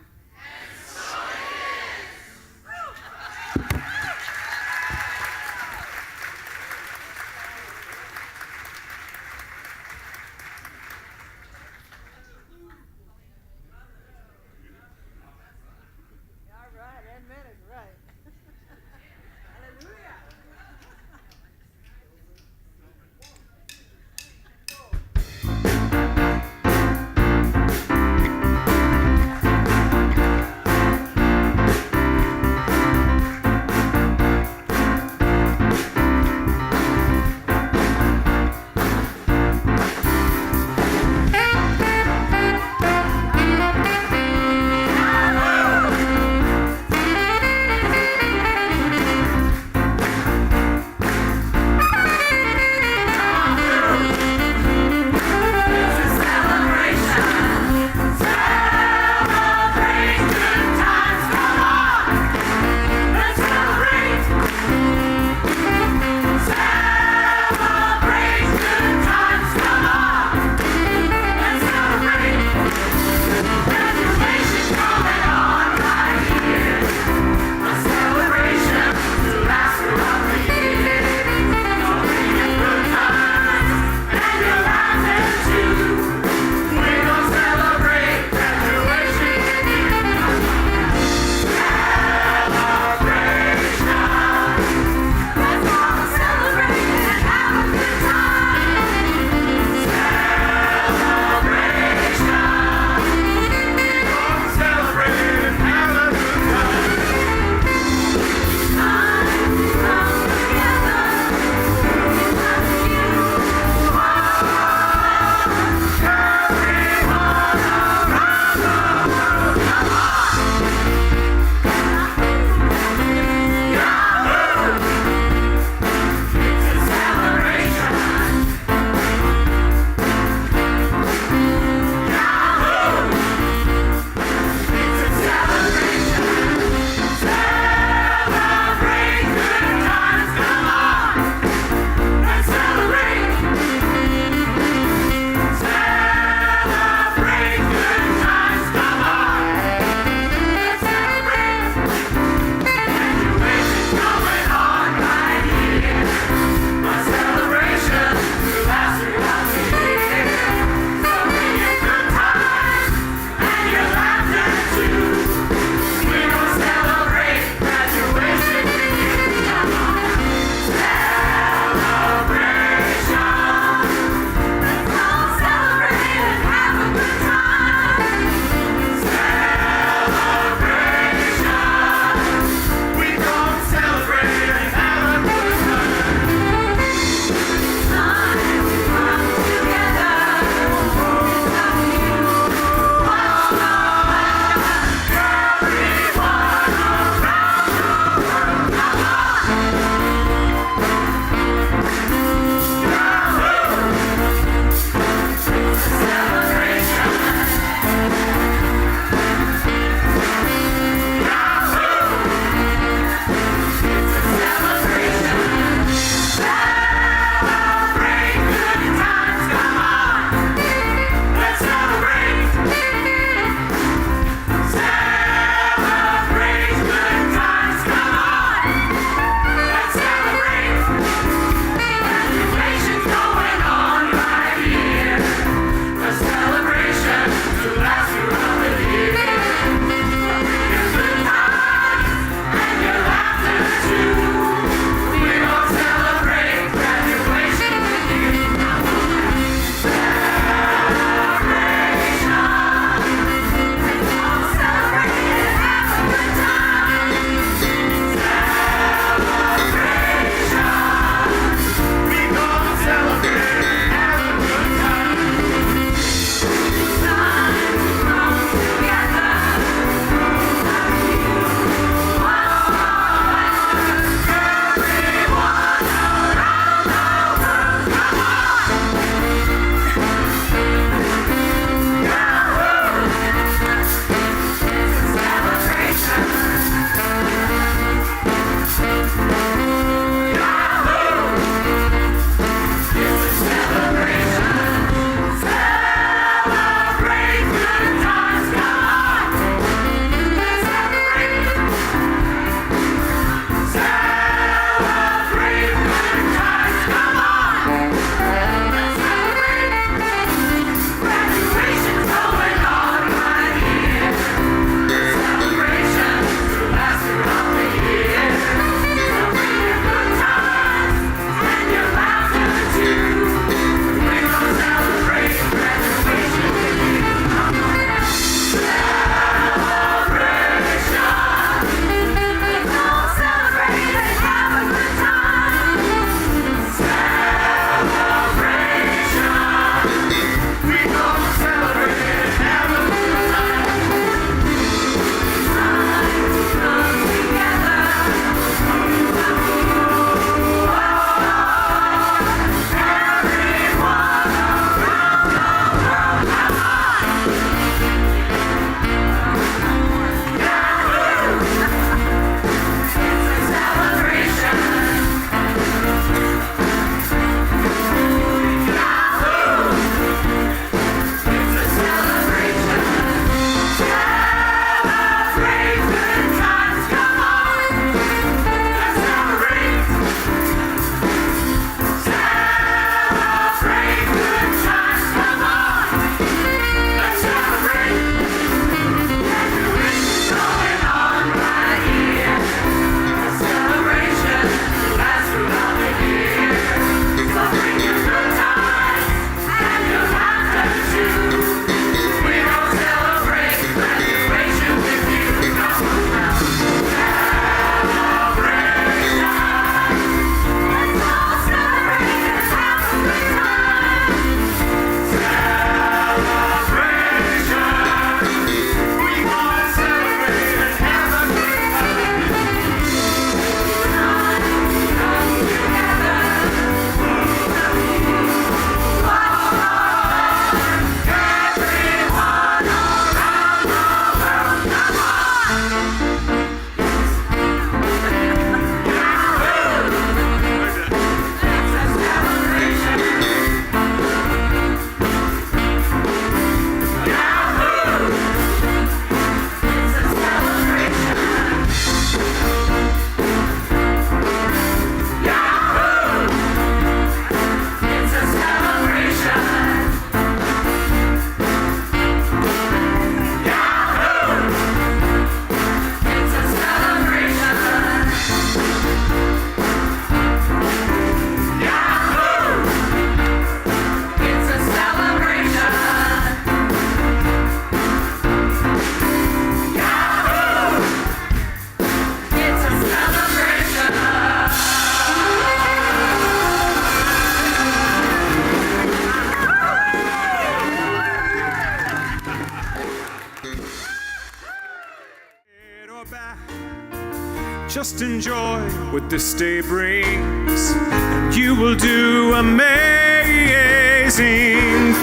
Just enjoy what this day brings, and you will do amazing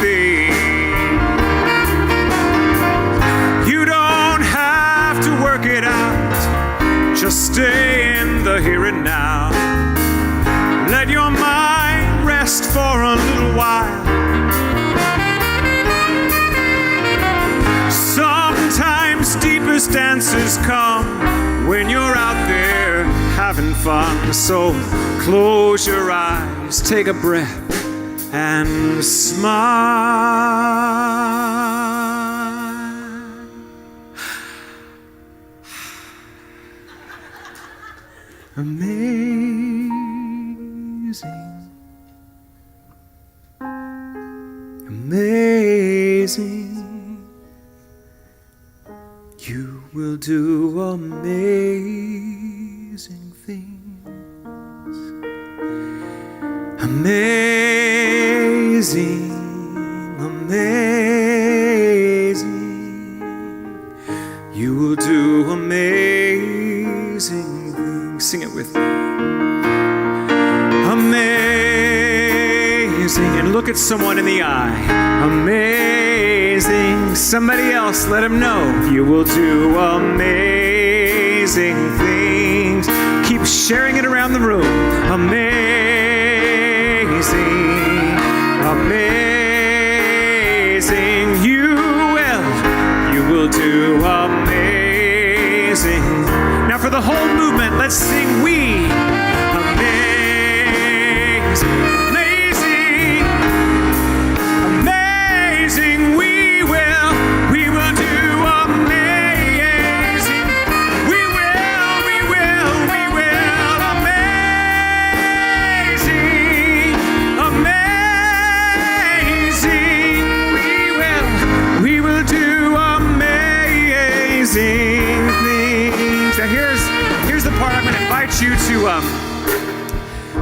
things. You don't have to work it out, just stay in the here and now. Let your mind rest for a little while. Sometimes deepest answers come when you're out there having fun. So close your eyes, take a breath, and smile. Amazing, amazing. You will do amazing things. Amazing, amazing. You will do amazing things. Sing it with me. Amazing. And look at someone in the eye. Amazing. Somebody else, let them know. You will do amazing things. Keep sharing it around the room. Amazing, amazing. You will do amazing. Now for the whole movement, let's sing we. Amazing, amazing, amazing. We will do amazing. We will, amazing, amazing. We will do amazing things. Now here's the part I'm going to invite you to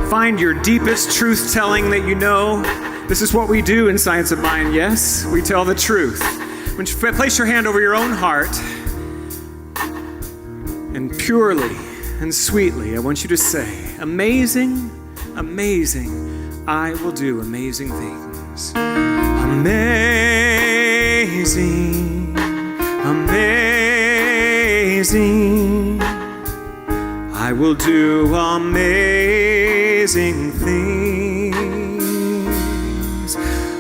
find your deepest truth-telling that you know. This is what we do in Science of Mind, yes? We tell the truth. When you place your hand over your own heart, and purely and sweetly, I want you to say, amazing, amazing, I will do amazing things. Amazing, amazing, I will do amazing things.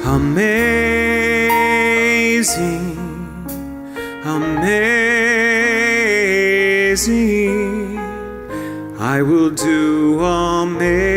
Amazing, amazing, I will do amazing